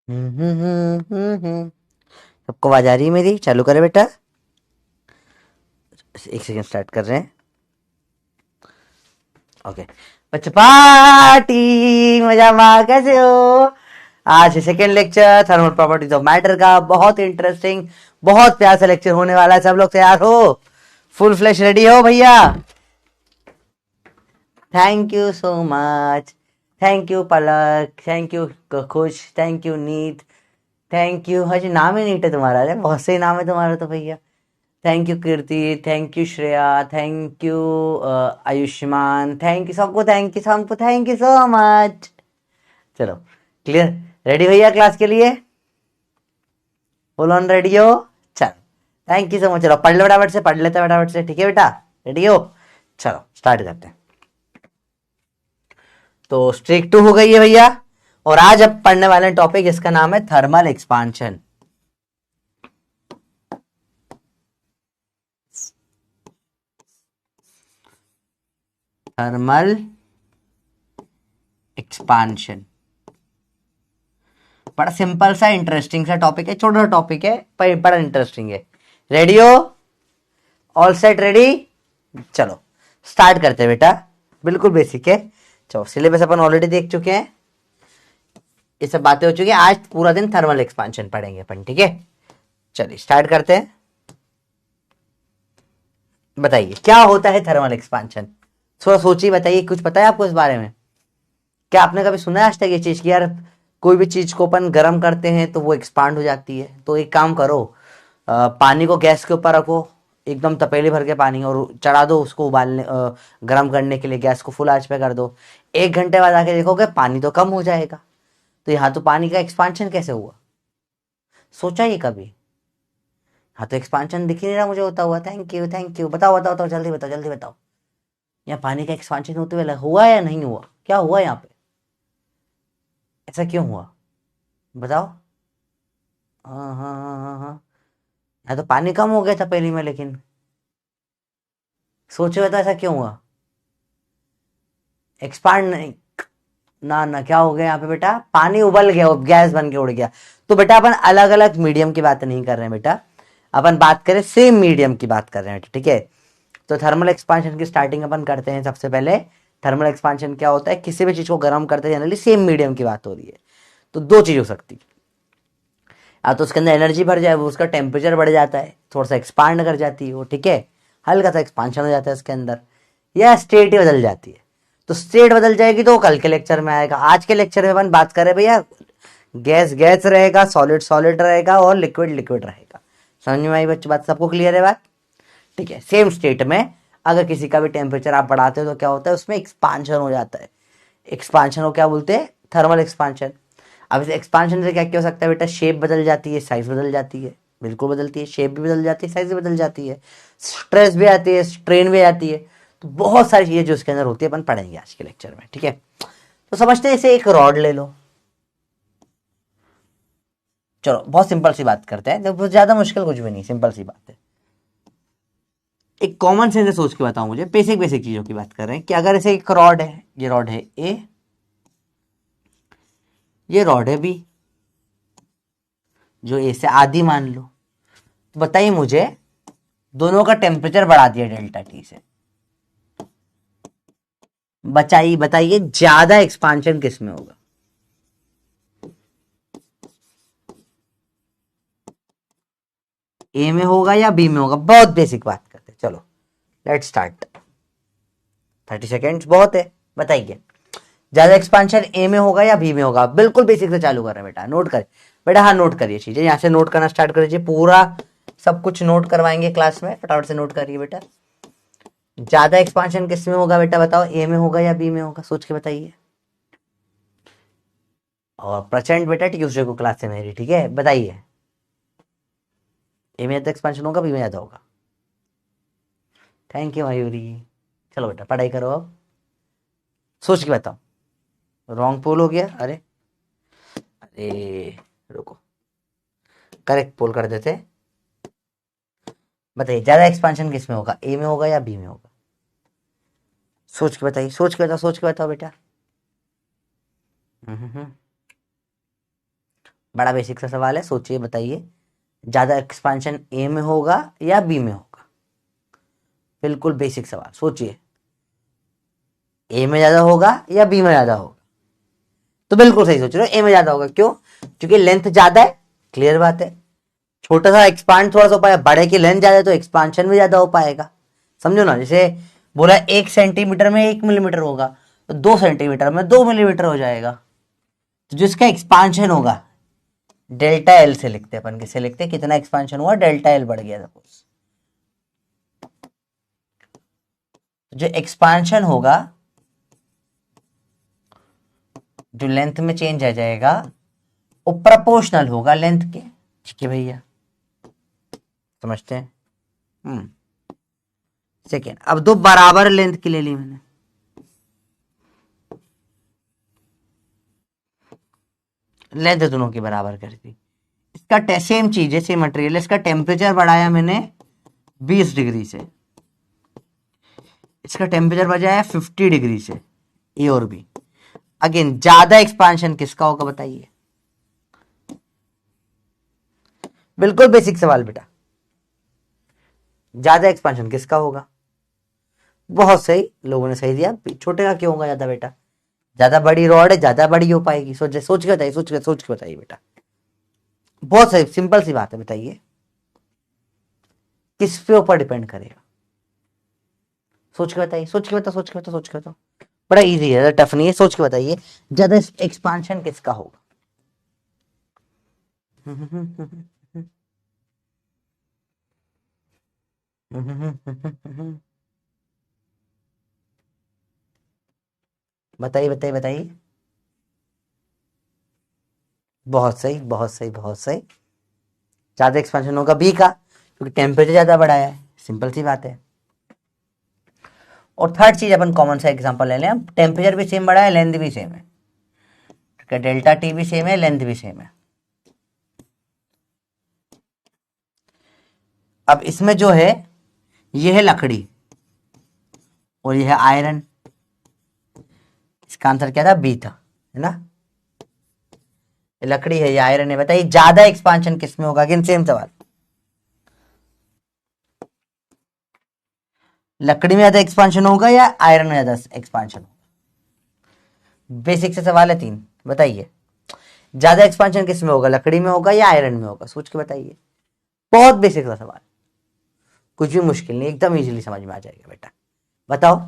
सबको आवाज आ रही है मेरी? चालू करे बेटा। एक सेकंड, स्टार्ट कर रहे हैं। ओके। बच्चा पार्टी, मजा मा, कैसे हो? आज second lecture thermal properties of matter का, बहुत इंटरेस्टिंग, बहुत प्यार सा लेक्चर होने वाला है। सब लोग तैयार हो? फुल फ्लैश रेडी हो भैया? Thank you so much. Thank you Palak, thank you खुश, थैंक यू नीत, थैंक यू। हज नाम ही नीट है तुम्हारा। अरे बहुत सही नाम है तुम्हारा तो भैया। Thank you Kirti, thank you Shreya, thank you Ayushman, thank you सबको, थैंक यू सबको, थैंक यू सो मच। चलो क्लियर, रेडी भैया क्लास के लिए? फुल ऑन रेडी हो? चलो थैंक यू सो मच। चलो पढ़ लो फटाफट से, पढ़ लेते हैं फटाफट से, ठीक है बेटा? रेडी हो? चलो स्टार्ट करते हैं। तो स्ट्रिक 2 हो गई है भैया, और आज अब पढ़ने वाले टॉपिक इसका नाम है थर्मल एक्सपांशन। थर्मल एक्सपांशन बड़ा सिंपल सा इंटरेस्टिंग सा टॉपिक है, छोटा टॉपिक है पर बड़ा इंटरेस्टिंग है। रेडी हो? All set ready? चलो स्टार्ट करते हैं बेटा। बिल्कुल बेसिक है। चलो सिलेबस अपन ऑलरेडी देख चुके हैं, ये सब बातें हो चुकी है। आज पूरा दिन थर्मल एक्सपांशन पढ़ेंगे अपन, ठीक है? चलिए स्टार्ट करते हैं। बताइए क्या होता है थर्मल एक्सपांशन? थोड़ा सोचिए, बताइए, कुछ पता है आपको इस बारे में? क्या आपने कभी सुना है आज तक ये चीज कि यार कोई भी चीज को अपन गर्म करते हैं तो वो एक्सपांड हो जाती है? तो एक काम करो, पानी को गैस के ऊपर रखो, एकदम तपेली भर के पानी, और चढ़ा दो उसको उबालने, गर्म करने के लिए गैस को फुल आंच पे कर दो। 1 घंटे बाद आके देखोगे पानी तो कम हो जाएगा। तो यहाँ तो पानी का एक्सपांशन कैसे हुआ? सोचा ये कभी? हाँ तो एक्सपांशन दिख ही नहीं रहा मुझे होता हुआ। Thank you thank you. बताओ बताओ बताओ, जल्दी बताओ जल्दी बताओ। यहाँ पानी का एक्सपांशन होते हुए हुआ या नहीं हुआ? क्या हुआ यहाँ पे? ऐसा क्यों हुआ? बताओ। हाँ हाँ हाँ हाँ हाँ। यहाँ तो पानी कम हो गया था पहली में, लेकिन सोचो तो ऐसा क्यों हुआ? एक्सपांड नहीं, ना ना, क्या हो गया यहाँ पे बेटा? पानी उबल गया, गैस बन के उड़ गया। तो बेटा अपन अलग अलग मीडियम की बात नहीं कर रहे हैं बेटा, अपन बात करें सेम मीडियम की बात कर रहे हैं, ठीक है? तो थर्मल एक्सपांशन की स्टार्टिंग अपन करते हैं सबसे पहले। थर्मल एक्सपांशन क्या होता है? किसी भी चीज को गर्म करते हैं, जनरली सेम मीडियम की बात हो रही है। तो दो चीज हो सकती है, या तो उसके अंदर एनर्जी भर जाए, वो उसका टेम्परेचर बढ़ जाता है, थोड़ा सा एक्सपांड कर जाती है वो, ठीक है, हल्का सा एक्सपांशन हो जाता है उसके अंदर, या स्टेट ही बदल जाती है। तो स्टेट बदल जाएगी तो कल के लेक्चर में आएगा। आज के लेक्चर में अपन बात करें भैया, गैस गैस रहेगा, सॉलिड सॉलिड रहेगा, और लिक्विड लिक्विड रहेगा। समझ में आई बच्चों बात? सबको क्लियर है बात? ठीक है। सेम स्टेट में अगर किसी का भी टेम्परेचर आप बढ़ाते हो तो क्या होता है? उसमें एक्सपांशन हो जाता है। एक्सपांशन को क्या बोलते हैं? Thermal expansion. अब इस एक्सपांशन से क्या क्या हो सकता है बेटा? शेप बदल जाती है, साइज बदल जाती है, बिल्कुल बदलती है, शेप भी बदल जाती है, साइज भी बदल जाती है, स्ट्रेस भी आती है, स्ट्रेन भी आती है। तो बहुत सारी चीजें जो इसके अंदर होती है अपन पढ़ेंगे आज के लेक्चर में, ठीक है? तो समझते हैं, इसे एक रॉड ले लो। चलो बहुत सिंपल सी बात करते हैं, बहुत ज्यादा मुश्किल कुछ भी नहीं, सिंपल सी बात है। एक कॉमन सेंस से सोच के बताओ मुझे, बेसिक बेसिक चीजों की बात कर रहे हैं कि अगर इसे एक रॉड है, ये रॉड है ए, ये रॉड है बी, जो ए से आधी मान लो। तो बताइए मुझे, दोनों का टेम्परेचर बढ़ा दिया डेल्टा टी से, बचाइए बताइए ज्यादा एक्सपांशन किस में होगा? ए में होगा या बी में होगा? बहुत बेसिक बात करते हैं, चलो लेट स्टार्ट। 30 सेकेंड्स बहुत है, बताइए ज्यादा एक्सपांशन ए में होगा या बी में होगा? बिल्कुल बेसिक से चालू कर रहे हैं बेटा, नोट कर बेटा, हाँ नोट करिए चीजें, यहाँ से नोट करना स्टार्ट कर दीजिए। पूरा सब कुछ नोट करवाएंगे क्लास में, फटाफट से नोट करिए बेटा। ज्यादा एक्सपांशन किस में होगा बेटा? बताओ, ए में होगा या बी में होगा? सोच के बताइए। और प्रचंड बेटा ट्यूसडे को क्लास है मेरी, ठीक है? बताइए, ए में ज्यादा एक्सपांशन होगा, बी में ज्यादा होगा? Thank you Mayuri. चलो बेटा पढ़ाई करो अब, सोच के बताओ। रॉन्ग पोल हो गया? अरे अरे रुको, करेक्ट पोल कर देते। बताइए ज्यादा एक्सपांशन किस में होगा? ए में होगा या बी में होगा? सोच के बताइए, सोच के बताओ, सोच के बताओ बेटा। बड़ा बेसिक सा सवाल है, सोचिए बताइए, ज्यादा एक्सपांशन ए में होगा या बी में होगा? बिल्कुल बेसिक सवाल, सोचिए, ए में ज्यादा होगा या बी में ज्यादा होगा? तो बिल्कुल सही सोच रहे हो, ए में ज्यादा होगा। क्यों? क्योंकि लेंथ ज्यादा है, क्लियर बात है। छोटा सा एक्सपांड थोड़ा सा हो पाएगा, बड़े की लेंथ ज्यादा है तो एक्सपांशन भी ज्यादा हो पाएगा। समझो ना, जैसे बोला 1 सेंटीमीटर में 1 मिलीमीटर होगा, तो 2 सेंटीमीटर में 2 मिलीमीटर हो जाएगा। तो जिसका एक्सपांशन होगा, डेल्टा एल से लिखते हैं अपन, किसे लिखते हैं, कितना एक्सपांशन हुआ, डेल्टा एल बढ़ गया सपोज। जो एक्सपांशन होगा, जो लेंथ में चेंज आ जाएगा, वो प्रोपोर्शनल होगा लेंथ के। ठीक है भैया, समझते हैं। सेकेंड, अब दो बराबर लेंथ की ले ली मैंने, लेंथ दोनों की बराबर कर दी। इसका सेम चीज है, सेम मटेरियल, इसका टेम्परेचर बढ़ाया मैंने 20 डिग्री से, इसका टेम्परेचर बढ़ाया 50 डिग्री से, ए और बी। अगेन ज्यादा एक्सपांशन किसका होगा बताइए? बिल्कुल बेसिक सवाल बेटा, ज्यादा एक्सपांशन किसका होगा? बहुत सही, लोगों ने सही दिया। छोटे का क्यों होगा ज्यादा बेटा? ज्यादा बड़ी रॉड है, ज्यादा बड़ी हो पाएगी। सोच के बताइए, सोच के बताइए बेटा। बहुत सही, सिंपल सी बात है, बताइए किस पे ऊपर डिपेंड करेगा? सोच के बताइए, सोच के बताओ। बड़ा इजी है, टफ नहीं है, सोच के बताइए, ज्यादा एक्सपांशन किसका होगा? बताइए। बहुत सही, बहुत सही। ज्यादा एक्सपेंशन होगा बी का, क्योंकि टेम्परेचर ज्यादा बढ़ाया है, सिंपल सी बात है। और थर्ड चीज अपन कॉमन सा एग्जांपल ले लें, टेम्परेचर भी सेम बढ़ा है, लेंथ भी सेम है, ठीक है, डेल्टा टी भी सेम है, लेंथ भी सेम है। अब इसमें जो है, ये है लकड़ी और ये है आयरन। इसका आंसर क्या था? बी था, है ना? ये लकड़ी है, ये आयरन है। बताइए ज्यादा एक्सपांशन किसमें होगा? अगेन सेम सवाल, लकड़ी में ज्यादा एक्सपांशन होगा या आयरन में ज्यादा एक्सपांशन होगा? बेसिक से सवाल है, तीन, बताइए ज्यादा एक्सपांशन किसमें होगा, लकड़ी में होगा या आयरन में होगा? सोच के बताइए, बहुत बेसिक सा सवाल, कुछ भी मुश्किल नहीं, एकदम इजीली समझ में आ जाएगा बेटा। बताओ।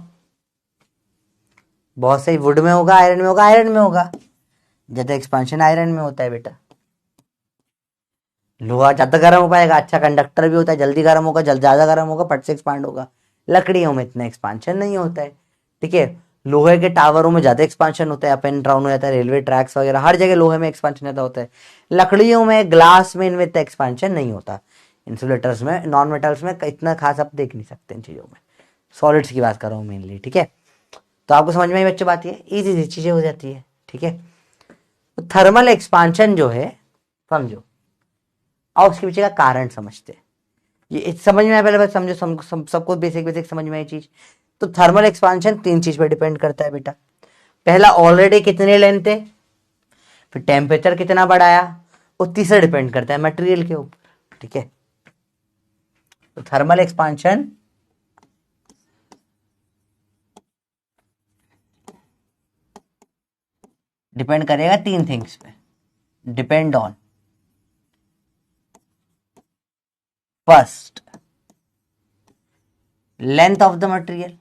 बहुत सही, वुड में होगा, आयरन में होगा? आयरन में होगा, ज्यादा एक्सपांशन आयरन में होता है बेटा। लोहा ज्यादा गर्म हो पाएगा, अच्छा कंडक्टर भी होता है, जल्दी गर्म होगा, ज्यादा गर्म होगा, फट से एक्सपांड होगा। लकड़ियों में इतना एक्सपांशन नहीं होता है, ठीक है। लोहे के टावरों में ज्यादा एक्सपांशन होता है, अप एंड डाउन हो जाता है, रेलवे ट्रैक्स वगैरह हर जगह लोहे में एक्सपांशन ज्यादा होता है। लकड़ियों में, ग्लास में, इनमें इतना एक्सपांशन नहीं होता। इंसुलेटर्स में, नॉन मेटल्स में इतना खास आप देख नहीं सकते इन चीजों में। सॉलिड्स की बात कर रहा हूँ मेनली, ठीक है। तो आपको समझ में आई बच्चों बात? ये इजी चीजें हो जाती है, ठीक है। तो थर्मल एक्सपांशन जो है, समझो, और उसके पीछे का कारण समझते हैं। ये समझ में आया? पहले बात समझो, सबको बेसिक समझ में आई चीज। तो थर्मल एक्सपांशन तीन चीज पे डिपेंड करता है बेटा। पहला, ऑलरेडी कितने लेंथ है, फिर टेम्परेचर कितना बढ़ाया, और तीसरा डिपेंड करता है मटेरियल के ऊपर, ठीक है। तो थर्मल एक्सपांशन डिपेंड करेगा तीन थिंग्स पे। Depend on, first, length of the material,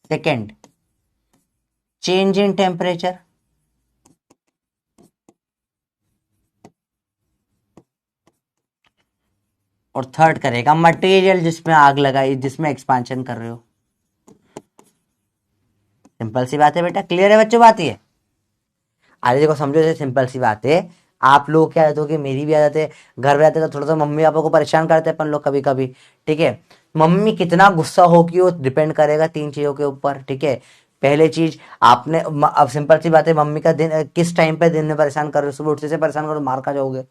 second, change in temperature, और थर्ड करेगा मटेरियल जिसमें आग लगाई, जिसमें एक्सपांशन कर रहे हो। सिंपल सी बात है बेटा, क्लियर है बच्चों बात? ये आगे देखो, समझो, जैसे सिंपल सी बात है। आप लोग क्या आदत हो कि मेरी भी आदत है, घर में आते तो थोड़ा सा मम्मी पापा को परेशान करते हैं अपन लोग कभी कभी, ठीक है। मम्मी कितना गुस्सा होगी वो डिपेंड करेगा तीन चीजों के ऊपर, ठीक है। पहले चीज, आपने अब सिंपल सी बात है, मम्मी का दिन किस टाइम पे दिन में परेशान कर रहे हो, सुबह उठते से परेशान करो, मार खा जाओगे,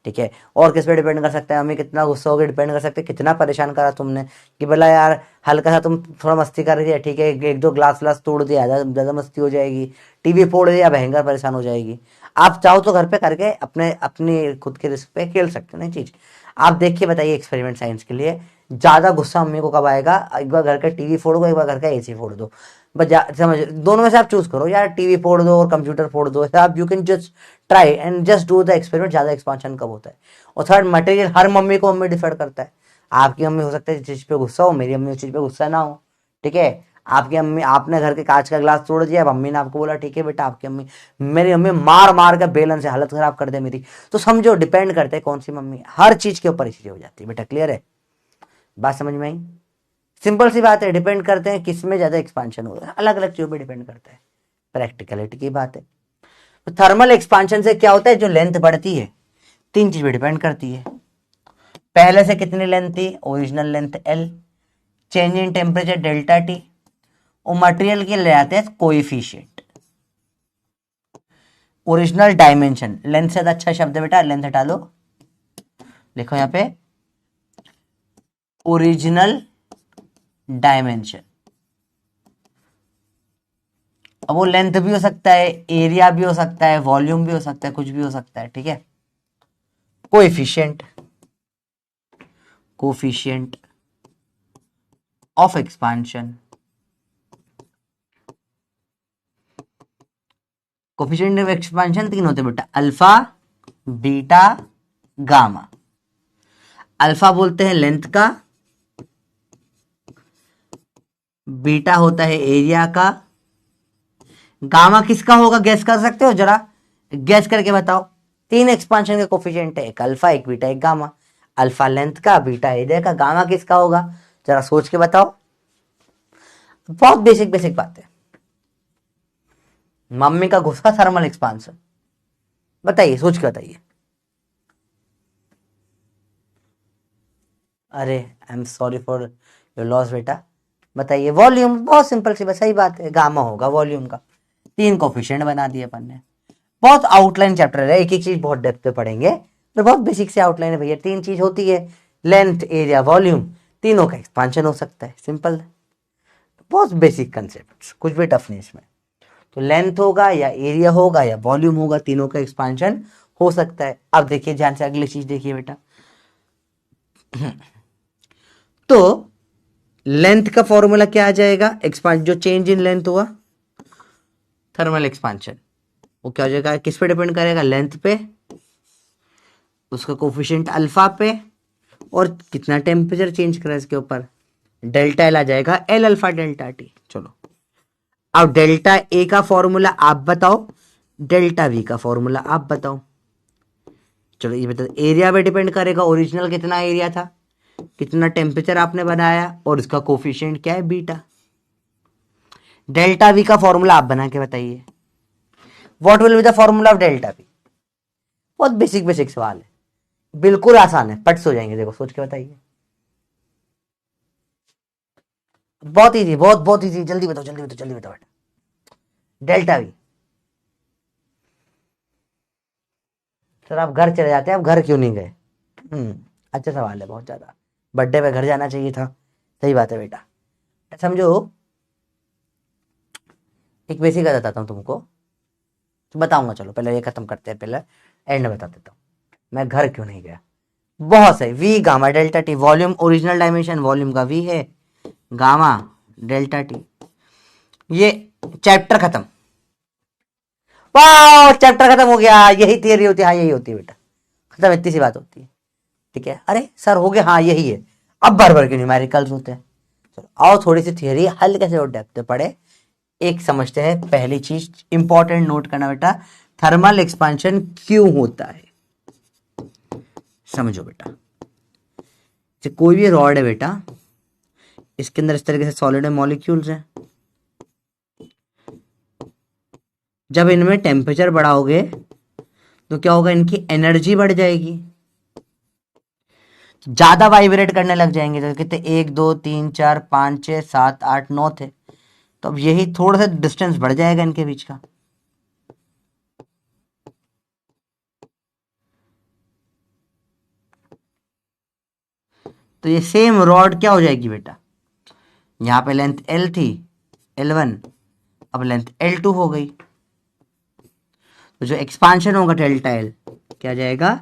ठीक है। और किस पे डिपेंड कर सकता है, मम्मी कितना गुस्सा होगी, डिपेंड कर सकते हैं कितना परेशान करा तुमने, कि बोला यार हल्का सा तुम थोड़ा मस्ती कर रही है, ठीक है, एक दो ग्लास व्लास तोड़ दिया, ज्यादा मस्ती हो जाएगी, टीवी फोड़ दिया, भयंकर परेशान हो जाएगी। आप चाहो तो घर पे करके अपने अपनी खुद के रिस्क पे खेल सकते हो ना चीज। आप देखिए बताइए एक्सपेरिमेंट साइंस के लिए ज्यादा गुस्सा मम्मी को कब आएगा, एक बार घर का टीवी फोड़ दो, एक बार घर का एसी फोड़ दो, बस समझ, दोनों में से आप चूज करो, यार टीवी फोड़ दो और कंप्यूटर फोड़ दो, आप you can just try and just do the experiment, ज्यादा एक्सपांशन कब होता है। और थर्ड, मटेरियल हर मम्मी को मम्मी डिफर करता है। आपकी मम्मी हो सकता है जिस चीज पे गुस्सा हो, मेरी मम्मी उस चीज पे गुस्सा ना हो, ठीक है। आपकी अम्मी, आपने घर के कांच का ग्लास तोड़ दिया, अब अम्मी ने आपको बोला ठीक है बेटा, आपकी अम्मी, मेरी अम्मी मार मार कर बेलन से हालत खराब कर दे मेरी, तो समझो डिपेंड करते हैं कौन सी मम्मी, हर चीज के ऊपर चीजें हो जाती है बेटा। क्लियर है, बात समझ में आई? सिंपल सी बात है, डिपेंड करते हैं किस में ज्यादा एक्सपांशन होगा, अलग अलग चीजों पर डिपेंड करता है, प्रैक्टिकलिटी की बात है। तो थर्मल एक्सपांशन से क्या होता है, जो लेंथ बढ़ती है तीन चीज पे डिपेंड करती है। पहले से कितनी लेंथ थी, original length L, change in temperature delta T, और मटेरियल के ले आते हैं कोएफिशिएंट, ओरिजिनल डायमेंशन, लेंथ से अच्छा शब्द है बेटा, लेंथ हटा लो, लिखो यहां पे ओरिजिनल डायमेंशन। अब वो लेंथ भी हो सकता है, एरिया भी हो सकता है, वॉल्यूम भी हो सकता है, कुछ भी हो सकता है, ठीक है। Coefficient, coefficient of expansion, coefficient of expansion तीन होते हैं बेटा, अल्फा, बीटा, गामा। अल्फा बोलते हैं लेंथ का, बीटा होता है एरिया का, गामा किसका होगा गैस कर सकते हो, जरा गैस करके बताओ। तीन एक्सपांशन के कोफिशिएंट है, एक अल्फा, एक बीटा, एक गामा। अल्फा लेंथ का, बीटा एरिया का, गामा किसका होगा, जरा सोच के बताओ। बहुत बेसिक बेसिक बात है। मम्मी का गुस्सा, थर्मल एक्सपांशन, बताइए, सोच के बताइए। अरे I am sorry for your loss बेटा, बताइए। वॉल्यूम, बहुत सिंपल सी बस, सही बात है, गामा होगा वॉल्यूम का। तीन कोफिशिएंट बना दिए अपन ने। बहुत आउटलाइन चैप्टर है, एक एक चीज बहुत डेप्थ पे पढ़ेंगे, तो बहुत बेसिक से आउटलाइन है भैया। तीन चीज होती है, लेंथ, एरिया, वॉल्यूम, तीनों का एक्सपांशन हो सकता है, सिंपल, बहुत बेसिक कंसेप्ट, कुछ भी टफ नहीं इसमें। तो लेंथ होगा या एरिया होगा या वॉल्यूम होगा, तीनों का एक्सपांशन हो सकता है। अब देखिए ध्यान से, अगली चीज देखिए बेटा। तो लेंथ का फॉर्मूला क्या आ जाएगा, एक्सपांड, जो चेंज इन लेंथ हुआ, थर्मल एक्सपांशन, वो क्या हो जाएगा, किस पे डिपेंड करेगा, लेंथ पे, उसका कोफिशिएंट अल्फा पे, और कितना टेम्परेचर चेंज करा इसके ऊपर, डेल्टा एल आ जाएगा, एल अल्फा डेल्टा टी। चलो अब डेल्टा ए का फॉर्मूला आप बताओ, डेल्टा वी का फॉर्मूला आप बताओ। चलो ये बता, एरिया पे डिपेंड करेगा, ओरिजिनल कितना एरिया था, कितना टेम्परेचर आपने बनाया, और इसका कोफिशिएंट क्या है, बीटा। डेल्टा वी का फॉर्मूला आप बना के बताइए, what will be the formula of delta we. बहुत बेसिक बेसिक सवाल है, बिल्कुल आसान है, पट से हो जाएंगे, देखो सोच के बताइए। बहुत इजी, बहुत बहुत इजी, जल्दी बताओ जल्दी बताओ जल्दी बताओ बेटा। Delta we. सर आप घर चले जाते हैं, आप घर क्यों नहीं गए? अच्छा सवाल है, बहुत ज्यादा। बर्थडे पे घर जाना चाहिए था, सही बात है बेटा। समझो, एक बेसिक बताता हूँ तुमको, तो बताऊंगा, चलो पहले ये खत्म करते हैं, पहले एंड बता देता हूँ, मैं घर क्यों नहीं गया। बहुत सही, V gamma delta T, volume original dimension, volume का वी है, गामा डेल्टा टी। ये चैप्टर खत्म, वाह चैप्टर खत्म हो गया। यही थियरी होती है, हाँ यही होती है बेटा, खत्म, इतनी सी बात होती है, ठीक है। अरे सर हो गया, हाँ यही है, अब बार बार के न्यूमेरिकल्स होते हैं। चलो आओ थोड़ी सी थियरी हल्के से और डेप्थ पढ़े, एक समझते हैं। पहली चीज इंपॉर्टेंट नोट करना बेटा, थर्मल एक्सपांशन क्यों होता है, समझो बेटा। कोई भी रॉड है बेटा, इसके अंदर इस तरीके से सॉलिड मॉलिक्यूल्स हैं, जब इनमें टेम्परेचर बढ़ाओगे तो क्या होगा, इनकी एनर्जी बढ़ जाएगी, ज्यादा वाइब्रेट करने लग जाएंगे। तो कितने, 1 2 3 4 5 6 7 8 9 थे, तो अब यही थोड़ा सा डिस्टेंस बढ़ जाएगा इनके बीच का। तो ये सेम रॉड क्या हो जाएगी बेटा, यहां पे लेंथ एल थी, L1, अब लेंथ L2 हो गई। तो जो एक्सपांशन होगा डेल्टा एल क्या जाएगा,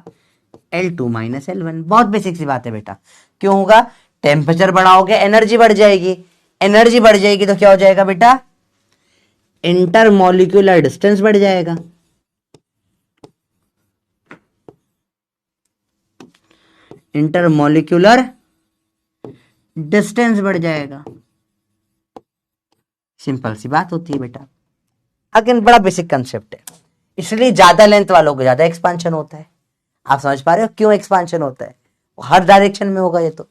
L2 माइनस L1। बहुत बेसिक सी बात है बेटा। क्यों होगा, टेम्परेचर बढ़ाओगे एनर्जी बढ़ जाएगी, एनर्जी बढ़ जाएगी तो क्या हो जाएगा बेटा, इंटरमोलिक्यूलर डिस्टेंस बढ़ जाएगा। इंटरमोलिक्यूलर डिस्टेंस बढ़ जाएगा। सिंपल सी बात होती है बेटा। अगेन बड़ा बेसिक कंसेप्ट है, इसलिए ज्यादा लेंथ वालों को ज्यादा एक्सपांशन होता है। आप समझ पा रहे हो क्यों एक्सपांशन होता है, हर डायरेक्शन में होगा। ये तो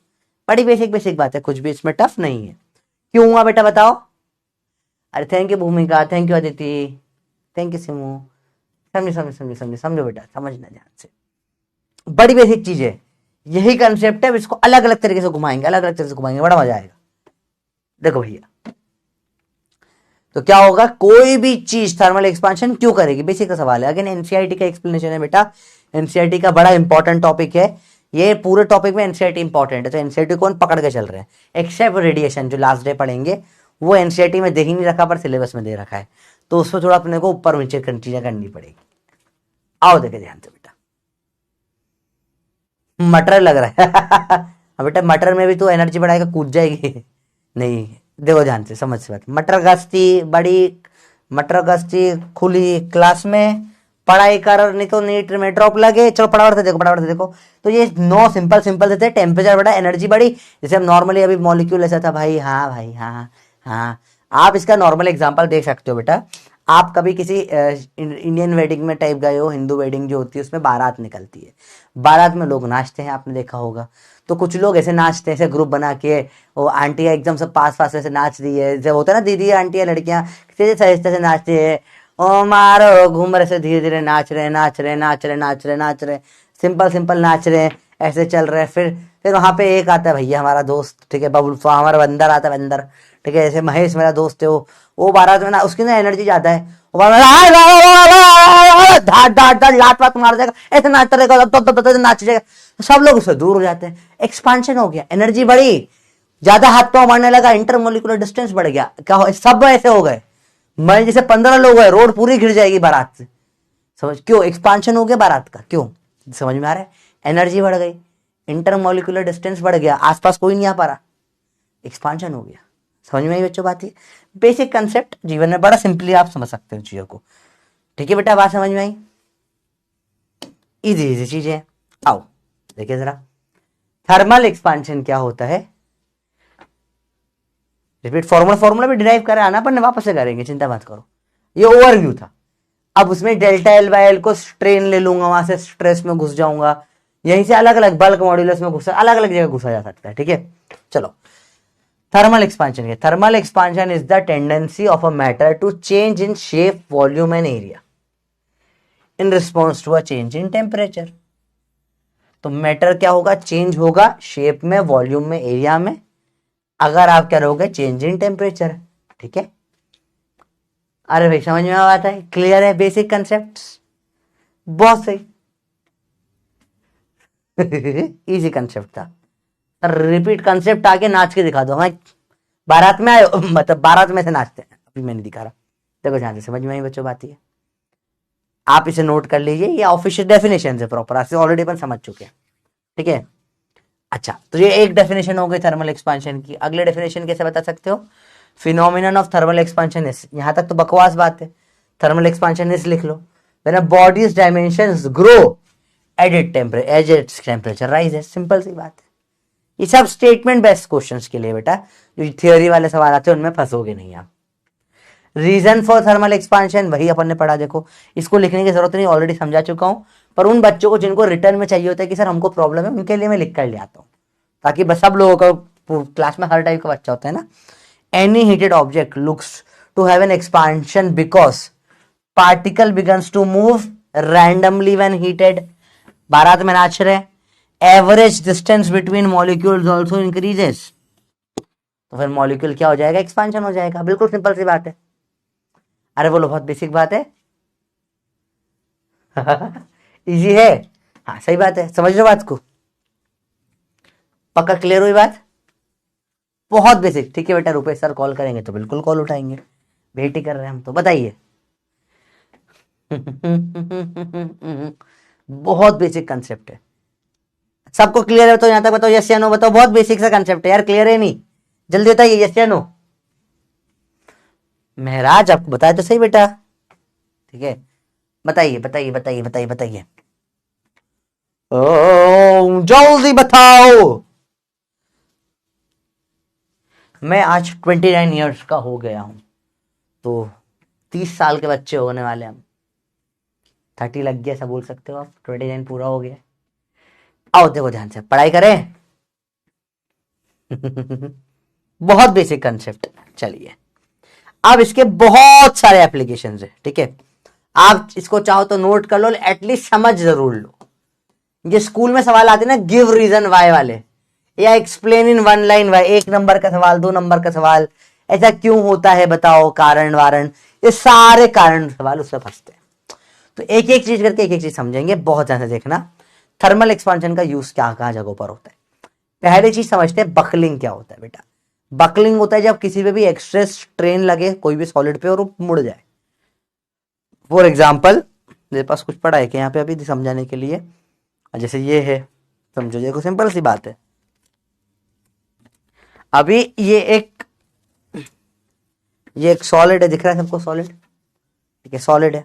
बड़ी बेसिक बेसिक बात है, कुछ भी इसमें टफ नहीं है। क्यों हुआ बेटा बताओ। अरे थैंक यू भूमिका, thank you Aditi, thank you Simu. समझो समझो समझो समझो समझो बेटा, समझना ध्यान से, बड़ी बेसिक चीज है। यही कंसेप्ट है, इसको अलग अलग तरीके से घुमाएंगे, अलग अलग तरीके से घुमाएंगे, बड़ा मजा आएगा। देखो भैया, तो क्या होगा, कोई भी चीज थर्मल एक्सपांशन क्यों करेगी, बेसिक का सवाल है। अगेन एनसीईआरटी का एक्सप्लेनेशन है बेटा, एनसीईआरटी का बड़ा इंपॉर्टेंट टॉपिक है ये। पूरे टॉपिक में एनसीईआरटी इंपॉर्टेंट है, तो एनसीईआरटी कौन पकड़ के चल रहे हैं, एक्सेप्ट रेडिएशन जो लास्ट डे पढ़ेंगे वो एनसीईआरटी में दे ही नहीं रखा, पर सिलेबस में दे रखा है, तो उसमें थोड़ा अपने को ऊपर नीचे चीजें करनी पड़ेगी। आओ देखे ध्यान से बेटा, मटर लग रहा है अब बेटा मटर में भी तो एनर्जी बढ़ाएगा, कूद जाएगी नहीं। देखो ध्यान से, समझ से बात, मटर गश्ती बड़ी, मटर गश्ती खुली क्लास में पढ़ाई कर, नहीं तो नीट में ड्रॉप लगे। चलो फटाफट से देखो, फटाफट से देखो। तो ये नो सिंपल सिंपल से थे, टेम्परेचर बढ़ा एनर्जी बढ़ी। जैसे हम नॉर्मली अभी मॉलिक्यूल ऐसा था भाई, हाँ भाई हाँ हाँ। आप इसका नॉर्मल एग्जांपल देख सकते हो बेटा। आप कभी किसी इंडियन वेडिंग में टाइप गए हो, हिंदू वेडिंग जो होती है उसमें बारात निकलती है, बारात में लोग नाचते हैं, आपने देखा होगा। तो कुछ लोग ऐसे नाचते हैं, ऐसे ग्रुप बना के, वो आंटियां एकदम सब पास पास ऐसे नाच रही है, जैसे होता है ना दीदी आंटियां लड़कियां सहजता से नाचती है, ओ मारो घूम रहे से धीरे धीरे नाच रहे नाच रहे नाच रहे नाच रहे नाच रहे, सिंपल सिंपल नाच रहे, ऐसे चल रहे। फिर वहां पे एक आता है भैया हमारा दोस्त, ठीक है, बबुल हमारा बंदर आता है, बंदर, ठीक है, जैसे महेश मेरा दोस्त है, वो बारात में ना, उसकी ना एनर्जी ज्यादा है, धाट धाट धाट लात वात मार देगा, ऐसे नाचता रहेगा, नाच जाएगा, सब लोग उससे दूर हो जाते हैं। एक्सपांशन हो गया, एनर्जी बढ़ी, ज्यादा हाथ पांव मारने लगा, इंटरमोलिकुलर डिस्टेंस बढ़ गया। क्या हो, सब ऐसे हो गए, मैं जैसे 15 लोग है, रोड पूरी घिर जाएगी बारात से। समझ क्यों, एक्सपांशन हो गया बारात का, क्यों, समझ में आ रहा है। एनर्जी बढ़ गई, इंटरमोलिकुलर डिस्टेंस बढ़ गया, आसपास कोई नहीं आ पा रहा, एक्सपांशन हो गया। समझ में आई बच्चों बात। है बेसिक कंसेप्ट, जीवन में बड़ा सिंपली आप समझ सकते हो चीजों को। ठीक है बेटा, बात समझ में आई, इजी इजी चीजें। आओ देखिए जरा, थर्मल एक्सपांशन क्या होता है। रिपीट फॉर्मूला भी डिराइव करा आना, पर वापस से करेंगे, चिंता मत करो। ये ओवरव्यू था। अब उसमें डेल्टा एल बाय एल को स्ट्रेन ले लूंगा, वहां से स्ट्रेस में घुस जाऊंगा, यहीं से अलग अलग बल्क मॉड्यूलस में घुसा, अलग अलग जगह घुसा जा सकता है। ठीक है, चलो थर्मल एक्सपांशन है। Thermal expansion is the tendency of a matter to change in shape, volume and area in response to a change in temperature. तो मैटर क्या होगा, चेंज होगा शेप में, वॉल्यूम में, एरिया में, अगर आप क्या रहोगे, चेंज इन टेम्परेचर। ठीक है, अरे भाई समझ में आता है, क्लियर है, बेसिक कंसेप्ट, बहुत सही इजी कंसेप्ट था। रिपीट कंसेप्ट आके नाच के दिखा दो, मैं बारात में आए मतलब बारात में से नाचते हैं, अभी मैं नहीं दिखा रहा। देखो ध्यान से, समझ में आई बच्चों बात। है आप इसे नोट कर लीजिए, ये ऑफिशियल डेफिनेशन है, प्रॉपर आपसे ऑलरेडी अपन समझ चुके हैं। ठीक है, अच्छा, तो ये एक डेफिनेशन हो गई थर्मल एक्सपांशन की। अगले डेफिनेशन कैसे बता सकते हो, phenomenon of thermal expansion is, यहां तक तो बकवास बात है, थर्मल एक्सपांशन इज लिख लो, when a body's dimensions grow as its temperature rises. Simple सी बात है। ये सब स्टेटमेंट बेस्ड क्वेश्चंस के लिए बेटा, जो थियोरी वाले सवाल आते हैं उनमें फंसोगे नहीं आप। रीजन फॉर थर्मल एक्सपांशन वही अपन ने पढ़ा, देखो इसको लिखने की जरूरत नहीं, ऑलरेडी समझा चुका हूं। पर उन बच्चों को जिनको रिटर्न में चाहिए होता है कि सर हमको प्रॉब्लम है, उनके लिए मैं लिख कर ले आता हूं, ताकि बस सब लोगों का, क्लास में हर टाइप का बच्चा होता है ना। Any heated object looks to have an expansion because particle begins to move randomly when heated. बारात में नाच रहे, average distance between molecules also increases, तो फिर मॉलिक्यूल क्या हो जाएगा, एक्सपांशन हो जाएगा। बिल्कुल सिंपल सी बात है। अरे बोलो, बहुत बेसिक बात है इजी है, हाँ सही बात है, समझ लो बात को, पक्का क्लियर हुई बात, बहुत बेसिक। ठीक है बेटा, रुपेश सर कॉल करेंगे तो बिल्कुल कॉल उठाएंगे, वेट ही कर रहे हैं हम तो, बताइए बहुत बेसिक कंसेप्ट है। सबको क्लियर है तो यहां तक बताओ, यस या नो बताओ। बहुत बेसिक सा कंसेप्ट है यार, क्लियर है नहीं? जल्दी बताइए यस या नो। महराज आपको बताया तो सही बेटा। ठीक है, बताइए बताइए बताइए बताइए बताइए। जल्दी बताओ। मैं आज 29 ईयर्स का हो गया हूं, तो 30 साल के बच्चे होने वाले हम। 30 लग गया ऐसा बोल सकते हो आप, 29 पूरा हो गया। आओ देखो ध्यान से पढ़ाई करें। बहुत बेसिक कंसेप्ट। चलिए, अब इसके बहुत सारे एप्लीकेशन है, ठीक है। आप इसको चाहो तो नोट कर लो, एटलीस्ट समझ जरूर लो। ये स्कूल में सवाल आते ना, गिव रीजन वाई वाले, या explain in one line why, 1 number का सवाल, 2 नंबर का सवाल, ऐसा क्यों होता है बताओ, कारण वारण, ये सारे कारण सवाल उससे फंसते हैं। तो एक एक चीज करके एक एक चीज समझेंगे, बहुत ध्यान से देखना। थर्मल एक्सपांशन का यूज क्या कहां जगहों पर होता है। पहली चीज समझते हैं, बकलिंग क्या होता है बेटा। बकलिंग होता है जब किसी पे भी एक्स्ट्रा स्ट्रेन लगे कोई भी सॉलिड पे और वो मुड़ जाए। फॉर एग्जाम्पल, मेरे पास कुछ पड़ा है कि यहाँ पे अभी समझाने के लिए, जैसे ये है, समझो, देखो सिंपल सी बात है। अभी ये एक सॉलिड है, दिख रहा है सबको सॉलिड, ठीक है, सॉलिड है,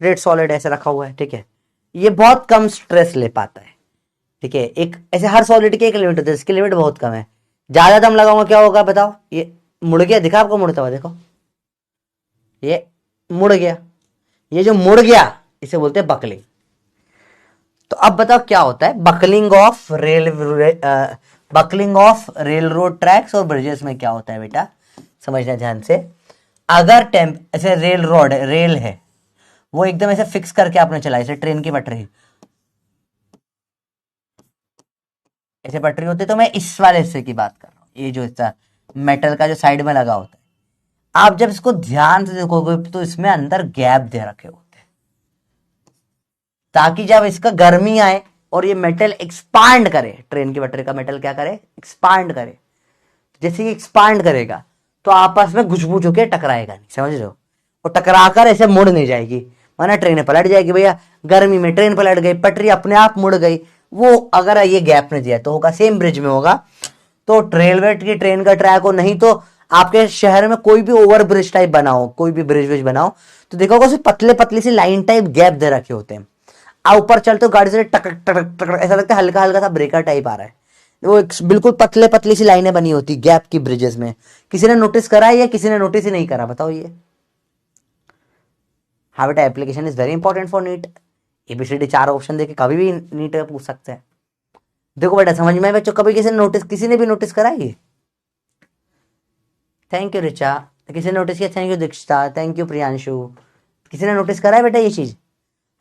रेड सॉलिड ऐसे रखा हुआ है, ठीक है। ये बहुत कम स्ट्रेस ले पाता है, ठीक है। एक ऐसे हर सॉलिड की एक लिमिट होती है, इसकी लिमिट बहुत कम है। ज्यादा दम लगाऊंगा क्या होगा बताओ, ये मुड़ गया, दिखा आपको मुड़ता हुआ, देखो ये मुड़ गया। ये जो मुड़ गया इसे बोलते हैं बकलिंग। तो अब बताओ क्या होता है buckling of rail road tracks और ब्रिजेस में क्या होता है बेटा, समझना ध्यान से। अगर ऐसे रेल रोड रेल है, वो एकदम ऐसे फिक्स करके आपने चला, जैसे ट्रेन की पटरी, ऐसे पटरी होती है, तो मैं इस वाले हिस्से की बात कर रहा हूँ, ये जो हिस्सा मेटल का जो साइड में लगा होता है। आप जब इसको ध्यान से देखोगे तो इसमें अंदर गैप दे रखे होते हैं, ताकि जब इसका गर्मी आए और ये मेटल एक्सपांड करे, ट्रेन की पटरी का मेटल क्या करे, एक्सपांड करे। जैसे ये एक्सपांड करेगा तो आपस में घुसबुच होकर टकराएगा नहीं, समझ रहे हो। और टकराकर ऐसे मुड़ नहीं जाएगी, वरना ट्रेन पलट जाएगी भैया। गर्मी में ट्रेन पलट गई, पटरी अपने आप मुड़ गई। वो अगर ये गैप नहीं दिया तो होगा, सेम ब्रिज में होगा। तो रेलवे की ट्रेन का ट्रैक हो, नहीं तो आपके शहर में कोई भी ओवर ब्रिज टाइप बनाओ, कोई भी ब्रिज बनाओ, तो देखोगे सिर्फ पतले पतली सी लाइन टाइप गैप दे रखे होते हैं। आप ऊपर चलते हो गाड़ी से टक टक टक, ऐसा लगता है हल्का हल्का सा ब्रेकर टाइप आ रहा है। वो बिल्कुल पतले पतली सी लाइनें बनी होती गैप की ब्रिजेस में। किसी ने नोटिस करा है या किसी ने नोटिस ही नहीं करा, बताओ ये। हाँ बेटा, application is very important for NEET. ABCD 4 option देके कभी भी नीट पूछ सकते हैं। देखो बेटा, समझ में बच्चों, कभी किसी ने भी नोटिस करा है ये? थैंक यू रिचा, किसी ने नोटिस किया? Thank you Dikshita, thank you Priyanshu. किसी ने नोटिस करा है बेटा ये चीज?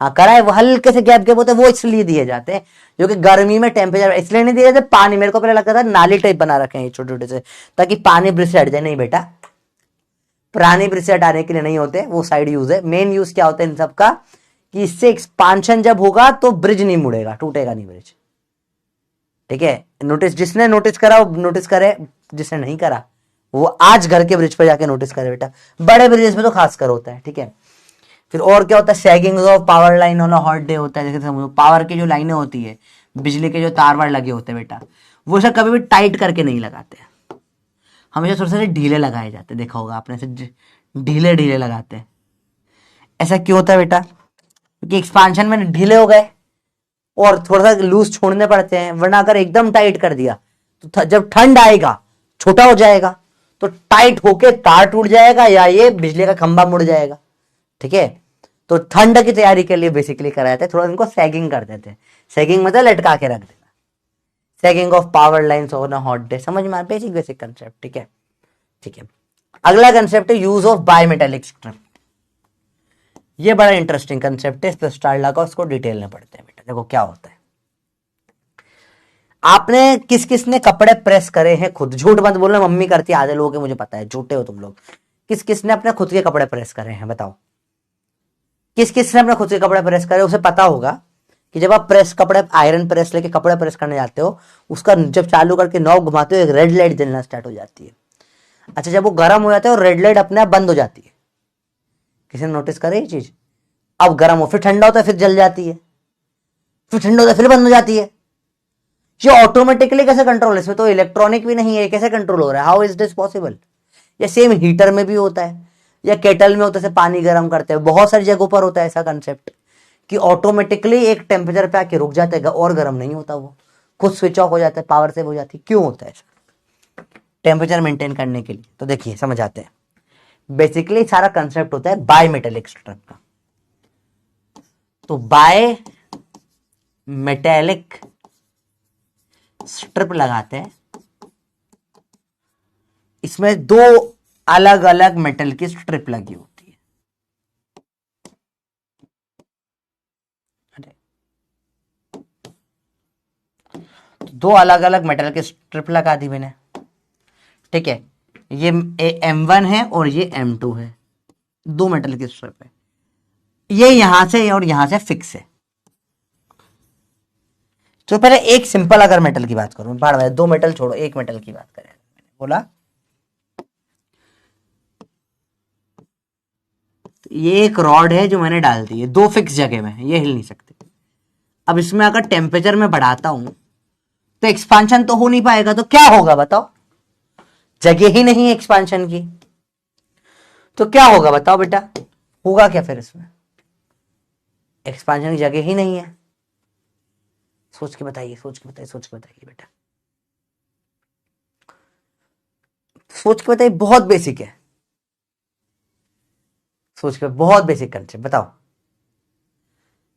हाँ करा है। वो हल्के से गैप गैप होते हैं, वो इसलिए दिए जाते हैं जो कि गर्मी में टेम्परेचर इसलिए नहीं दिए जाते। पानी, मेरे को पहले लगता था नाली टाइप बना रखे हैं छोटे छोटे से, ताकि पानी ब्रिज से हट जाए। नहीं बेटा, पानी ब्रिज से हटाने के लिए नहीं होते, वो साइड यूज है। मेन यूज क्या होता है इन सब का, कि इससे एक्सपांशन जब होगा तो ब्रिज नहीं मुड़ेगा, टूटेगा नहीं ब्रिज, ठीक है। नोटिस जिसने नोटिस करा वो नोटिस करे, जिसने नहीं करा वो आज घर के ब्रिज पर जाके नोटिस करे बेटा। बड़े ब्रिजेस में तो खासकर होता है, ठीक है। फिर और क्या होता है, sagging of power line on a hot day होता है। जैसे समझो पावर की जो लाइनें होती है, बिजली के जो तार वार लगे होते हैं बेटा, वो सब कभी भी टाइट करके नहीं लगाते, हमेशा थोड़े से ढीले लगाए जाते हैं। देखा होगा आपने, ऐसे ढीले ढीले लगाते हैं। ऐसा क्यों होता है बेटा? क्योंकि एक्सपांशन में ढीले हो गए और थोड़ा सा लूज छोड़ने पड़ते हैं, वरना अगर एकदम टाइट कर दिया तो जब ठंड आएगा छोटा हो जाएगा, तो टाइट होके तार टूट जाएगा या ये बिजली का खंभा मुड़ जाएगा, ठीक है। तो ठंड की तैयारी के लिए बेसिकली कराते हैं, थोड़ा इनको सैगिंग कर देते हैं। सैगिंग मतलब लटका के रख देना। Sagging of power lines on a hot day, समझ में? बेसिक बेसिक कंसेप्ट, ठीक है, ठीक है। अगला कंसेप्ट है यूज ऑफ बायमेटालिक स्ट्रिप। ये बड़ा इंटरेस्टिंग कंसेप्ट है, इस पर स्टार लगा, उसको डिटेल में पढ़ते हैं बेटा। देखो क्या होता है, आपने किस किस ने कपड़े प्रेस करे हैं खुद? झूठ मत बोलना, मम्मी करती है, आधे लोगों के मुझे पता है, झूठे हो तुम लोग। किस किस ने अपने खुद के कपड़े प्रेस करे हैं बताओ? किस किस ने अपने खुद के कपड़े प्रेस करे? उसे पता होगा कि जब आप प्रेस कपड़े, आयरन प्रेस लेके कपड़े प्रेस करने जाते हो, उसका जब चालू करके नॉब घुमाते हो, एक रेड लाइट जलना स्टार्ट हो जाती है। अच्छा, जब वो गर्म हो जाता है और रेड लाइट अपने आप बंद हो जाती है। किसी ने नोटिस करे ये चीज? अब गर्म हो, फिर ठंडा होता है, फिर जल जाती है, फिर ठंडा होता है, फिर बंद हो जाती है। ये ऑटोमेटिकली कैसे कंट्रोल है? इसमें तो इलेक्ट्रॉनिक भी नहीं है, कैसे कंट्रोल हो रहा है? How is this possible? या सेम हीटर में भी होता है, या केटल में होता है, पानी गर्म करते हैं, बहुत सारी जगहों पर होता है ऐसा कंसेप्ट कि ऑटोमेटिकली एक टेम्परेचर पे आके रुक जाता है और गर्म नहीं होता, वो खुद स्विच ऑफ हो जाता है, पावर सेव हो जाती है। क्यों होता है ऐसा? टेम्परेचर मेंटेन करने के लिए। तो देखिए समझ आते हैं। बेसिकली सारा कंसेप्ट होता है बाय मेटेलिक स्ट्रिप का। तो बाय मेटेलिक स्ट्रिप लगाते हैं, इसमें दो अलग अलग मेटल की स्ट्रिप लगी होती है। दो अलग अलग मेटल की स्ट्रिप लगा दी मैंने, ठीक है। ये M1 है और ये M2 है, दो मेटल की स्ट्रिप है। ये यहां से और यहां से फिक्स है। तो पहले एक सिंपल अगर मेटल की बात करूं, बाद में दो मेटल छोड़ो, एक मेटल की बात करें। बोला ये एक रॉड है जो मैंने डाल दी है दो फिक्स जगह में, ये हिल नहीं सकते। अब इसमें अगर टेम्परेचर में बढ़ाता हूं तो एक्सपांशन तो हो नहीं पाएगा, तो क्या होगा बताओ? जगह ही नहीं है एक्सपांशन की, तो क्या होगा बताओ बेटा? होगा क्या फिर? इसमें एक्सपांशन की जगह ही नहीं है। सोच के बताइए, सोच के बताइए, सोच के बताइए बेटा, सोच के बताइए। बहुत बेसिक है, सोच के, बहुत बेसिक कंसेप्ट। बताओ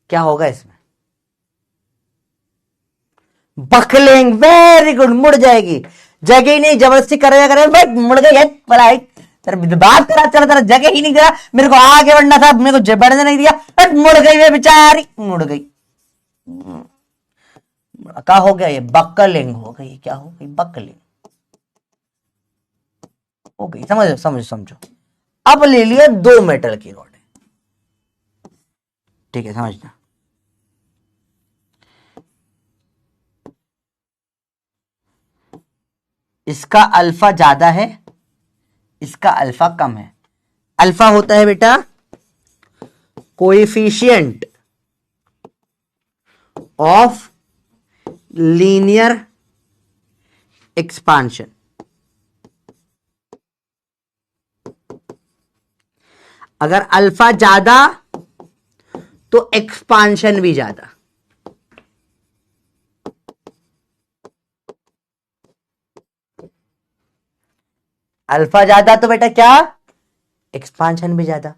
क्या होगा इसमें? बकलिंग। वेरी गुड, मुड़ जाएगी। जगह ही नहीं, जबरदस्ती करेगा करेगा भाई, मुड़ गई है भलाई। तेरा बात करा चला, तेरा जगह ही नहीं दिया मेरे को, आगे बढ़ना था, मेरे को बढ़ने नहीं दिया, मुड़ गई वे बेचारी, मुड़ गई। क्या हो गया? ये बकलिंग हो गई। क्या हो गई? बकलिंग हो गई। समझो समझो समझो। अब ले लिया दो मेटल की रॉड, ठीक है, समझना। इसका अल्फा ज्यादा है, इसका अल्फा कम है। अल्फा होता है बेटा कोएफिशिएंट ऑफ लीनियर एक्सपांशन। अगर अल्फा ज्यादा तो एक्सपांशन भी ज्यादा। अल्फा ज्यादा तो बेटा क्या? एक्सपांशन भी ज्यादा,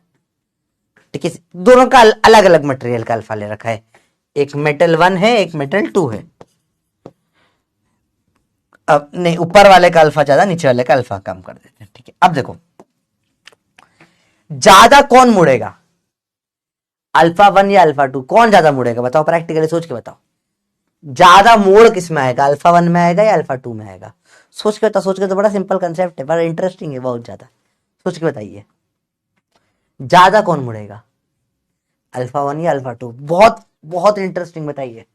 ठीक है। दोनों का अलग अलग मटेरियल का अल्फा ले रखा है, एक मेटल 1 है, एक मेटल 2 है। अब नहीं, ऊपर वाले का अल्फा ज्यादा, नीचे वाले का अल्फा कम कर देते हैं, ठीक है। अब देखो ज्यादा कौन मुड़ेगा, अल्फा 1 या अल्फा 2? कौन ज्यादा मुड़ेगा बताओ, प्रैक्टिकली सोच के बताओ। ज्यादा मोड़ किस में आएगा, अल्फा 1 में आएगा या अल्फा 2 में आएगा? सोच के बताओ, सोच के। तो बड़ा सिंपल कंसेप्ट है, बड़ा इंटरेस्टिंग है बहुत ज्यादा। सोच के बताइए, ज्यादा कौन मुड़ेगा, अल्फा 1 या अल्फा 2? बहुत बहुत इंटरेस्टिंग, बताइए।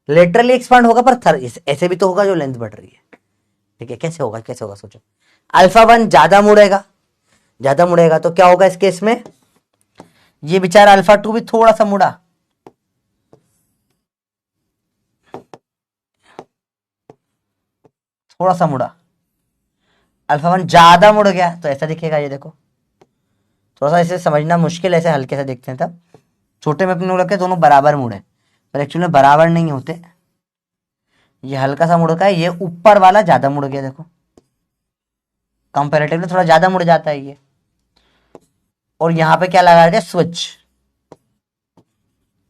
लेटरली एक्सपांड होगा, पर ऐसे भी तो होगा जो लेंथ बढ़ रही है, ठीक है। कैसे होगा, कैसे होगा सोचो। अल्फा 1 ज्यादा मुड़ेगा, ज्यादा मुड़ेगा तो क्या होगा इस केस में? ये बेचारा अल्फा 2 भी थोड़ा सा मुड़ा, थोड़ा सा मुड़ा। अल्फा 1 ज्यादा मुड़ गया तो ऐसा दिखेगा, ये देखो। थोड़ा सा ऐसे समझना मुश्किल, ऐसे हल्के से देखते हैं तब। छोटे में अपने लोग लगते दोनों बराबर मुड़े, पर एक्चुअली बराबर नहीं होते। ये हल्का सा मुड़ का है, ये ऊपर वाला ज्यादा मुड़ गया, देखो। कंपेरेटिवली थोड़ा ज्यादा मुड़ जाता है ये। और यहां पे क्या लगा देते हैं? स्विच,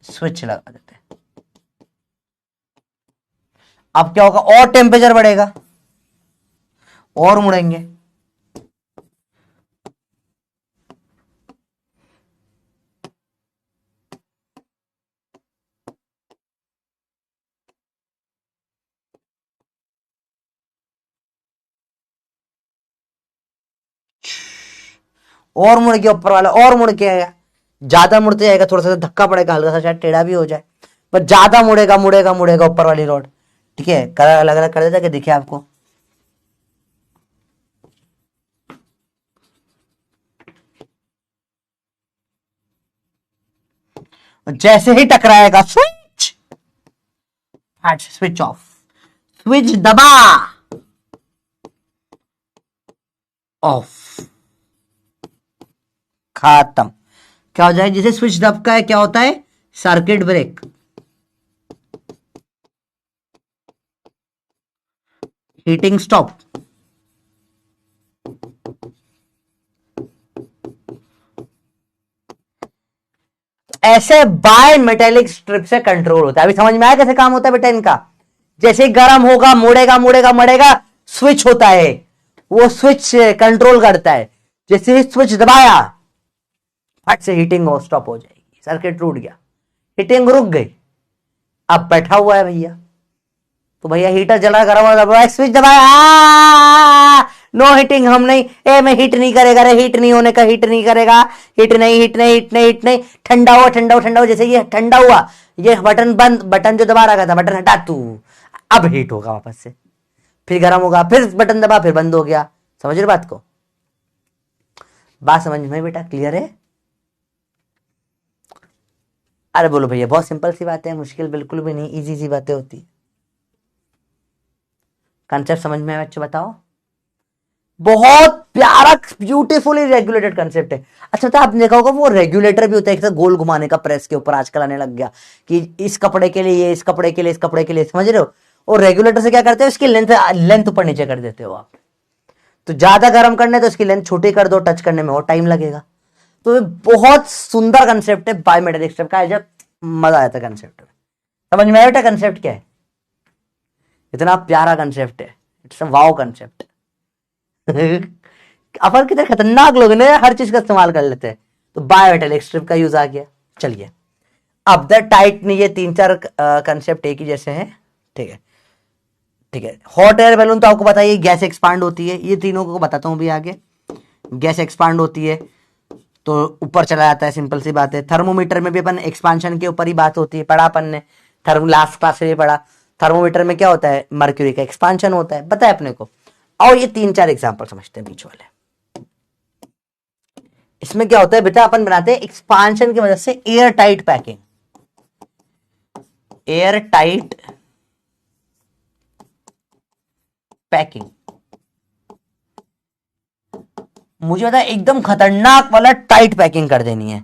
स्विच लगा देते हैं। अब क्या होगा? और टेम्परेचर बढ़ेगा, और मुड़ेंगे। और मुड़ गया ऊपर वाला, और मुड़ के आएगा। ज्यादा मुड़ते जाएगा, थोड़ा सा धक्का पड़ेगा, हल्का सा शायद टेढ़ा भी हो जाए, पर ज्यादा मुड़ेगा, मुड़ेगा मुड़ेगा ऊपर वाली रोड, ठीक है। कलर अलग अलग कर देता कि दिखे आपको। जैसे ही टकराएगा स्विच, स्विच ऑफ, स्विच दबा, ऑफ, खत्म। क्या हो जाए, जिसे स्विच दबका है क्या होता है, सर्किट ब्रेक, हीटिंग स्टॉप। ऐसे बाय मेटेलिक स्ट्रिप से कंट्रोल होता है। अभी समझ में आया कैसे काम होता है बेटा इनका। जैसे ही गर्म होगा, मुड़ेगा मुड़ेगा मड़ेगा, स्विच होता है, वो स्विच कंट्रोल करता है। जैसे ही स्विच दबाया, फट से हीटिंग स्टॉप हो जाएगी, सर्किट टूट गया, हीटिंग रुक गई। अब बैठा हुआ है भैया, तो भैया हीटर जला, गर्म दबाया, स्विच दबाया, नो हीटिंग, हम नहीं, ए मैं हीट नहीं करेगा, रे हीट नहीं होने का, हीट नहीं करेगा, हीट नहीं, हीट नहीं, हीट नहीं, हीट नहीं, ठंडा हुआ, ठंडा हुआ, ठंडा हुआ। जैसे ये ठंडा हुआ, ये बटन बंद, बटन जो दबा रखा था, बटन हटा तू, अब हीट होगा वापस से, फिर गर्म होगा, फिर बटन दबा, फिर बंद हो गया। समझ रहे बात को, बात समझ में बेटा, क्लियर है? अरे बोलो भैया, बहुत सिंपल सी बातें हैं, मुश्किल बिल्कुल भी नहीं, इजी सी बातें होती है। कंसेप्ट समझ में आया बच्चों, बताओ। बहुत प्यारा ब्यूटीफुली रेगुलेटेड कंसेप्ट है। अच्छा था, आपने देखा होगा वो रेगुलेटर भी होता है, गोल घुमाने का, प्रेस के ऊपर आजकल आने लग गया कि इस कपड़े के लिए, इस कपड़े के लिए, इस कपड़े के लिए, समझ रहे हो? और रेगुलेटर से क्या करते हो, इसकी लेंथ लेंथ ऊपर नीचे कर देते हो आप। तो ज्यादा गर्म करने तो इसकी लेंथ छोटी कर दो, टच करने में और टाइम लगेगा। तो ये बहुत सुंदर कंसेप्ट है बायोमेटेरिक स्टेप का, जब मजा आता है कंसेप्ट में। समझ में आया कंसेप्ट क्या है? इतना प्यारा कंसेप्ट है, इट्स अ वाओ कंसेप्ट। अपन कितने खतरनाक लोग ने हर चीज का इस्तेमाल कर लेते हैं। तो बायोमेटेरिक स्ट्रिप का यूज आ गया। चलिए, अब द टाइट नहीं, ये 3-4 कंसेप्ट एक ही जैसे हैं, ठीक है ठीक है। हॉट एयर बैलून तो आपको बताइए, गैस एक्सपांड होती है, ये तीनों को बताता हूं भी आगे। गैस एक्सपांड होती है तो ऊपर चला जाता है, सिंपल सी बात है। थर्मोमीटर में भी अपन एक्सपांशन के ऊपर ही बात होती है, पढ़ा अपन ने, लास्ट क्लास से भी पढ़ा। थर्मोमीटर में क्या होता है, मर्क्यूरी का एक्सपांशन होता है, बताया अपने को। और ये 3-4 एग्जाम्पल समझते हैं बीच वाले। इसमें क्या होता है बेटा, अपन बनाते हैं एक्सपांशन की वजह से air tight packing, air tight packing. मुझे पता है एकदम खतरनाक वाला टाइट पैकिंग कर देनी है।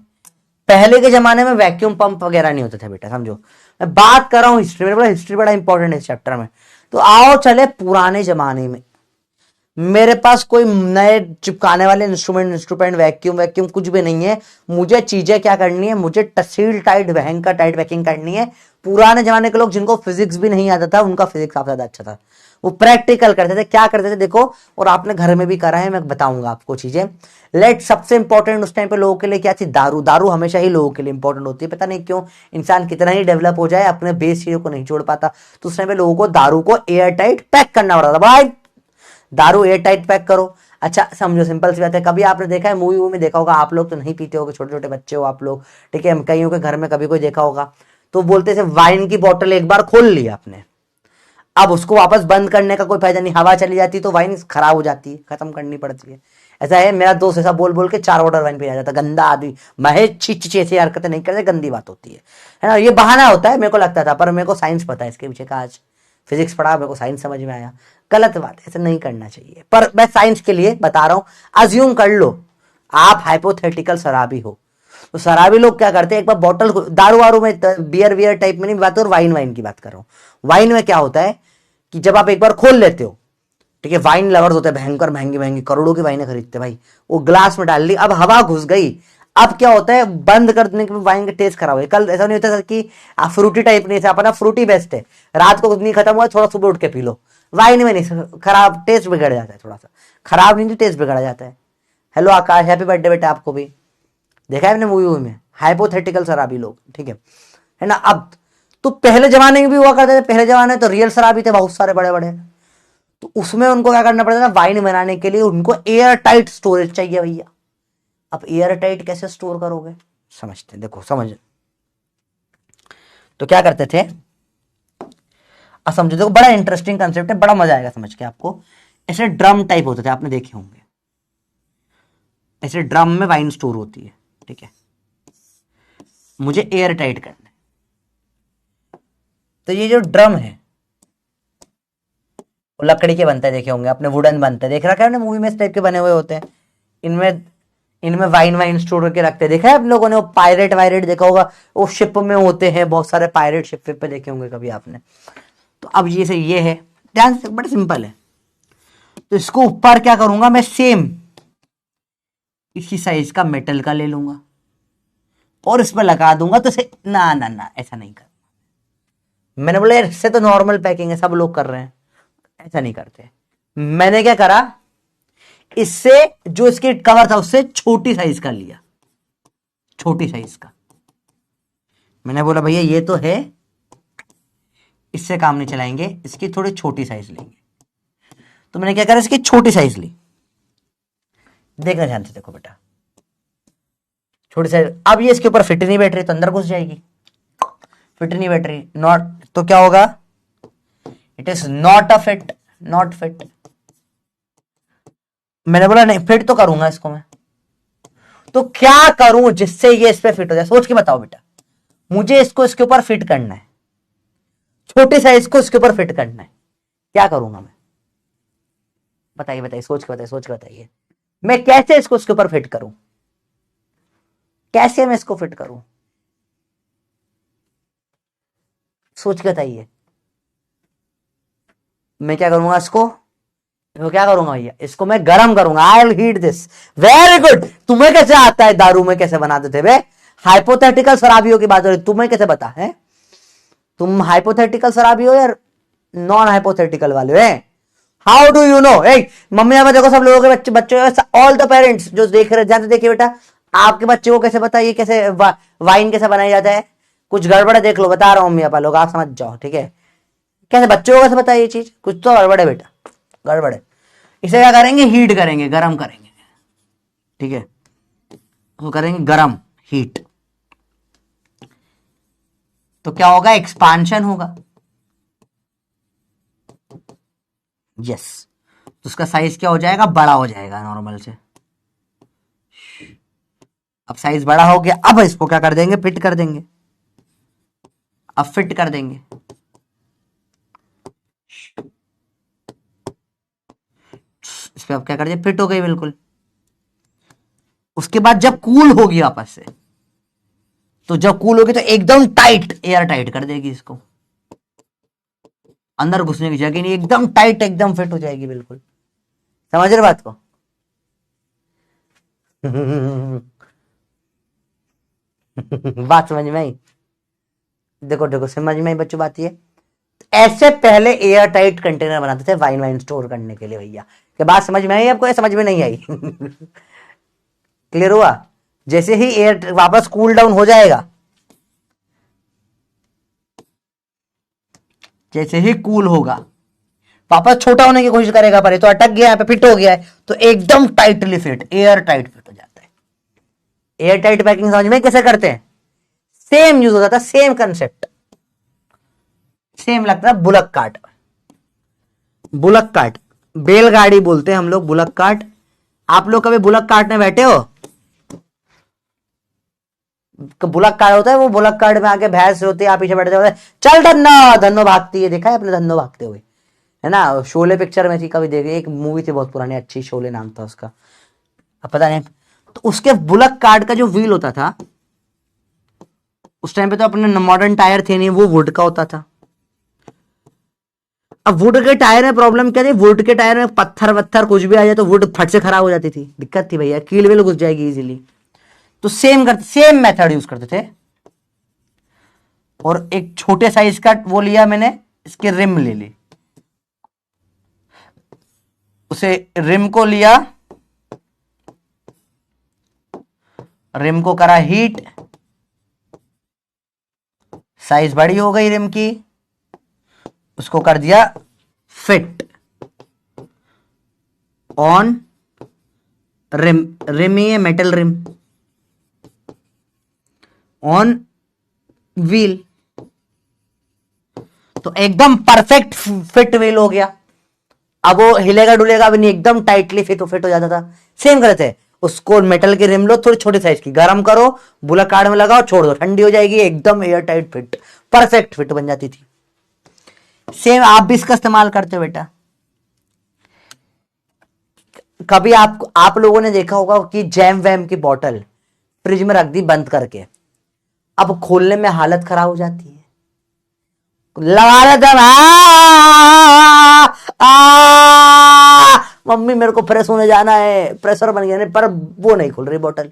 पहले के जमाने में वैक्यूम पंप वगैरह नहीं होते थे बेटा, समझो। मैं बात कर रहा हूं हिस्ट्री में, हिस्ट्री बड़ा इंपॉर्टेंट है इस चैप्टर में। तो आओ चले पुराने जमाने में। मेरे पास कोई नए चिपकाने वाले इंस्ट्रूमेंट वैक्यूम वैक्यूम कुछ भी नहीं है। मुझे चीजें क्या करनी है, मुझे सील टाइट भयंकर टाइट पैकिंग करनी है। पुराने जमाने के लोग जिनको फिजिक्स भी नहीं आता था, उनका फिजिक्स काफी ज्यादा अच्छा था, वो प्रैक्टिकल करते थे। क्या करते थे देखो, और आपने घर में भी करा है, मैं बताऊंगा आपको चीजें। लेट सबसे इंपॉर्टेंट उस टाइम पे लोगों के लिए क्या थी, दारू। दारू हमेशा ही लोगों के लिए इंपॉर्टेंट होती है, पता नहीं क्यों। इंसान कितना ही डेवलप हो जाए, अपने बेस चीजों को नहीं छोड़ पाता। तो उस टाइम पे लोगों को दारू को एयर टाइट पैक करना पड़ता था भाई। दारू एयर टाइट पैक करो। अच्छा समझो, सिंपल सी बात है। कभी आपने देखा है, मूवी में देखा होगा, आप लोग तो नहीं पीते होगे, छोटे छोटे बच्चे हो आप लोग, ठीक है, कईयों के घर में कभी कोई देखा होगा। तो बोलते थे वाइन की बोतल एक बार खोल ली आपने, अब उसको वापस बंद करने का कोई फायदा नहीं, हवा चली जाती तो वाइन खराब हो जाती है, खत्म करनी पड़ती है। ऐसा है, मेरा दोस्त ऐसा बोल बोल के 4 बॉटल वाइन पी जाता, गंदा आदमी। महेश छी ऐसी हरकतें नहीं करते, गंदी बात होती है ना। ये बहाना होता है, मेरे को लगता था, पर मेरे को साइंस पता है इसके पीछे का। आज फिजिक्स पढ़ा, मेरे को साइंस समझ में आया। गलत बात है, ऐसा नहीं करना चाहिए, पर मैं साइंस के लिए बता रहा हूं। अज्यूम कर लो आप हाइपोथेटिकल शराबी हो, तो शराबी लोग क्या करते हैं, एक बार बॉटल, दारू वारू में, बियर वियर टाइप में नहीं बात, और वाइन की बात कर रहा हूं। वाइन में क्या होता है कि जब आप एक बार खोल लेते हो, ठीक है, वाइन लवर्स होते हैं भयंकर, महंगी महंगी करोड़ों की वाइनें खरीदते भाई, वो ग्लास में डाल ली, अब हवा घुस गई। अब क्या होता है, बंद कर देने के वाइन का टेस्ट खराब है। कल ऐसा नहीं होता कि फ्रूटी टाइप नहीं, अपना फ्रूटी बेस्ट है, रात को नहीं खत्म हुआ, थोड़ा सुबह उठ के पी लो। वाइन में नहीं, खराब टेस्ट बिगड़ जाता है, थोड़ा सा खराब नहीं, टेस्ट बिगड़ जाता है। हेलो आकाश, हैप्पी बर्थडे बेटा आपको भी। देखा है आपने मूवी में, हाइपोथेटिकल शराबी लोग, ठीक है ना। अब तो पहले जमाने में भी हुआ करते थे, पहले जमाने में तो रियल शराबी थे बहुत सारे बड़े बड़े। तो उसमें उनको क्या करना पड़ता था, वाइन बनाने के लिए उनको एयर टाइट स्टोरेज चाहिए भैया। अब एयर टाइट कैसे स्टोर करोगे, समझते, देखो समझ। तो क्या करते थे, अब समझो, देखो बड़ा इंटरेस्टिंग कंसेप्ट है, बड़ा मजा आएगा समझ के आपको। ऐसे ड्रम टाइप होते थे, आपने देखे होंगे, ऐसे ड्रम में वाइन स्टोर होती है, ठीक है। मुझे एयर टाइट करना है। तो ये जो ड्रम है लकड़ी के बनते हैं, देखे होंगे आपने, वुडन बनते हैं, देख रखा है ना मूवी में, इस टाइप के बने हुए होते हैं। इनमें इनमें वाइन वाइन स्टोर करके रखते हैं, देखा है आप लोगों ने? वो पायरेट वायरेट देखा होगा, वो शिप में होते हैं बहुत सारे पायरेट, शिप पे देखे होंगे कभी आपने। तो अब ये से ये है, ध्यान से, बड़ा सिंपल है। तो इसको ऊपर क्या करूंगा मैं, सेम इसी साइज का मेटल का ले लूंगा और इस पर लगा दूंगा। तो से ना ना ना, ऐसा नहीं कर, मैंने बोला यार इससे तो नॉर्मल पैकिंग है, सब लोग कर रहे हैं, ऐसा नहीं करते। मैंने क्या करा, इससे जो इसकी कवर था उससे छोटी साइज का लिया, छोटी साइज का। मैंने बोला भैया ये तो है, इससे काम नहीं चलाएंगे, इसकी थोड़ी छोटी साइज लेंगे। तो मैंने क्या करा, इसकी छोटी साइज ली। देखना ध्यान से, देखो बेटा, छोटी साइज। अब ये इसके ऊपर फिट नहीं बैठ रही तो अंदर घुस जाएगी, फिट नहीं बैठ रही, नॉट, तो क्या होगा, it is not a fit, not fit. मैंने बोला नहीं, फिट तो करूंगा इसको मैं, तो क्या करूं जिससे ये इस पे फिट हो जाए, सोच के बताओ बेटा। मुझे इसको इसके ऊपर फिट करना है, छोटे साइज को इसके ऊपर फिट करना है, क्या करूंगा मैं, बताइए बताइए, सोच के बताइए, सोच के बताइए। मैं कैसे इसको इसके ऊपर फिट करूं, कैसे मैं इसको फिट करूं, सोच के बताइए। मैं क्या करूंगा इसको, तो क्या करूंगा भैया, इसको मैं गरम करूंगा। I will heat this. Very good. तुम्हें कैसे आता है दारू में कैसे बनाते थे बे? हाइपोथेटिकल शराबियों की बात हो रही, तुम्हें कैसे पता है? तुम हाइपोथेटिकल शराबी हो या नॉन हाइपोथेटिकल वाले हैं? How do you know? Mummy यहाँ देखो, सब लोगों के बच्चे, बच्चे ऑल द पेरेंट्स जो देख रहे, ध्यान से देखिए बेटा, आपके बच्चे को कैसे पता ये कैसे वाइन कैसे बनाया जाता है? कुछ गड़बड़ देख लो, बता रहा हूं मम्मी पापा लोग, आप समझ जाओ, ठीक है? कैसे बच्चों को कैसे पता ये चीज? कुछ तो गड़बड़ है बेटा, गड़बड़ है। इसे क्या करेंगे, हीट करेंगे, गरम करेंगे, ठीक है? वो करेंगे गरम, हीट। तो क्या होगा, एक्सपांशन होगा। यस, तो उसका साइज क्या हो जाएगा, बड़ा हो जाएगा नॉर्मल से। अब साइज बड़ा हो गया, अब इसको क्या कर देंगे, फिट कर देंगे। अब फिट कर देंगे, इस पे अब क्या कर दिया, फिट हो गई बिल्कुल। उसके बाद जब कूल होगी आपस से, तो जब कूल होगी तो एकदम टाइट, एयर टाइट कर देगी इसको, अंदर घुसने की जगह नहीं, एकदम टाइट, एकदम फिट हो जाएगी बिल्कुल। समझ रहे बात को? बात समझ में आई? देखो देखो, समझ में आई बच्चों बात ये। ऐसे पहले एयर टाइट कंटेनर बनाते थे वाइन वाइन स्टोर करने के लिए भैया। क्या बात समझ में आई आपको या समझ में नहीं आई? क्लियर हुआ? जैसे ही एयर वापस कूल डाउन हो जाएगा, जैसे ही कूल होगा, वापस छोटा होने की कोशिश करेगा, पर तो अटक गया, यहाँ पे फिट हो गया है, तो एकदम tightly fit, air tight fit हो जाता है। एयर टाइट पैकिंग समझ में कैसे करते हैं? सेम यूज हो जाता है, सेम कंसेप्ट, सेम लगता है। बुलक कार्ट, बुलक कार्ट, बैलगाड़ी बोलते हैं हम लोग, बुलक कार्ट। आप लोग कभी बुलक कार्ट में बैठे हो? बुलक कार्ट होता है, वो बुलक कार्ट में आके भैंस होती है, आप पीछे बैठे होते, चल धन्नो, धन्नो भागती है, देखा है अपने धन्नो भागते हुए, है ना? शोले पिक्चर में थी, कभी देखी, एक मूवी थी बहुत पुरानी अच्छी, शोले नाम था उसका, अब पता नहीं। तो उसके बुलक कार्ट का जो व्हील होता था, उस टाइम पे तो अपने मॉडर्न टायर थे नहीं, वो वुड का होता था। अब वुड के टायर में प्रॉब्लम क्या थी, वुड के टायर में पत्थर वत्थर कुछ भी आ जाए तो वुड फट से खराब हो जाती थी, दिक्कत थी भैया, कील विल घुस जाएगी इजीली। तो सेम मेथड यूज करते थे। और एक छोटे साइज का वो लिया मैंने, इसके रिम ले ली, उसे रिम को लिया, रिम को करा हीट, साइज बड़ी हो गई रिम की, उसको कर दिया फिट ऑन रिम, रिम ही है मेटल रिम, ऑन व्हील, तो एकदम परफेक्ट फिट व्हील हो गया। अब वो हिलेगा डुलेगा भी नहीं, एकदम टाइटली फिट हो जाता था। सेम करते थे, उसको मेटल की रिम लो थोड़ी छोटी साइज की, गर्म करो, बुलक कार्ड में लगाओ, छोड़ दो, ठंडी हो जाएगी, एकदम air tight fit, perfect fit बन जाती थी। सेम आप भी इसका इस्तेमाल करते हो बेटा। कभी आप लोगों ने देखा होगा कि जैम वैम की बोतल फ्रिज में रख दी बंद करके, अब खोलने में हालत खराब हो जाती है, लगा लेते हैं, मम्मी मेरे को फ्रेश होने जाना है, प्रेशर बन गया, नहीं पर वो नहीं खुल रही बोतल,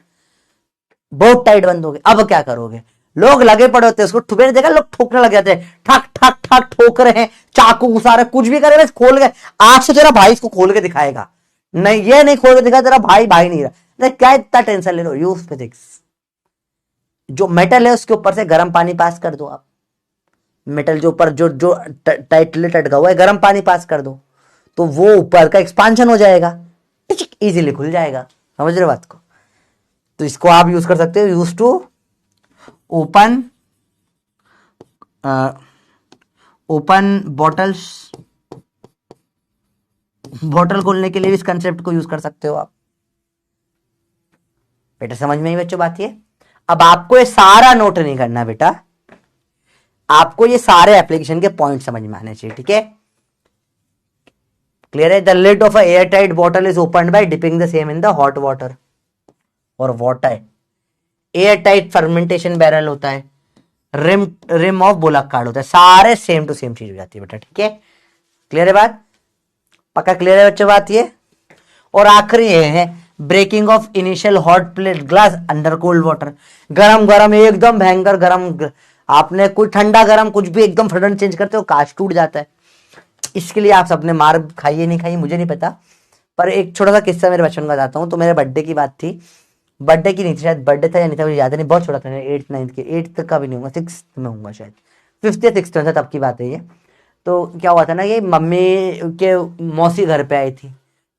बहुत टाइट बंद हो गई। अब क्या करोगे, लोग लगे पड़े होते हैं उसको, ठुके देखा लोग ठोकने लग जाते हैं, ठक ठक ठक ठोक रहे हैं, चाकू घुसा रहे, कुछ भी करे बस खोल के, आज से तेरा भाई इसको खोल के दिखाएगा, नहीं ये नहीं खोल के दिखा तेरा भाई भाई नहीं रहा, नहीं क्या इतना टेंशन ले लो, यूज फिजिक्स। जो मेटल है उसके ऊपर से गर्म पानी पास कर दो आप, मेटल जो ऊपर जो जो टाइटली लटका हुआ है गर्म पानी पास कर दो, तो वो ऊपर का एक्सपांशन हो जाएगा, इजीली खुल जाएगा, समझ रहे हो बात को। तो इसको आप यूज कर सकते हो, use to open open bottles, bottle खोलने के लिए भी इस कंसेप्ट को यूज कर सकते हो आप। बेटा समझ में आई बच्चों बात ये। अब आपको ये सारा नोट नहीं करना बेटा, आपको ये सारे एप्लीकेशन के पॉइंट समझ में आने चाहिए, ठीक है। क्लियर है। The lid of a air tight bottle is opened by dipping the same in the hot water, और water air tight fermentation barrel होता है, रिम ऑफ बुलक कार्ड होता है, सारे सेम टू सेम चीज हो जाती है बेटा, ठीक है। क्लियर है बात, पक्का क्लियर है बच्चों बात ये। और आखिरी ये है breaking of initial hot plate glass under cold water, गरम गरम एकदम भयंकर गरम, आपने कुछ ठंडा गरम कुछ भी एकदम फटन चेंज करते हो, कांच टूट जाता है। इसके लिए आप सबने मार खाइए नहीं खाई मुझे नहीं पता, पर एक छोटा सा किस्सा मेरे बचपन का बताता हूँ। तो मेरे बर्थडे की बात थी, बर्थडे की नहीं थी शायद, बर्थडे था या नहीं था मुझे याद नहीं, बहुत छोटा था, 8th 9th के, 8th तक का भी नहीं होगा, 6th में होऊंगा शायद, 5th या 6th में था तब की बात है ये। तो क्या हुआ था ना, ये मम्मी के मौसी घर पे आई थी,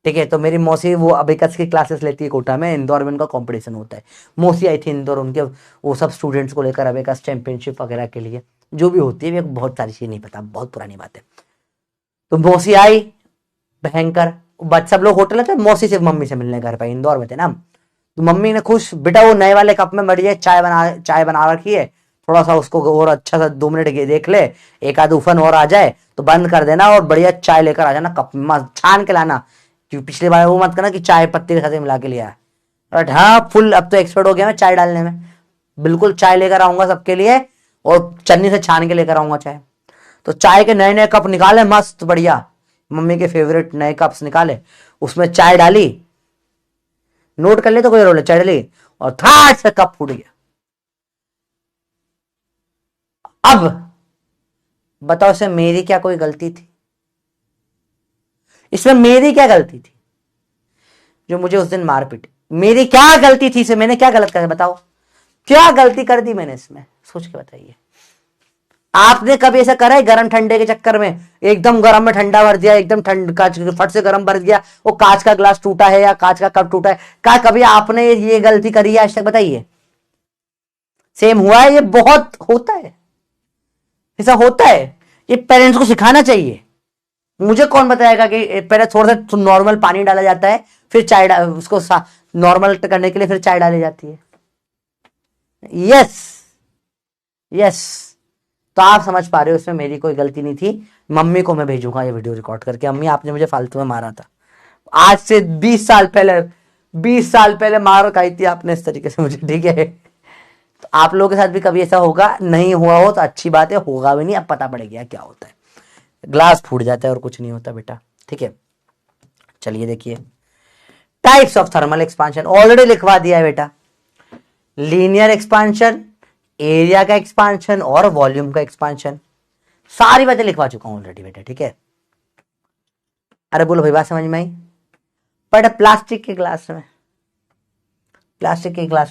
ठीक है। तो मेरी मौसी वो अबेकस की क्लासेस लेती है कोटा में, इंदौर में उनका कंपटीशन होता है, मौसी आई थी इंदौर, उनके वो सब स्टूडेंट्स को लेकर अबेकस चैंपियनशिप वगैरह के लिए, जो भी होती है बहुत सारी चीज़ नहीं पता, बहुत पुरानी बात है। तो मौसी आई भयंकर, सब लोग होटल में थे, मौसी से मम्मी से मिलने घर पे इंदौर में थे ना। तो मम्मी ने खुश, बेटा वो नए वाले कप में बढ़िया चाय बना रखी है, थोड़ा सा उसको और अच्छा सा 2 मिनट देख ले, एक आध उफन और आ जाए तो बंद कर देना और बढ़िया चाय लेकर आ जाना, कप में छान के लाना, क्योंकि पिछली बार वो मत करना कि चाय पत्ती के साथ मिला के लिया है। हाँ फुल, अब तो एक्सपर्ट हो गया मैं चाय डालने में, बिल्कुल चाय लेकर आऊंगा सबके लिए, और चन्नी से छान के लेकर आऊंगा चाय। तो चाय के नए नए कप निकाले मस्त बढ़िया, मम्मी के फेवरेट नए कप्स निकाले, उसमें चाय डाली, नोट कर ले तो कोई रोल, चाय डाली और थाट से कप फूट गया। अब बताओ इसमें मेरी क्या कोई गलती थी, इसमें मेरी क्या गलती थी जो मुझे उस दिन मार पीटी, मेरी क्या गलती थी, इसमें मैंने क्या गलत कर, बताओ क्या गलती कर दी मैंने इसमें, सोच के बताइए। आपने कभी ऐसा करा है गरम ठंडे के चक्कर में एकदम गरम में ठंडा भर दिया, एकदम ठंड कांच फट से गरम भर दिया, वो कांच का ग्लास टूटा है या कांच का कप टूटा है, क्या कभी आपने ये गलती करी है आज तक, बताइए। सेम हुआ है, ये बहुत होता है, ऐसा होता है, ये पेरेंट्स को सिखाना चाहिए। मुझे कौन बताएगा कि पहले थोड़ा सा नॉर्मल पानी डाला जाता है, फिर चाय उसको नॉर्मल करने के लिए फिर चाय डाली जाती है। यस यस, तो आप समझ पा रहे हो इसमें मेरी कोई गलती नहीं थी। मम्मी को मैं भेजूंगा ये वीडियो रिकॉर्ड करके, अम्मी आपने मुझे फालतू में मारा था, आज से 20 साल पहले मार खाई थी आपने इस तरीके से मुझे, ठीक है। तो आप लोगों के साथ भी कभी ऐसा होगा, नहीं हुआ हो तो अच्छी बात है, होगा भी नहीं, अब पता पड़ गया क्या होता है, ग्लास फूट जाता है और कुछ नहीं होता बेटा, ठीक है। चलिए देखिए types of thermal expansion, already लिखवा दिया है बेटा, लीनियर एक्सपांशन, एरिया का एक्सपांशन और वॉल्यूम का एक्सपांशन, सारी बातें लिखवा चुका हूं ऑलरेडी बेटा, ठीक है। अरे बोलो भाई बात समझ में आई। बट प्लास्टिक के ग्लास में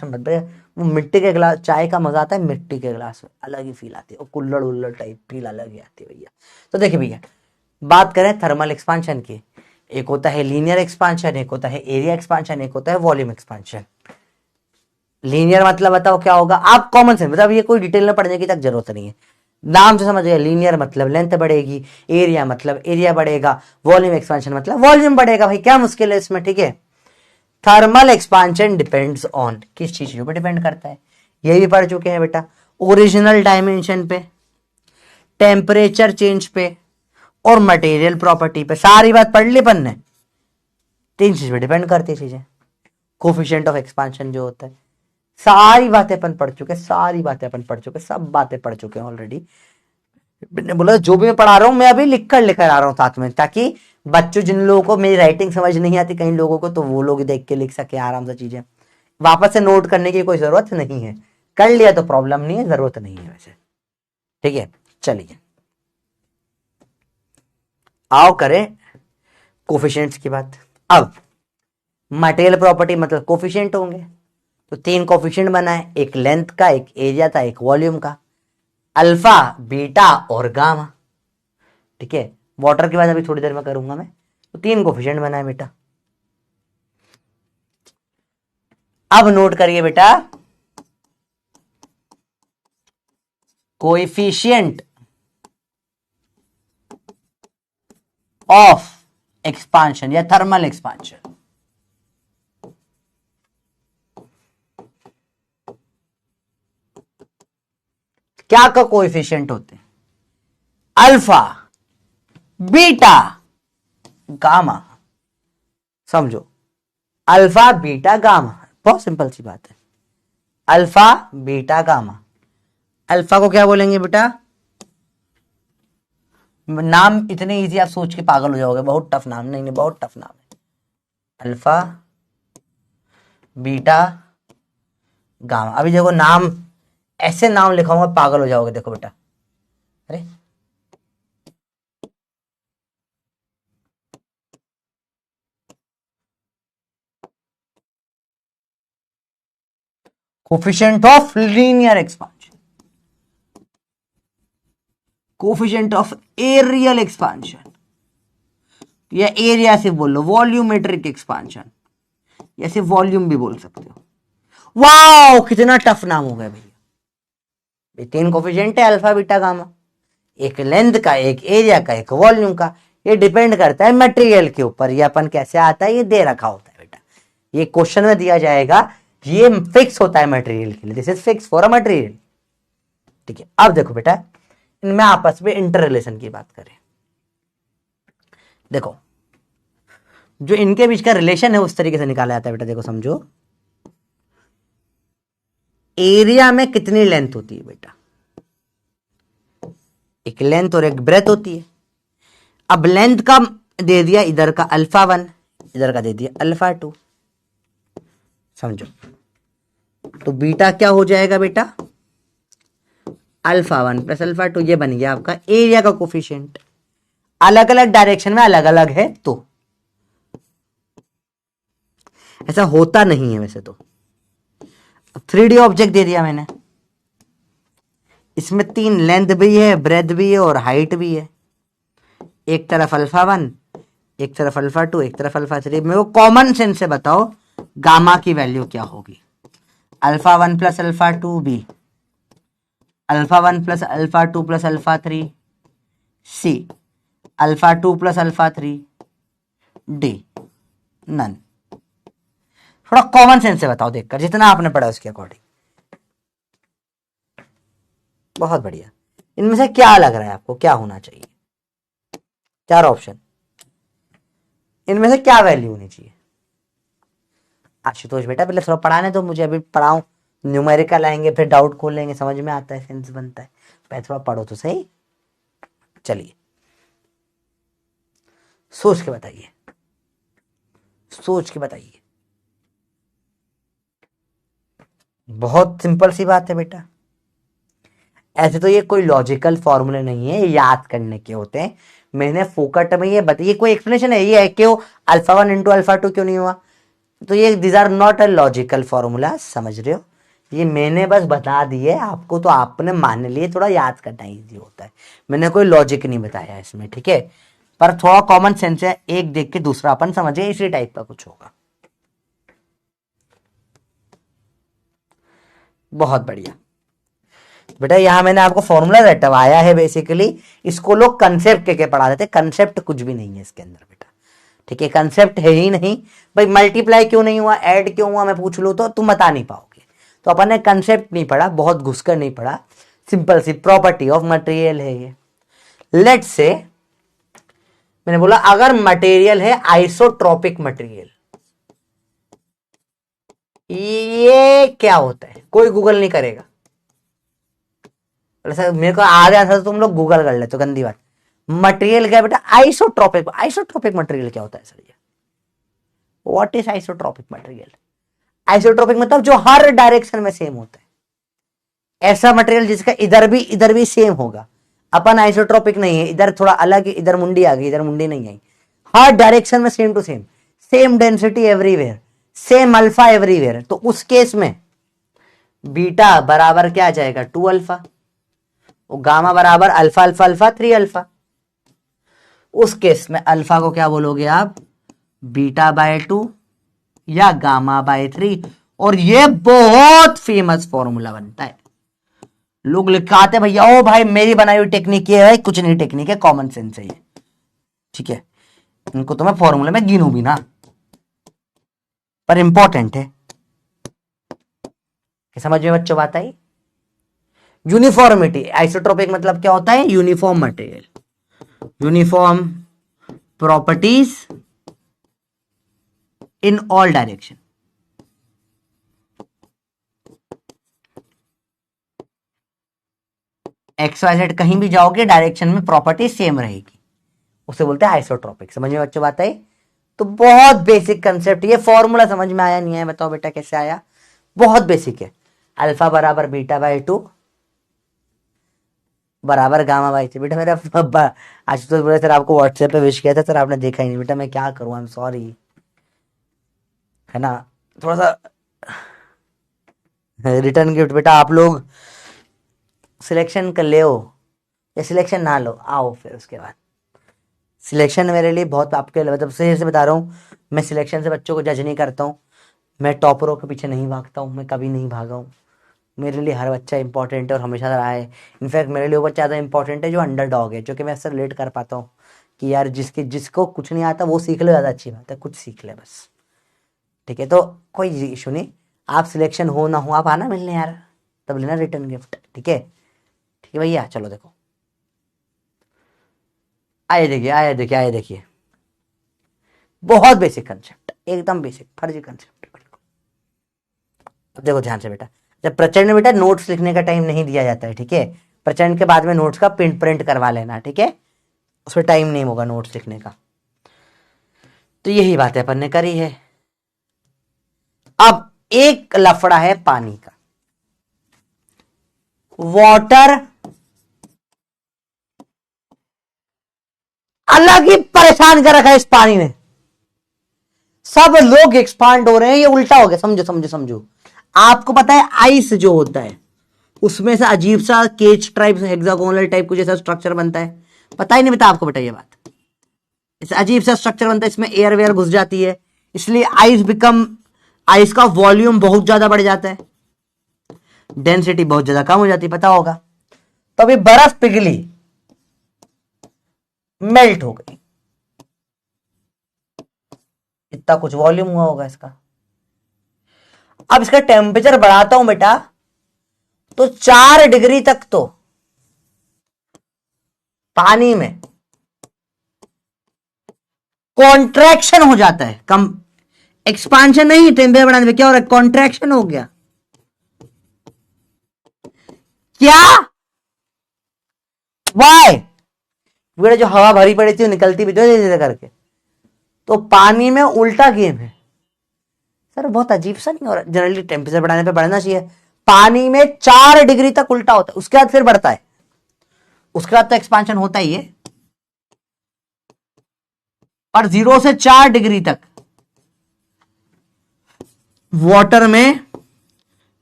मत भैया, वो मिट्टी के ग्लास, चाय का मजा आता है मिट्टी के ग्लास में, अलग ही फील आती है, और कुल्लड़ उल्लड़ टाइप फील अलग ही आती है भैया। तो देखिए भैया बात करें थर्मल एक्सपांशन की, एक होता है लीनियर एक्सपांशन, एक होता है एरिया एक्सपांशन, एक होता है वॉल्यूम एक्सपांशन। लीनियर मतलब बताओ क्या होगा, आप कॉमन सेंस, मतलब ये कोई डिटेल में पढ़ने की तक जरूरत नहीं है, नाम से समझ गए। लीनियर मतलब लेंथ बढ़ेगी, एरिया मतलब एरिया बढ़ेगा, वॉल्यूम एक्सपेंशन मतलब वॉल्यूम बढ़ेगा, भाई क्या मुश्किल है इसमें, ठीक है। थर्मल एक्सपांशन डिपेंड्स ऑन, किस चीज पे डिपेंड करता है, ये भी पढ़ चुके हैं बेटा। ओरिजिनल डायमेंशन पे, टेम्परेचर चेंज पे, और मटेरियल प्रॉपर्टी पे, सारी बात पढ़ ली अपन ने। तीन चीज पे डिपेंड करती है चीजें। कोफिशिएंट ऑफ एक्सपांशन जो होता है, सारी बातें अपन पढ़ चुके, सारी बातें अपन पढ़ चुके, सब बातें पढ़ चुके हैं ऑलरेडी। मैंने बोला जो भी मैं पढ़ा रहा हूं मैं अभी लिख कर लेकर आ रहा हूं साथ में, ताकि बच्चों जिन लोगों को मेरी राइटिंग समझ नहीं आती कई लोगों को, तो वो लोग देख के लिख सके आराम से चीजें। वापस से नोट करने की कोई जरूरत नहीं है, कर लिया तो प्रॉब्लम नहीं है, जरूरत नहीं है वैसे। ठीक है, चलिए आओ करें कोफिशिएंट्स की बात। अब मटेरियल प्रॉपर्टी मतलब कोफिशिएंट होंगे, तो तीन कोफिशिएंट बना है, एक लेंथ का, एक एरिया का, एक वॉल्यूम का, अल्फा, बीटा और गामा। ठीक है, वाटर की बात अभी थोड़ी देर में करूंगा मैं। तो तीन कोफिशिएंट बना है बेटा। अब नोट करिए बेटा, कोएफिशिएंट ऑफ एक्सपांशन या थर्मल एक्सपांशन। क्या का कोएफिशिएंट होते हैं? Alpha, beta, gamma. समझो, अल्फा बीटा गामा, बहुत सिंपल सी बात है। Alpha beta gamma. अल्फा को क्या बोलेंगे बेटा? नाम इतने इजी आप सोच के पागल हो जाओगे, बहुत टफ नाम नहीं, नहीं बहुत टफ नाम है। Alpha beta gamma. अभी देखो नाम, ऐसे नाम लिखाऊंगा पागल हो जाओगे। देखो बेटा, अरे coefficient of linear expansion, coefficient of areal expansion, या एरिया से बोल लो, वॉल्यूमेट्रिक एक्सपांशन, या सिर्फ वॉल्यूम भी बोल सकते हो। वाओ, कितना टफ नाम हो गया भैया। तीन कोफिशिएंट है, अल्फा बीटा गामा, एक लेंथ का, एक एरिया का, एक वॉल्यूम का। ये डिपेंड करता है मटेरियल के ऊपर। ये अपन कैसे आता है, ये दे रखा होता है बेटा, ये क्वेश्चन में दिया जाएगा, ये फिक्स होता है मटेरियल के लिए। This is fix for a material. ठीक है, अब देखो बेटा, इनमें आपस में इंटर रिलेशन की बात करें। देखो, जो इनके बीच का रिलेशन है उस तरीके से निकाला जाता है बेटा। देखो समझो, एरिया में कितनी लेंथ होती है बेटा? एक लेंथ और एक ब्रेथ होती है। अब लेंथ का दे दिया इधर का अल्फा 1, इधर का दे दिया अल्फा 2। समझो, तो बीटा क्या हो जाएगा बेटा? Alpha 1 plus alpha 2। ये बन गया आपका एरिया का कोफिशिएंट। अलग अलग डायरेक्शन में अलग अलग है, तो ऐसा होता नहीं है वैसे तो। 3D ऑब्जेक्ट दे दिया मैंने, इसमें तीन लेंथ भी है, ब्रेथ भी है और हाइट भी है। एक तरफ अल्फा 1, एक तरफ अल्फा 2, एक तरफ अल्फा 3। मेरे को कॉमन सेंस से बताओ गामा की वैल्यू क्या होगी? Alpha 1 plus alpha 2 B, alpha 1 plus alpha 2 plus alpha 3 C, alpha 2 plus alpha 3 D, none. थोड़ा कॉमन सेंस से बताओ देखकर, जितना आपने पढ़ा उसके अकॉर्डिंग। बहुत बढ़िया। इनमें से क्या लग रहा है आपको, क्या होना चाहिए? चार ऑप्शन, इनमें से क्या वैल्यू होनी चाहिए? आशुतोष बेटा पहले थोड़ा पढ़ाने दो मुझे, अभी पढ़ाऊं, न्यूमेरिकल आएंगे फिर डाउट खोलेंगे, समझ में आता है, सेंस बनता है। पहले थोड़ा पढ़ो तो सही। चलिए सोच के बताइए, सोच के बताइए। बहुत सिंपल सी बात है बेटा। ऐसे तो ये कोई लॉजिकल फॉर्मूले नहीं है, याद करने के होते हैं। मैंने फोकट में ये बताइए, कोई एक्सप्लेनेशन है ये है क्यों अल्फा 1 इंटू अल्फा 2 क्यों नहीं हुआ? तो ये these are not a logical formula, समझ रहे हो? ये मैंने बस बता दिए आपको, तो आपने मान लिए, थोड़ा याद करना इजी होता है। मैंने कोई लॉजिक नहीं बताया इसमें, ठीक है? पर थोड़ा कॉमन सेंस है, एक देख के दूसरा अपन समझे, इसी टाइप का कुछ होगा। बहुत बढ़िया बेटा, यहां मैंने आपको फॉर्मूला रटवाया है बेसिकली। इसको लोग कंसेप्ट के पढ़ा देते, कंसेप्ट कुछ भी नहीं है इसके अंदर बेटा। ठीक है, कंसेप्ट है ही नहीं भाई। मल्टीप्लाई क्यों नहीं हुआ, ऐड क्यों हुआ, मैं पूछ लूँ तो तुम बता नहीं पाओगे। तो अपन ने कंसेप्ट नहीं पढ़ा, बहुत घुसकर नहीं पढ़ा, सिंपल सी प्रॉपर्टी ऑफ मटेरियल है ये। लेट्स से मैंने बोला अगर मटेरियल है आइसोट्रोपिक मटेरियल, ये क्या होता है, कोई गूगल नहीं करेगा। सर मेरे को आ गया था तो तुम लोग गूगल कर लेते हो, गंदी बात। मटेरियल क्या है बेटा, आइसोट्रोपिक। आइसोट्रोपिक मटेरियल क्या होता है सर ये, what is isotropic material? Isotropic मतलब जो हर डायरेक्शन में सेम होता है, ऐसा मटेरियल जिसका इधर भी सेम होगा। अपन आइसोट्रोपिक नहीं है, इधर थोड़ा अलग, इधर मुंडी आ गई, इधर मुंडी नहीं आई, हर डायरेक्शन में same to same, same density everywhere, same alpha everywhere. तो उस केस में बीटा बराबर क्या आ जाएगा, 2 अल्फा, गामा बराबर अल्फा अल्फा अल्फा 3 अल्फा। उस केस में अल्फा को क्या बोलोगे आप, बीटा बाय 2 या गामा बाय 3। और ये बहुत फेमस फॉर्मूला बनता है, लोग लिखाते हैं भैया ओ भाई मेरी बनाई हुई टेक्निक ये है, कुछ नहीं टेक्निक है, कॉमन सेंस है ये, ठीक है। इनको तो मैं फॉर्मूले में गिनूं भी ना, पर इंपॉर्टेंट है। समझ में बच्चों बात आई? यूनिफॉर्मिटी, आइसोट्रोपिक मतलब क्या होता है, uniform material, uniform properties in all direction. X Y Z कहीं भी जाओगे डायरेक्शन में प्रॉपर्टी सेम रहेगी, उसे बोलते हैं आइसोट्रोपिक। समझ में बच्चों बात आई? तो बहुत बेसिक कंसेप्ट, ये फॉर्मूला समझ में आया नहीं है, बताओ बेटा कैसे आया, बहुत बेसिक है। अल्फा बराबर बीटा बाय 2 बराबर गामा बाय 3। बेटा मेरा आज तो बोले सर आपको व्हाट्सएप पे विश किया था सर, आपने देखा ही नहीं। बेटा मैं क्या करूं, आई एम सॉरी, है ना, थोड़ा सा रिटर्न गिफ्ट। बेटा आप लोग सिलेक्शन कर ले या सिलेक्शन ना लो, आओ फिर उसके बाद। सिलेक्शन मेरे लिए बहुत आपके मतलब सही से बता रहा हूँ, मैं सिलेक्शन से बच्चों को जज नहीं करता हूँ, मैं टॉपरों के पीछे नहीं भागता हूँ, मैं कभी नहीं भागा हूँ। मेरे लिए हर बच्चा इंपॉर्टेंट है और हमेशा रहा है। इनफैक्ट मेरे लिए वो बच्चा ज़्यादा इंपॉर्टेंट है जो अंडरडॉग है, जो कि मैं अक्सर रिलेट कर पाता हूँ कि यार जिसको कुछ नहीं आता वो सीख ले, ज़्यादा अच्छी बात है, कुछ सीख ले बस, ठीक है। तो कोई इशू नहीं, आप सिलेक्शन हो ना हो आप आना मिलने यार, तब लेना रिटर्न गिफ्ट, ठीक है। ठीक है भैया, चलो देखो, आइए देखिए आइए देखिए आइए देखिए, बहुत बेसिक कंसेप्ट, एकदम बेसिक फर्जी कंसेप्ट, बिल्कुल। अब देखो ध्यान से बेटा, जब प्रचंड में बेटा नोट्स लिखने का टाइम नहीं दिया जाता है, ठीक है, प्रचंड के बाद में नोट्स का प्रिंट करवा लेना, ठीक है, उसमें टाइम नहीं होगा नोट्स लिखने का। तो यही बात है अपन ने करी है। अब एक लफड़ा है पानी का, वाटर अलग ही परेशान कर रखा है इस पानी ने, सब लोग एक्सपांड हो रहे हैं, ये उल्टा हो गया, समझो समझो समझो। आपको पता है आइस जो होता है उसमें से अजीब सा केज टाइप हेक्सागोनल टाइप कुछ ऐसा स्ट्रक्चर बनता है, पता ही नहीं बता आपको बेटा ये बात, इस अजीब सा स्ट्रक्चर बनता है, इसमें एयर वेयर घुस जाती है, इसलिए आइस का वॉल्यूम बहुत ज्यादा बढ़ जाता है, डेंसिटी बहुत ज्यादा कम हो जाती है, पता होगा। तो अभी बर्फ पिघली, मेल्ट हो गई, इतना कुछ वॉल्यूम हुआ होगा इसका। अब इसका टेम्परेचर बढ़ाता हूं बेटा, तो 4 डिग्री तक तो पानी में कॉन्ट्रैक्शन हो जाता है, कम एक्सपांशन नहीं, टेम्परेचर बढ़ाने में क्या हो रहा है, कॉन्ट्रैक्शन हो गया। क्या वाई, बेटा जो हवा भरी पड़ी थी वो निकलती भी तो करके, तो पानी में उल्टा गेम है सर, बहुत अजीब सा नहीं हो रहा? जनरली टेम्परेचर बढ़ाने पे बढ़ना चाहिए, पानी में 4 डिग्री तक उल्टा होता है, उसके बाद फिर बढ़ता है, उसके बाद तो एक्सपांशन होता ही है। और 0 से 4 डिग्री तक वाटर में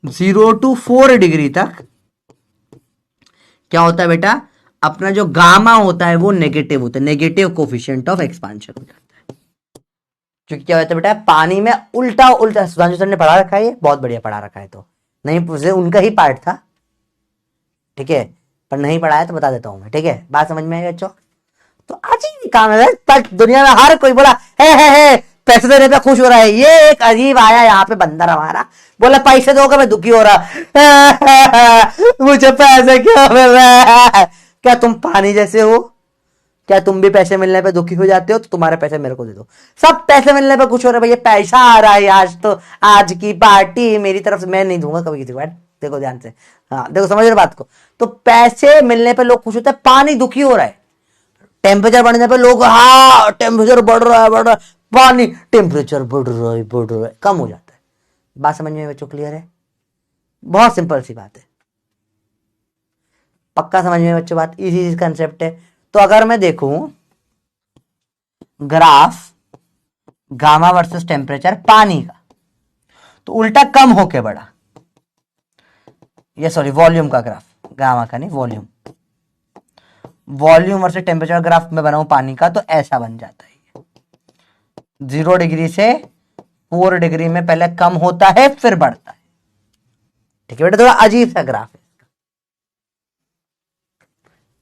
0 to 4 डिग्री तक क्या होता है बेटा, अपना जो गामा होता है वो नेगेटिव होता है, नेगेटिव कोफिशिएंट ऑफ एक्सपांशन हो जाता है। क्योंकि क्या होता है बेटा, पानी में उल्टा उल्टा, सुधांशु सर ने पढ़ा रखा है, ये बहुत बढ़िया पढ़ा रखा है, तो नहीं पूछे उनका ही पार्ट था, ठीक है, पर नहीं पढ़ाया तो बता देता हूं मैं, ठीक है, बात समझ में आई बच्चों? तो आज ही काम है तक दुनिया में हर कोई बोला है पैसे देने पे खुश हो रहा है। ये एक अजीब आया यहाँ पे बंदर हमारा, बोला पैसे दोगे मैं दुखी हो रहा मुझे पैसे क्यों मिल रहा है। क्या तुम पानी जैसे हो? क्या तुम भी पैसे मिलने पे दुखी हो जाते हो? तो तुम्हारे पैसे मेरे को दे दो। सब पैसे मिलने पे खुश हो रहे भैया, पैसा आ रहा है आज, तो आज की पार्टी मेरी तरफ से। मैं नहीं दूंगा कभी किसी को, देखो ध्यान से, हाँ देखो समझ रहे बात को। तो पैसे मिलने पे लोग खुश होते हैं, पानी दुखी हो रहा है। टेम्परेचर बढ़ने पे लोग हाँ टेम्परेचर बढ़ रहा है, पानी टेम्परेचर बढ़ रहा है, कम हो जाता है। बात समझ में बच्चों क्लियर है? बहुत सिंपल सी बात है, पक्का समझ में बच्चों बात, इजी कंसेप्ट है। तो अगर मैं देखूं ग्राफ गामा वर्सेस टेम्परेचर पानी का, तो उल्टा कम होके बढ़ा, ये सॉरी वॉल्यूम का ग्राफ, गामा का नहीं volume, volume versus temperature graph में बनाऊं पानी का, तो ऐसा बन जाता है 0 डिग्री से 4 डिग्री में पहले कम होता है फिर बढ़ता है। ठीक है बेटा, थोड़ा अजीब सा ग्राफ है।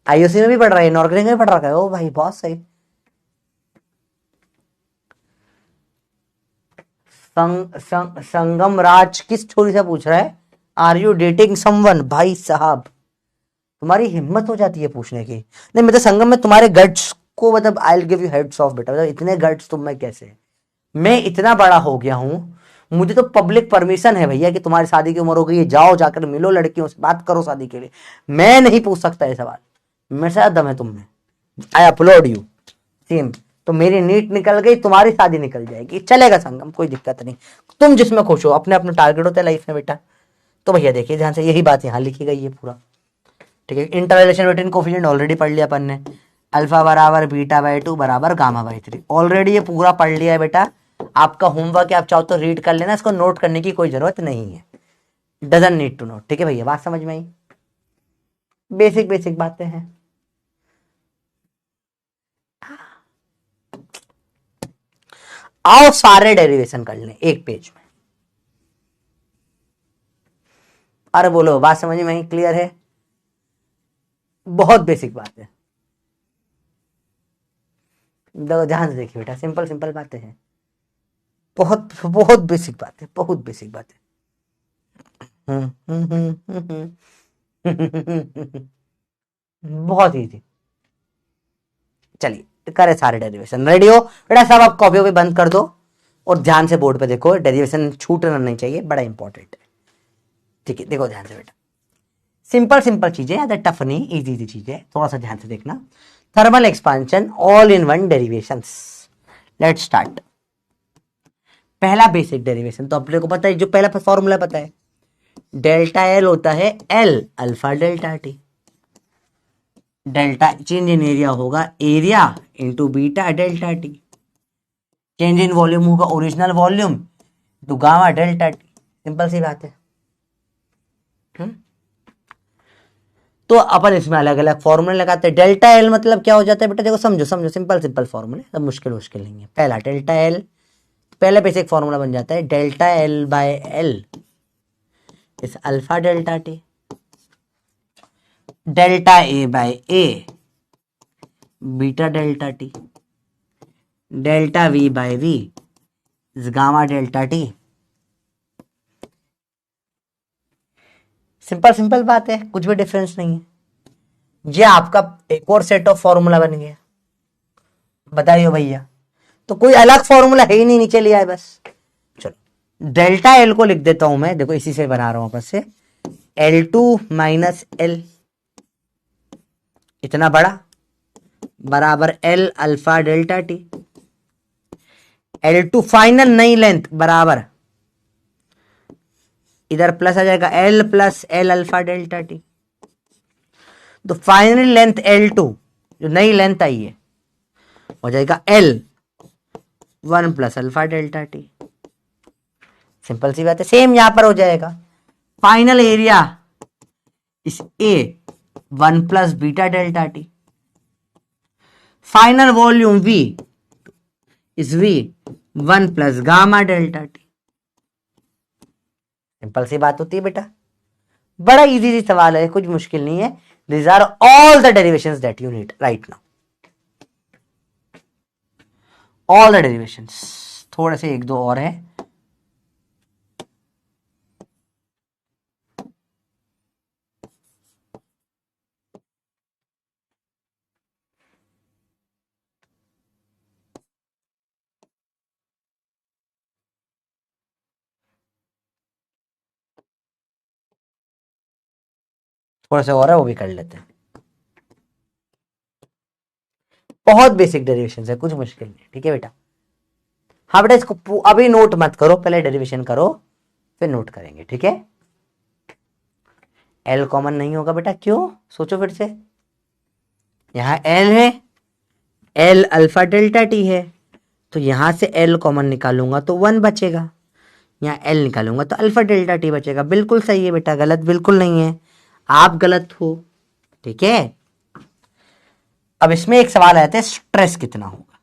आईओसी में भी पढ़ रहा है, इनऑर्गेनिक में पढ़ रहा है। ओ भाई बहुत सही। संगम राज किस छोरी से पूछ रहा है, आर यू डेटिंग समवन? भाई साहब तुम्हारी हिम्मत हो जाती है पूछने की। नहीं मतलब संगम में तुम्हारे गट्स को, मतलब I will give you heads of बेटा, मतलब इतने गट्स तुम में कैसे? मैं इतना बड़ा हो गया हूं, मुझे तो पब्लिक परमिशन है भैया कि तुम्हारी शादी की उम्र हो गई है, जाओ जाकर मिलो लड़कियों से, बात करो शादी के लिए। मैं नहीं पूछ सकता ये सवाल, मेरे साथ दम है तुम में। I upload you same. तो मेरी नीट निकल गई, तुम्हारी शादी निकल जाएगी, चलेगा संगम, कोई दिक्कत नहीं। तुम जिसमें खुश हो, अपने अपने टारगेट होते हैं लाइफ में बेटा। तो भैया देखिए ध्यान से, यही बात यहाँ लिखी गई है पूरा। ठीक है, इंटररिलेशन बिटवीन कोफिशिएंट ऑलरेडी पढ़ लिया अपन ने, अल्फा बराबर बीटा बाई 2 बराबर गामा बाई 3, ऑलरेडी ये पूरा पढ़ लिया है बेटा। आपका होमवर्क है, आप चाहो तो रीड कर लेना, इसको नोट करने की कोई जरूरत नहीं है, डजंट नीड टू नोट। ठीक है भैया, बात समझ में आई? बेसिक बेसिक बातें हैं। आओ सारे डेरिवेशन कर लें एक पेज में। अरे बोलो, बात समझ में आई? क्लियर है? बहुत बेसिक बात है, ध्यान से देखिए बेटा, सिंपल सिंपल बातें हैं, बहुत बहुत बेसिक बात है, बहुत बेसिक बात है। बहुत इजी। चलिए करे सारे डेरिवेशन, रेडी हो बेटा? सब आप कॉपी भी बंद कर दो और ध्यान से बोर्ड पे देखो, डेरिवेशन छूटना नहीं चाहिए, बड़ा इंपॉर्टेंट है। ठीक है, देखो ध्यान से बेटा, सिंपल सिंपल चीजें, टफ नहीं, इजी इजी चीजें, थोड़ा सा ध्यान से देखना। Thermal expansion all in one derivations. Let's start. पहला बेसिक डेरिवेशन तो अपने को पता है, जो पहला फॉर्मूला पता है, डेल्टा एल होता है L alpha delta T. Delta change in area होगा area into beta delta T. Change in volume होगा original volume to gamma delta T. Simple सी बात है। तो अपन इसमें अलग अलग फॉर्मूले लगाते हैं। डेल्टा एल मतलब क्या हो जाता है बेटा? देखो समझो समझो, सिंपल सिंपल फॉर्मूले, सब मुश्किल मुश्किल नहीं है। पहला डेल्टा एल, पहला बेसिक फॉर्मूला बन जाता है delta L by L is alpha delta T, delta A by A beta delta T, delta V by V is gamma delta T. Simple simple बात है, कुछ भी डिफरेंस नहीं है। ये आपका एक और सेट ऑफ फॉर्मूला बन गया, बताइए भैया। तो कोई अलग फॉर्मूला है ही नहीं, नीचे लिया है बस। चलो डेल्टा एल को लिख देता हूं मैं, देखो इसी से बना रहा हूं वापस से, L2 माइनस एल इतना बड़ा बराबर L alpha delta T. L2 final नई लेंथ बराबर, इधर प्लस आ जाएगा L plus L alpha delta T. तो फाइनल लेंथ L2 जो नई लेंथ आई है हो जाएगा L1 plus alpha delta T. Simple सी बात है, सेम यहां पर हो जाएगा। Final area is A1 plus beta delta T. Final volume V is V1 plus gamma delta T. Simple सी बात होती है बेटा, बड़ा इजी सवाल है, कुछ मुश्किल नहीं है। These are all the derivations that you need right now. All the derivations. थोड़े से एक दो और है। थोड़े से और है, वो भी कर लेते हैं। बहुत बेसिक डेरिवेशन है, कुछ मुश्किल नहीं। ठीक है बेटा। हाँ बेटा, इसको अभी नोट मत करो, पहले डेरिवेशन करो फिर नोट करेंगे। ठीक है। एल कॉमन नहीं होगा बेटा, क्यों? सोचो फिर से। यहां एल है, एल अल्फा डेल्टा टी है, तो यहां से एल कॉमन निकालूंगा तो 1 बचेगा, यहाँ एल निकालूंगा तो अल्फा डेल्टा टी बचेगा। बिल्कुल सही है बेटा, गलत बिल्कुल नहीं है, आप गलत हो। ठीक है। अब इसमें एक सवाल आया था, स्ट्रेस कितना होगा।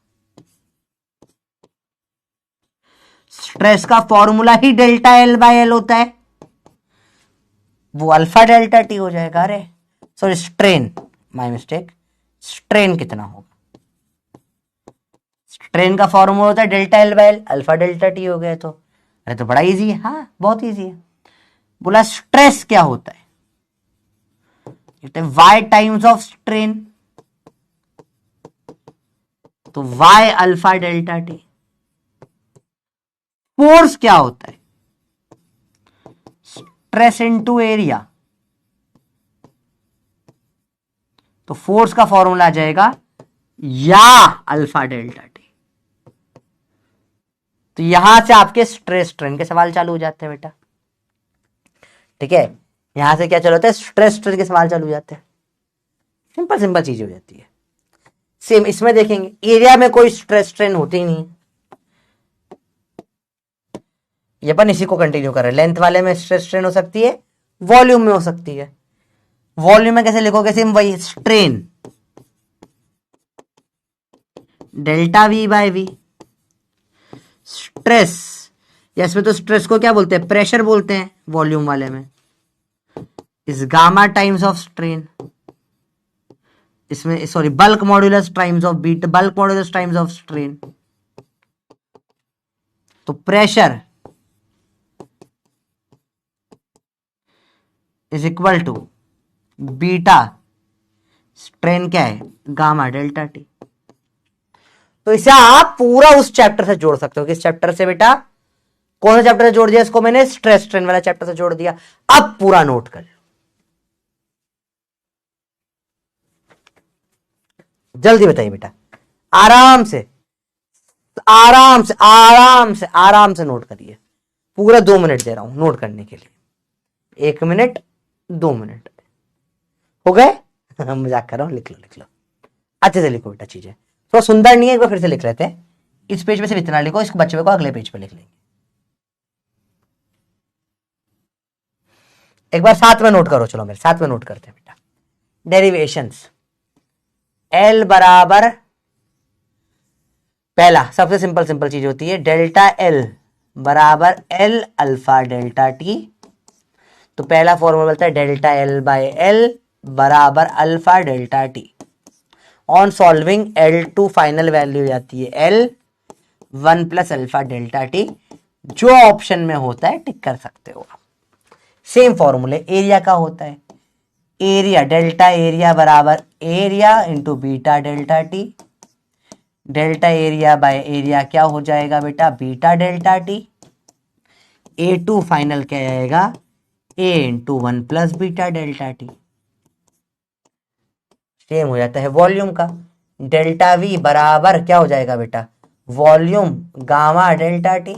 स्ट्रेस का formula he delta L by L होता है, वो अल्फा डेल्टा टी हो जाएगा। अरे sorry, strain, my mistake. Strain कितना होगा? स्ट्रेन का फॉर्मूला होता है delta L by L, alpha delta T हो गया। तो अरे तो बड़ा इजी है। हाँ बहुत इजी है। बोला स्ट्रेस क्या होता है, वाई टाइम्स ऑफ स्ट्रेन, तो Y alpha delta T. Force क्या होता है, स्ट्रेस इनटू एरिया, तो फोर्स का फॉर्मूला आ जाएगा या अल्फा डेल्टा टी। तो यहां से आपके स्ट्रेस स्ट्रेन के सवाल चालू हो जाते हैं बेटा। ठीक है। यहां से क्या चालू होता है, स्ट्रेस स्ट्रेन के सवाल चालू हो जाते हैं। सिंपल सिंपल चीज हो जाती है। सेम इसमें देखेंगे, एरिया में कोई स्ट्रेस स्ट्रेन होती ही नहीं। ये अपन इसी को कंटिन्यू कर रहे हैं। लेंथ वाले में स्ट्रेस स्ट्रेन हो सकती है, वॉल्यूम में हो सकती है। वॉल्यूम में कैसे लिखोगे, सेम वही, strain delta V by V. Stress, या इसमें तो स्ट्रेस को क्या बोलते हैं, प्रेशर बोलते हैं वॉल्यूम वाले में, is gamma times of strain. इसमें sorry, bulk modulus times of beat, bulk modulus times of strain. तो pressure is equal to beta, strain क्या है, गामा डेल्टा टी। तो इसे आप पूरा उस चैप्टर से जोड़ सकते हो। किस चैप्टर से बेटा, कौन सा चैप्टर से जोड़ दिया इसको मैंने, स्ट्रेस स्ट्रेन वाला चैप्टर से जोड़ दिया। अब पूरा नोट कर लो जल्दी, बताइए बेटा, आराम से आराम से आराम से आराम से नोट करिए। पूरा 2 मिनट दे रहा हूं नोट करने के लिए, 1 मिनट 2 मिनट हो गए। मजाक कर रहा हूं, लिख लो लिख लो, अच्छे से लिखो बेटा चीजें। थोड़ा सुंदर नहीं है, एक बार फिर से लिख लेते हैं। इस पेज पे सिर्फ इतना लिखो, इस बच्चे को अगले पेज पे लिख लेंगे। एक बार साथ में नोट करो, चलो मेरे साथ में नोट करते हैं बेटा। डेरिवेशंस, एल बराबर, पहला सबसे सिंपल सिंपल चीज होती है, डेल्टा एल बराबर एल अल्फा डेल्टा टी। तो पहला फॉर्मूला बोलता है डेल्टा एल बाय एल बराबर alpha delta T. On solving L2 final value हो जाती है L 1 plus alpha delta T. जो ऑप्शन में होता है टिक कर सकते हो आप। सेम फॉर्मूले एरिया का होता है, एरिया डेल्टा एरिया बराबर area into beta delta T. Delta area by area क्या हो जाएगा बेटा, beta delta T. A2 final क्या आएगा, A into 1 plus beta delta T. Same हो जाता है वॉल्यूम का, डेल्टा वी बराबर क्या हो जाएगा बेटा, volume gamma delta T.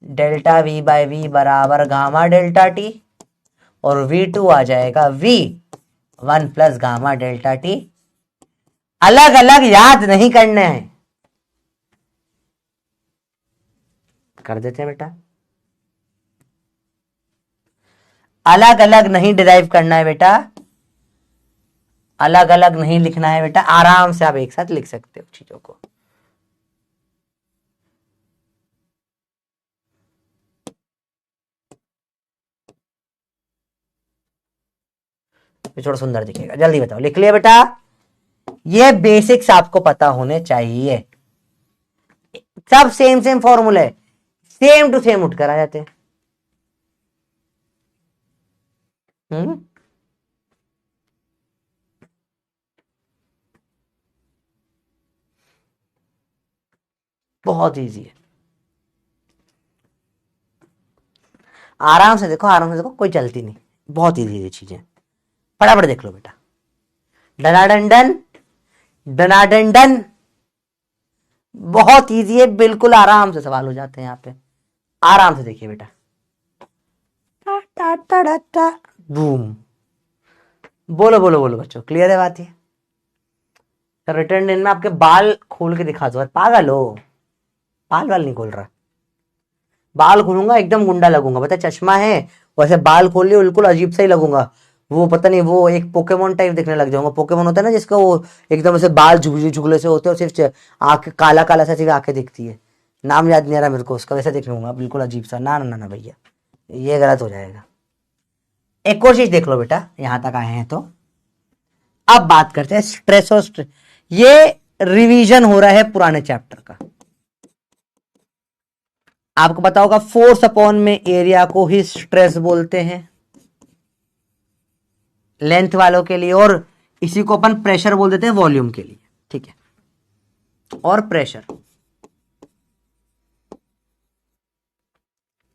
Delta V by V बराबर गामा डेल्टा टी, और V2 आ जाएगा V 1 plus gamma delta T. अलग अलग याद नहीं करने हैं, कर देते हैं बेटा। अलग अलग नहीं डिराइव करना है बेटा, अलग अलग नहीं लिखना है बेटा, आराम से आप एक साथ लिख सकते हो चीजों को। थोड़ा सुंदर दिखेगा, जल्दी बताओ, लिख लिया बेटा। ये बेसिक्स आपको पता होने चाहिए। सब सेम सेम फॉर्मूला है, सेम टू सेम उठकर आ जाते हैं। बहुत इजी है, आराम से देखो, आराम से देखो, कोई चलती नहीं, बहुत इजी ये चीजें, फटाफट देख लो बेटा। डनाडन डन, डनाडन डन, बहुत इजी है, बिल्कुल आराम से सवाल हो जाते हैं यहाँ पे, आराम से देखिए बेटा। टा टा टा टा टा, बूम। बोलो बोलो बोलो बच्चों, क्लियर है बात ये? रिटर्न इन में आपके बाल खोल के दिखा दो, पागल हो? बाल वाल नहीं खोल रहा, बाल खोलूंगा एकदम गुंडा लगूंगा, पता चश्मा है वैसे बाल खोल लियो बिल्कुल अजीब सा ही लगूंगा, वो पता नहीं, वो एक पोकेमोन टाइप दिखने लग जाऊंगा। पोकेमोन होता है ना जिसका वो एकदम ऐसे बाल झुगले झुगले से होते हैं, सिर्फ आंख काला काला सा सिर्फ आंखें दिखती है, नाम याद नहीं आ रहा मेरे को उसका, वैसे दिखूंगा बिल्कुल अजीब सा। ना ना ना भैया, ये गलत हो जाएगा। एक और चीज देख लो बेटा, यहां तक आए हैं तो अब बात करते हैं स्ट्रेस और स्ट्रेस। ये रिवीजन हो रहा है पुराने चैप्टर का, आपको पता होगा फोर्स अपॉन में एरिया को ही स्ट्रेस बोलते हैं लेंथ वालों के लिए, और इसी को अपन प्रेशर बोल देते हैं वॉल्यूम के लिए, ठीक है? और pressure,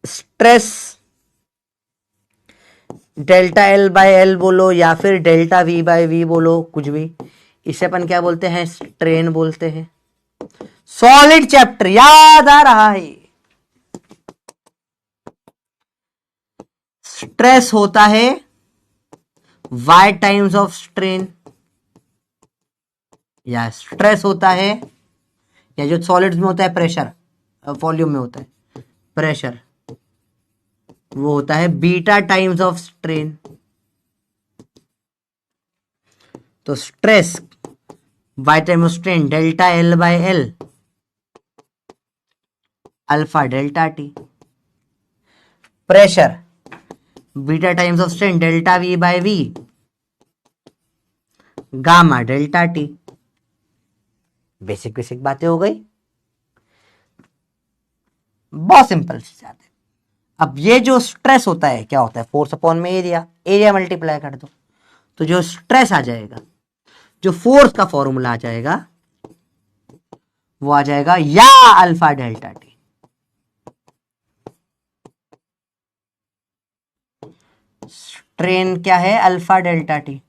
stress delta L by L बोलो या फिर डेल्टा वी बाय वी बोलो, कुछ भी, इसे अपन क्या बोलते हैं? स्ट्रेन बोलते हैं। सॉलिड चैप्टर याद आ रहा है। स्ट्रेस होता है y टाइम्स ऑफ स्ट्रेन, या स्ट्रेस होता है, या जो सॉलिड्स में होता है प्रेशर, वॉल्यूम में होता है प्रेशर, वो होता है बीटा टाइम्स ऑफ स्ट्रेन। तो stress y time of strain delta L by L alpha delta T, pressure beta times of strain delta V by V gamma delta T. Basic basic बातें हो गई, बहुत simple सी बात है। अब ये जो स्ट्रेस होता है क्या होता है? फोर्स अपॉन में एरिया, एरिया मल्टीप्लाई कर दो तो जो स्ट्रेस आ जाएगा, जो फोर्स का फॉर्मूला आ जाएगा वो आ जाएगा या अल्फा डेल्टा टी। स्ट्रेन क्या है? Alpha delta T.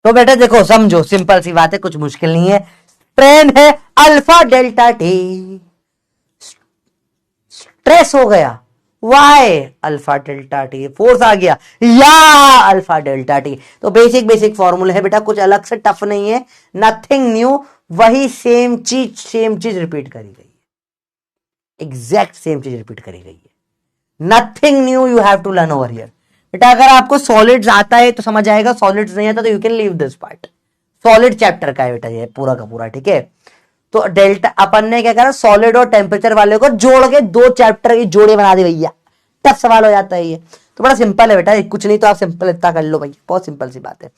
तो बेटा देखो, समझो, सिंपल सी बात है, कुछ मुश्किल नहीं है। स्ट्रेन है अल्फा डेल्टा टी, स्ट्रेस हो गया Y alpha delta T, force आ गया या अल्फा डेल्टा टी। तो बेसिक बेसिक फॉर्मूला है बेटा, कुछ अलग से टफ नहीं है, नथिंग न्यू, वही सेम चीज रिपीट करी गई है, एग्जैक्ट सेम चीज रिपीट करी गई है, nothing new you have to learn over here. बेटा अगर आपको सॉलिड्स आता है तो समझ आएगा, सॉलिड्स नहीं आता तो you can leave this part. Solid chapter का है बेटा ये पूरा का पूरा, ठीक है? तो डेल्टा अपन ने क्या करा, सॉलिड और टेम्परेचर वाले को जोड़ के दो चैप्टर की जोड़े बना दी भैया, टफ सवाल हो जाता है ये। तो बड़ा सिंपल है बेटा, कुछ नहीं तो आप सिंपल इतना कर लो भैया, बहुत सिंपल सी बात है,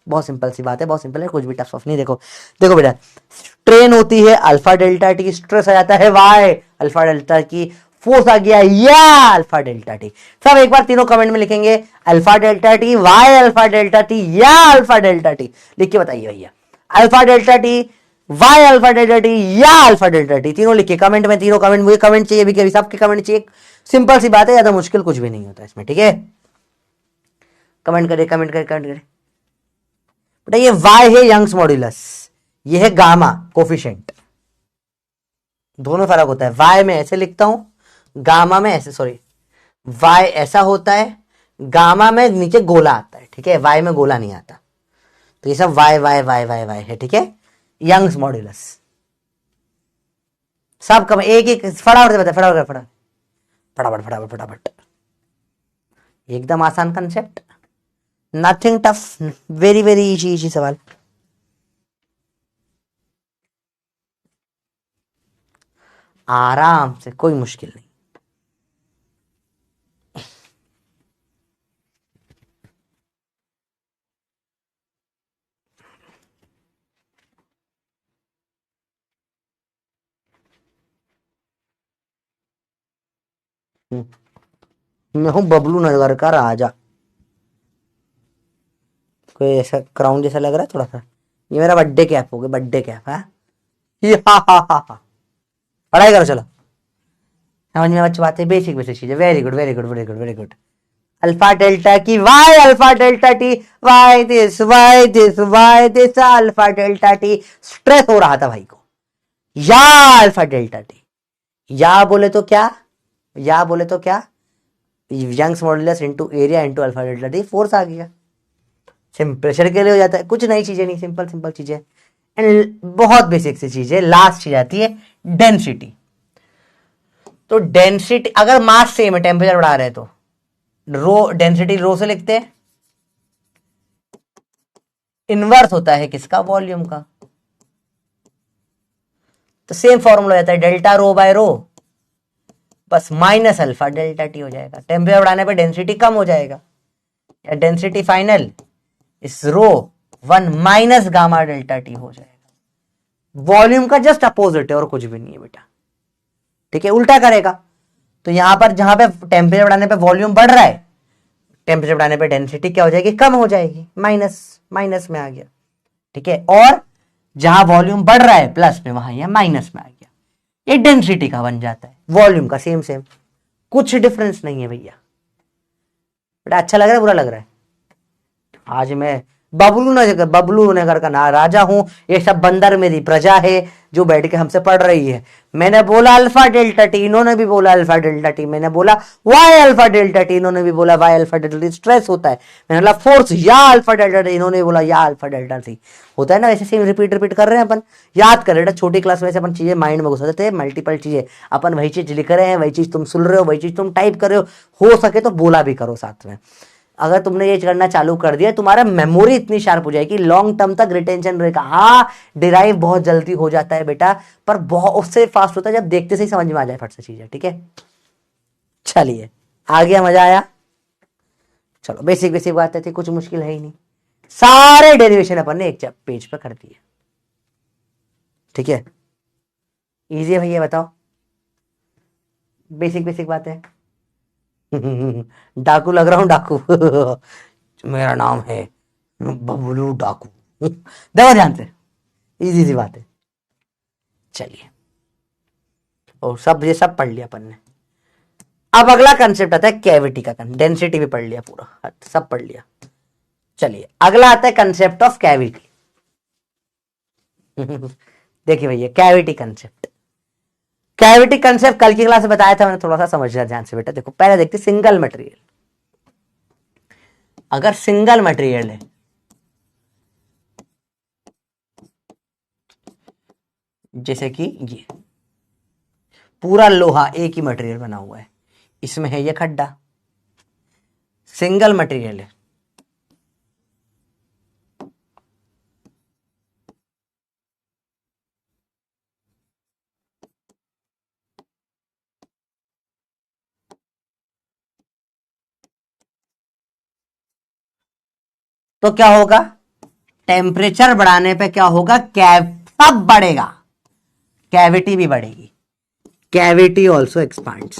बहुत सिंपल सी बात है, बहुत सिंपल है, कुछ भी टफ नहीं। देखो देखो बेटा, स्ट्रेन होती है अल्फा डेल्टा टी, स्ट्रेस आ जाता है वाई अल्फा डेल्टा की, फोर्स आ गया या अल्फा डेल्टा टी। सब एक बार तीनों कमेंट में लिखेंगे, alpha delta T, Y alpha delta T या अल्फा डेल्टा टी, लिख के बताइए भैया। Alpha delta T, Y alpha delta T या अल्फा डेल्टा टी, तीनों लिखिए कमेंट में, तीनों कमेंट, मुझे कमेंट चाहिए भी, कभी सबके कमेंट चाहिए। सिंपल सी बात है, ज्यादा मुश्किल कुछ भी नहीं होता इसमें, ठीक है? कमेंट करें, कमेंट करें, कमेंट करें बेटा। ये वाई है यंग्स मॉड्यूलस, ये है गामा कोफिशिएंट, दोनों फर्क होता है। वाई में ऐसे लिखता हूं, गामा में ऐसे, सॉरी, वाई ऐसा होता है, गामा में नीचे गोला आता है, ठीक है? वाई में गोला नहीं आता। तो ये सब Y Y Y Y Y है, ठीक है? यंग्स मॉड्यूलस सब कम, एक एक फटाफट से बता, फटाफट फटाफट फटाफट फटाफट फटाफट। एकदम आसान concept, nothing tough, very very easy easy सवाल। आराम से, कोई मुश्किल नहीं। मैं हूं बबलू नगर का राजा। कोई ऐसा क्राउन जैसा लग रहा है थोड़ा सा। ये मेरा बर्थडे कैप हो गया, बर्थडे कैप है। पढ़ाई करो चलो। समझ में अच्छी बात है, बेसिक बेसिक चीजें। Very good very good very good very good. Alpha delta की Y alpha delta T, Y this alpha delta T. Stress हो रहा था भाई को। या अल्फा डेल्टा टी, या बोले तो क्या, या बोले तो क्या, Young's modulus into area into alpha delta T, force आ गया। सिंपल प्रेशर के लिए हो जाता है, कुछ नई चीजें नहीं, सिंपल सिंपल चीजें। एंड बहुत बेसिक सी चीजें, लास्ट चीज आती है डेंसिटी। तो डेंसिटी अगर मास सेम है, टेम्परेचर बढ़ा रहे हैं तो रो, डेंसिटी रो से लिखते हैं। इनवर्स होता है किसका, वॉल्यूम का। तो सेम फॉर्मूला हो जाता है डेल्टा रो बाय रो, बस माइनस अल्फा डेल्टा टी हो जाएगा। टेम्परेचर बढ़ाने पे डेंसिटी कम हो जाएगा, या density final is rho one minus gamma delta T हो जाएगा। वॉल्यूम का जस्ट अपोजिट है और कुछ भी नहीं है बेटा, ठीक है, उल्टा करेगा। तो यहां पर जहां पे टेम्परेचर बढ़ाने पे वॉल्यूम बढ़ रहा है, टेम्परेचर बढ़ाने पे डेंसिटी क्या हो जाएगी, कम हो जाएगी, माइनस, माइनस में आ गया, ठीक है। और जहां वॉल्यूम बढ़ रहा है प्लस में, वहां यह माइनस में आ गया, ये डेंसिटी का बन जाता है। वॉल्यूम का सेम सेम, कुछ डिफरेंस नहीं है भैया। बेटा अच्छा लग रहा है बुरा लग रहा है? आज मैं बबलू नगर का ना राजा हूं, ये सब बंदर मेरी प्रजा है जो बैठ के हमसे पढ़ रही है। मैंने बोला अल्फा डेल्टा टी, इन्होंने भी बोला अल्फा डेल्टा टी। मैंने बोला वाई अल्फा डेल्टा टी, इन्होंने भी बोला Y alpha delta T. Stress होता है, मैंने बोला फोर्स या अल्फा डेल्टा टी, इन्होंने बोला या अल्फा डेल्टा टी। होता है ना, वैसे सेम रिपीट रिपीट कर रहे हैं अपन। याद कर रहे, छोटी क्लास में से अपन चीजें माइंड में घुसा देते हैं, मल्टीपल चीजें। अपन वही चीज लिख रहे हैं, वही चीज तुम सुन रहे हो, वही चीज तुम टाइप कर रहे हो सके तो बोला भी करो साथ में। अगर तुमने ये करना चालू कर दिया, तुम्हारा मेमोरी इतनी शार्प हो जाएगी, लॉन्ग टर्म तक रिटेंशन रहेगा। हाँ, डिराइव बहुत जल्दी हो जाता है बेटा, पर बहुत उससे फास्ट होता है जब देखते से ही समझ में आ जाए फट से चीजें, ठीक है। चलिए, आ गया, मजा आया। चलो, बेसिक बेसिक बातें थी, कुछ मुश्किल है ही नहीं। सारे डेरिवेशन अपन ने एक पेज पे कर दिए, ठीक है। इजी है भैया, बताओ। बेसिक बेसिक बातें। डाकू लग रहा हूं, डाकू। मेरा नाम है बबलू डाकू। देखो ध्यान से, इजी सी बात है। चलिए, और सब ये सब पढ़ लिया अपन ने। अब अगला कंसेप्ट आता है कैविटी का। डेंसिटी भी पढ़ लिया पूरा, सब पढ़ लिया। चलिए, अगला आता है कंसेप्ट ऑफ कैविटी। देखिए भैया, कैविटी कंसेप्ट, कैविटी कंसेप्ट कल की क्लास में बताया था मैंने, थोड़ा सा समझना ध्यान से बेटा। देखो, पहले देखते सिंगल मटेरियल। अगर सिंगल मटेरियल है, जैसे कि ये पूरा लोहा एक ही मटेरियल बना हुआ है, इसमें है ये खड्डा, सिंगल मटेरियल है। तो क्या होगा, टेम्परेचर बढ़ाने पे क्या होगा, सब बढ़ेगा, कैविटी भी बढ़ेगी। कैविटी ऑल्सो एक्सपांड्स,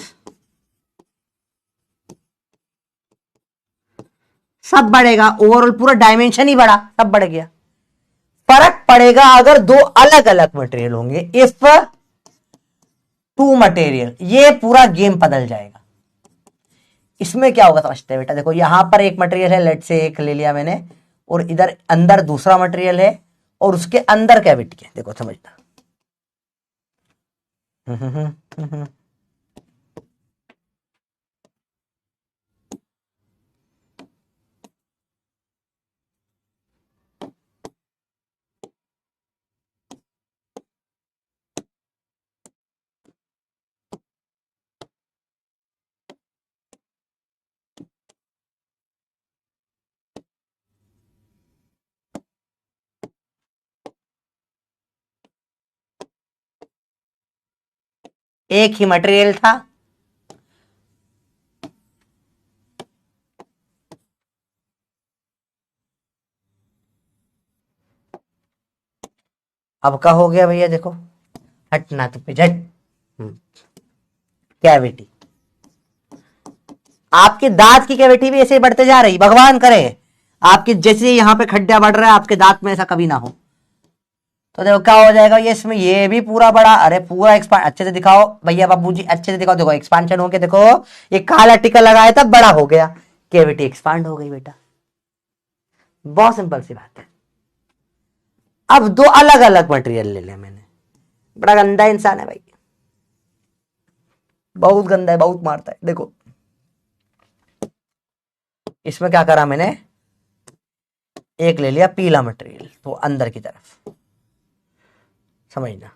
सब बढ़ेगा, ओवरऑल पूरा डायमेंशन ही बढ़ा, सब बढ़ गया। फर्क पड़ेगा अगर दो अलग अलग मटेरियल होंगे, इफ टू मटेरियल, ये पूरा गेम बदल जाएगा। इसमें क्या होगा समझते हैं बेटा। देखो, यहां पर एक मटेरियल है, लेट से एक ले लिया मैंने, और इधर अंदर दूसरा मटेरियल है, और उसके अंदर कैविटी है। देखो समझना। एक ही मटेरियल था, अब क्या हो गया भैया, देखो हटना तो पे झट, कैविटी। आपके दांत की कैविटी भी ऐसे बढ़ते जा रही, भगवान करे आपके जैसे यहाँ पे खड्डा बढ़ रहा है आपके दांत में ऐसा कभी ना हो। तो देखो क्या हो जाएगा, ये इसमें ये भी पूरा बड़ा, अरे पूरा एक्सपांड, अच्छे से दिखाओ भैया बाबू जी, अच्छे से दिखाओ, देखो एक्सपांशन हो गया, देखो ये काला टिका लगाया था बड़ा हो गया, कैविटी एक्सपांड हो गई बेटा, बहुत सिंपल सी बात है। अब दो अलग अलग मटेरियल ले लिया मैंने, बड़ा गंदा इंसान है भाई, बहुत गंदा है, बहुत मारता है। देखो इसमें क्या करा मैंने, एक ले लिया पीला मटेरियल तो अंदर की तरफ, समझना,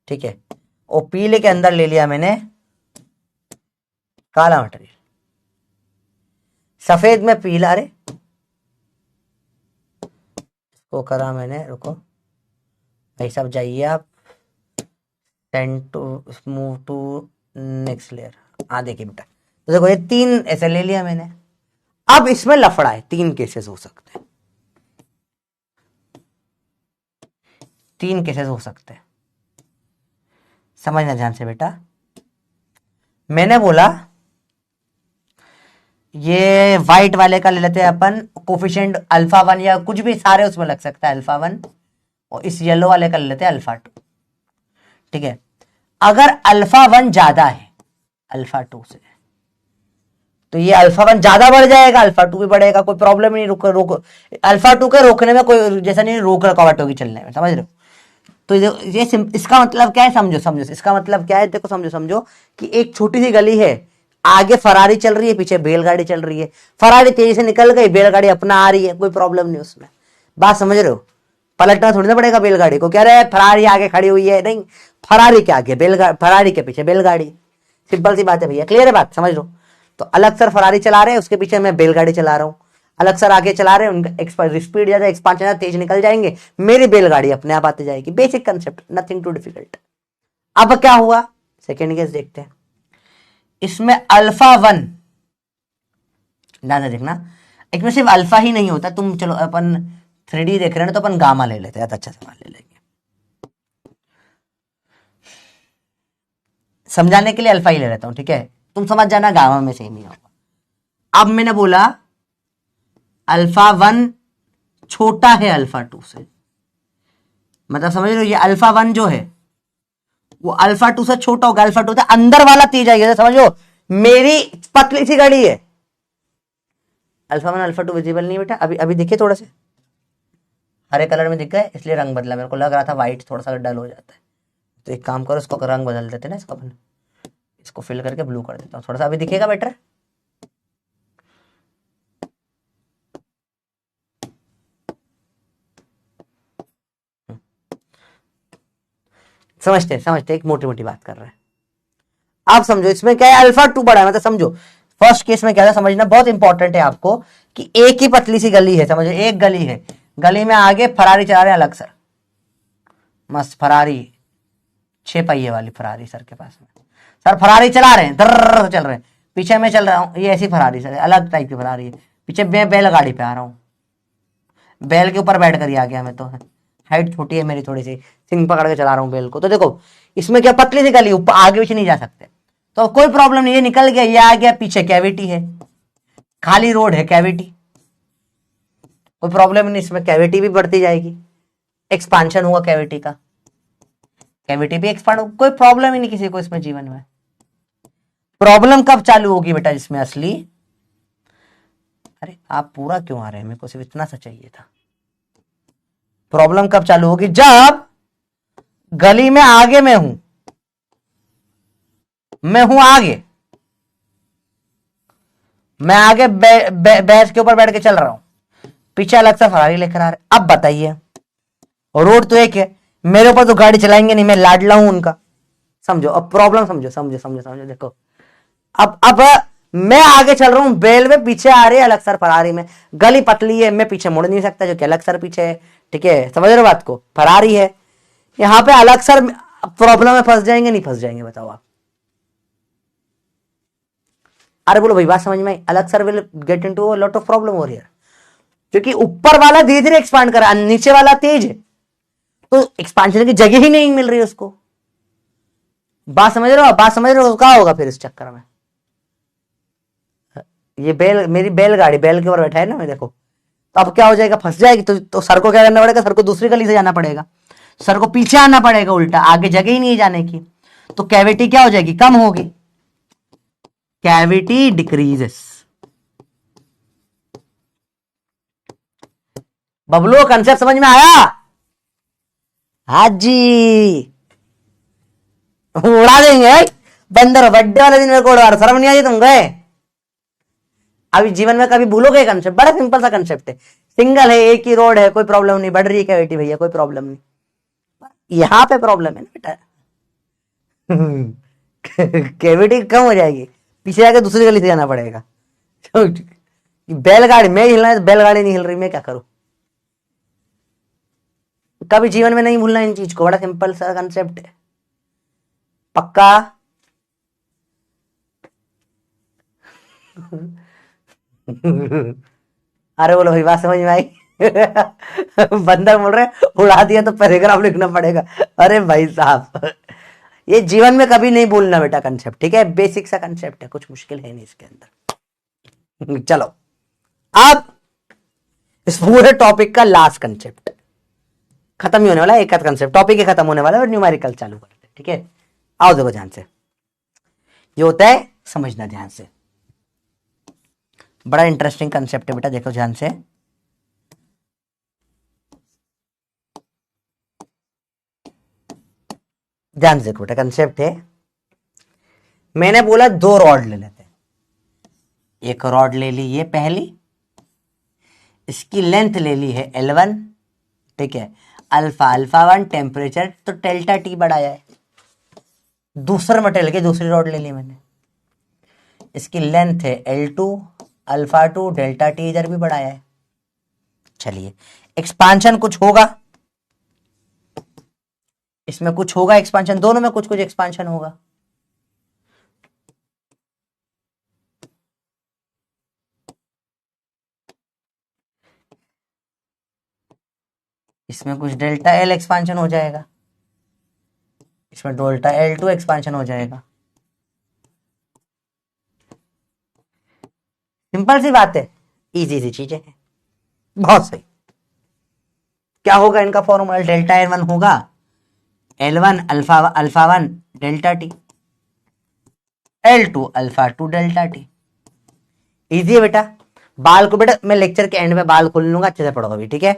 ठीक है, और पीले के अंदर ले लिया मैंने काला मटेरियल, सफेद में पीला, अरे इसको करा मैंने, रुको भाई साहब जाइए आप, send to move to next layer, हाँ देखिए बेटा, तो देखो ये तीन ऐसे ले लिया मैंने। अब इसमें लफड़ा है, तीन केसेस हो सकते हैं, तीन केसेस हो सकते हैं, समझना ध्यान से बेटा। मैंने बोला ये व्हाइट वाले का ले लेते हैं अपन, कोफिशिएंट अल्फा 1 या कुछ भी सारे उसमें लग सकता है अल्फा 1, और इस येलो वाले का ले लेते हैं अल्फा 2, ठीक है। अगर अल्फा 1 ज्यादा है अल्फा 2 से, तो ये अल्फा 1 ज्यादा बढ़ जाएगा, अल्फा 2 भी बढ़ेगा, कोई प्रॉब्लम नहीं, रोक अल्फा 2 के रोकने में कोई जैसा नहीं, रोक रकावट होगी चलने में, समझ रहे हो। तो ये इसका मतलब क्या है, समझो समझो इसका मतलब क्या है, देखो समझो समझो कि एक छोटी सी गली है, आगे फरारी चल रही है, पीछे बैलगाड़ी चल रही है, फरारी तेजी से निकल गई, बैलगाड़ी अपना आ रही है, कोई प्रॉब्लम नहीं उसमें, बात समझ रहे हो। पलटना थोड़ी ना पड़ेगा बैलगाड़ी को, कह रहे हैं फरारी आगे खड़ी हुई है, नहीं, फरारी के आगे बैलगाड़ी, फरारी के पीछे बैलगाड़ी, सिंपल सी बात है भैया, क्लियर है बात, समझ लो। तो अलग सर फरारी चला रहे हैं, उसके पीछे मैं बैलगाड़ी चला रहा हूँ, अलग सर आगे चला रहे हैं, उनका स्पीड ज्यादा, एक्सपांशन ज्यादा, तेज निकल जाएंगे, मेरी बैलगाड़ी अपने आप आती जाएगी, basic concept, nothing too difficult. अब क्या हुआ, सेकेंड केस देखते हैं। इसमें अल्फा 1, ध्यान से देखना, इसमें सिर्फ अल्फा ही नहीं होता, तुम चलो अपन 3D देख रहे हैं तो अपन गामा ले लेते हैं, अच्छा सवाल ले लेंगे, समझाने के लिए अल्फा ही ले लेता हूं, ठीक है, तुम समझ जाना गामा में सेम ही होगा। अब मैंने बोला अल्फा 1 छोटा है अल्फा 2 से, मतलब समझ रहे हो, ये अल्फा 1 जो है वो अल्फा 2 से छोटा होगा, अल्फा 2 से अंदर वाला तेज आएगा, समझो मेरी पतली सी गाड़ी है, अल्फा 1 अल्फा 2 विजिबल नहीं बेटा, अभी अभी देखिए, थोड़ा से हरे कलर में दिख गए इसलिए रंग बदला, मेरे को लग रहा था व्हाइट थोड़ा सा डल हो जाता है, तो एक काम करो इसको रंग बदल देते ना, इसको अपन इसको फिल करके ब्लू कर देता हूँ, थोड़ा सा अभी दिखेगा बेटर, समझते समझते, एक मोटी मोटी बात कर रहे हैं। आप समझो इसमें क्या है, अल्फा 2 बड़ा है, मतलब समझो फर्स्ट केस में क्या था, समझना बहुत इंपॉर्टेंट है आपको, कि एक ही पतली सी गली है, समझो एक गली है, गली में आगे फरारी चला रहे हैं अलग सर, मस्त फरारी 6 पहिए वाली फरारी सर के पास में, सर फरारी चला रहे हैं, दर्र चल रहे हैं, पीछे मैं चल रहा हूँ, ये ऐसी फरारी सर, अलग टाइप की फरारी है, पीछे मैं बैलगाड़ी पे आ रहा हूँ, बैल के ऊपर बैठ कर ही आ गया मैं, तो हाइट छोटी है मेरी थोड़ी सी, सिंग पकड़ के चला रहा हूँ बैल को, तो देखो इसमें क्या पतली सी गली, ऊपर आगे पीछे नहीं जा सकते, तो कोई प्रॉब्लम नहीं है, निकल गया, ये आ गया, पीछे कैविटी है, खाली रोड है, कैविटी, कोई प्रॉब्लम नहीं, इसमें कैविटी भी बढ़ती जाएगी, एक्सपांशन हुआ कैविटी का, कैविटी भी एक्सपांड होगा, कोई प्रॉब्लम ही नहीं किसी को इसमें जीवन में। प्रॉब्लम कब चालू होगी बेटा जिसमें असली, अरे आप पूरा क्यों आ रहे हैं, मेरे को सिर्फ इतना सा चाहिए था। प्रॉब्लम कब चालू होगी, जब गली में आगे मैं हूं, मैं हूं आगे, मैं आगे भैंस के ऊपर बैठ के चल रहा हूं, पीछे अलग सा फरारी लेकर आ रहे। अब बताइए, रोड तो एक है, मेरे ऊपर तो गाड़ी चलाएंगे नहीं, मैं लाडला हूं उनका, समझो अब प्रॉब्लम, समझो समझो समझो समझो, देखो अब मैं आगे चल रहा हूं, बेल में पीछे आ रही है अलग सर फरारी में, गली पतली है, मैं पीछे मुड़ नहीं सकता, जो कि अलग सर पीछे है, ठीक है, समझ रहे हो बात को, फरारी है। यहां पे अलग सर प्रॉब्लम में फंस जाएंगे, नहीं फंस जाएंगे बताओ आप? अरे बोलो भाई, बात समझ में आई? अलग sir will get into lot of problem हो रही है, क्योंकि ऊपर वाला धीरे धीरे एक्सपांड कर रहा है, नीचे वाला तेज है, तो एक्सपांशन की जगह ही नहीं मिल रही उसको। बात समझ रहे हो? बात समझ रहे हो? क्या होगा फिर इस चक्कर में? ये मेरी बैलगाड़ी बैल के ऊपर बैठा है ना मैं, देखो, तो अब क्या हो जाएगा, फंस जाएगी। तो सर को क्या करना पड़ेगा? सर को दूसरी गली से जाना पड़ेगा, सर को पीछे आना पड़ेगा, उल्टा आगे जगह ही नहीं है जाने की। तो कैविटी क्या हो जाएगी? कम होगी, कैविटी डिक्रीजेस। बबलू कंसेप्ट समझ में आया? हाँ जी, उड़ा देंगे बंदर। बर्थडे वाले दिन मेरे को उड़ा, शर्म नहीं आई तुम गए? अभी जीवन में कभी भूलोगे कंसेप्ट? बड़ा सिंपल सा कंसेप्ट है, सिंगल है, एक ही रोड है, कोई प्रॉब्लम नहीं, बढ़ रही है कैविटी भैया, कोई प्रॉब्लम नहीं। यहां पे प्रॉब्लम है ना बेटा। कैविटी कम हो जाएगी, पीछे जाके दूसरी गली से जाना पड़ेगा। बैलगाड़ी में हिलना है तो बैलगाड़ी नहीं हिल रही, मैं क्या करूं? कभी जीवन में नहीं भूलना इन चीज को, बड़ा सिंपल सा कंसेप्ट है, पक्का। अरे बोलो भाई, बात समझ में आई? बंदर बोल रहे उड़ा दिया तो पैराग्राफ लिखना पड़ेगा। अरे भाई साहब, ये जीवन में कभी नहीं भूलना बेटा कंसेप्ट, ठीक है? बेसिक सा कंसेप्ट है, कुछ मुश्किल है नहीं इसके अंदर। चलो, अब इस पूरे टॉपिक का लास्ट कंसेप्ट खत्म ही होने वाला है, एक कंसेप्ट टॉपिक ही खत्म होने वाला है, और न्यूमेरिकल चालू करते हैं, ठीक है? आओ देखो ध्यान से, ये होता है समझना ध्यान से, बड़ा इंटरेस्टिंग कंसेप्ट है बेटा, देखो ध्यान से। ध्यान से देखो बेटा, कंसेप्ट है, मैंने बोला दो रॉड ले लेते हैं, एक रॉड ले ली ये पहली, इसकी लेंथ ले ली है L1, ठीक है? अल्फा अल्फा 1, टेम्परेचर तो डेल्टा टी बढ़ाया है, दूसरे मटेरियल की दूसरी रॉड ले ली मैंने, इसकी लेंथ है L2 अल्फा 2, डेल्टा टी इधर भी बढ़ाया है। चलिए, एक्सपांशन कुछ होगा, इसमें कुछ होगा एक्सपांशन, दोनों में कुछ कुछ एक्सपांशन होगा। इसमें कुछ डेल्टा एल एक्सपांशन हो जाएगा, इसमें डेल्टा L2 एक्सपांशन हो जाएगा। सिंपल सी बात है, इजी सी चीजें हैं, बहुत सही। क्या होगा इनका फॉर्मूला? डेल्टा L1 होगा L1 alpha 1 delta T, L2 alpha 2 delta T. Easy है बेटा। बाल को बेटा मैं लेक्चर के एंड में बाल खोल लूंगा, अच्छे से पढ़ो अभी, ठीक है?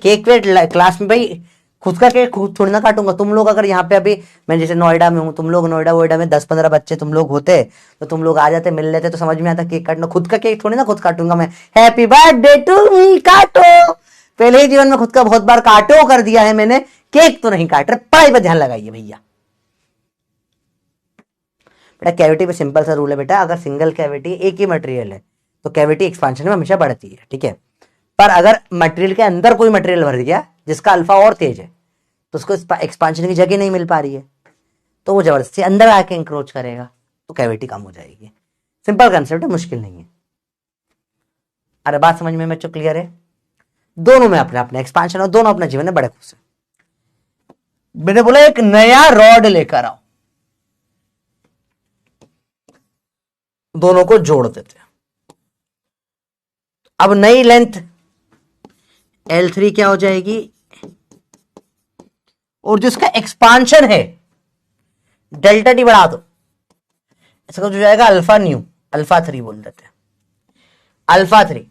केक वेट क्लास में भाई खुद का केक खुद थोड़ी ना काटूंगा। तुम लोग अगर यहाँ पे अभी, मैं जैसे नोएडा में हूँ, तुम लोग नोएडा वोएडा में 10-15 बच्चे तुम लोग होते, तो तुम लोग आ जाते, मिल लेते, तो समझ में आता केक काटना। खुद का केक थोड़ी ना खुद काटूंगा मैं, हैप्पी बर्थडे टू मी काटो, पहले ही जीवन में खुद का बहुत बार काटो कर दिया है मैंने, केक तो नहीं काट रहे। पढ़ाई पर ध्यान लगाइए भैया। बेटा कैविटी पे सिंपल सा रूल है बेटा, अगर सिंगल कैविटी एक ही मटेरियल है तो कैविटी एक्सपांशन में हमेशा बढ़ती है, ठीक है? पर अगर मटेरियल के अंदर कोई मटेरियल भर गया जिसका अल्फा और तेज है, तो उसको एक्सपांशन की जगह नहीं मिल पा रही है, तो वो जबरदस्ती अंदर आके इंक्रोच करेगा, तो कैविटी कम हो जाएगी। सिंपल कंसेप्ट है, मुश्किल नहीं है। अरे बात समझ में बच्चों क्लियर है? दोनों में अपने अपने एक्सपांशन और दोनों अपने जीवन में बड़े खुश है। मैंने बोला एक नया रॉड लेकर आओ, दोनों को जोड़ देते हैं। अब नई लेंथ L3 क्या हो जाएगी, और जो इसका एक्सपांशन है डेल्टा टी बढ़ा दो, इसका हो जाएगा अल्फा 3 बोल देते हैं, अल्फा 3।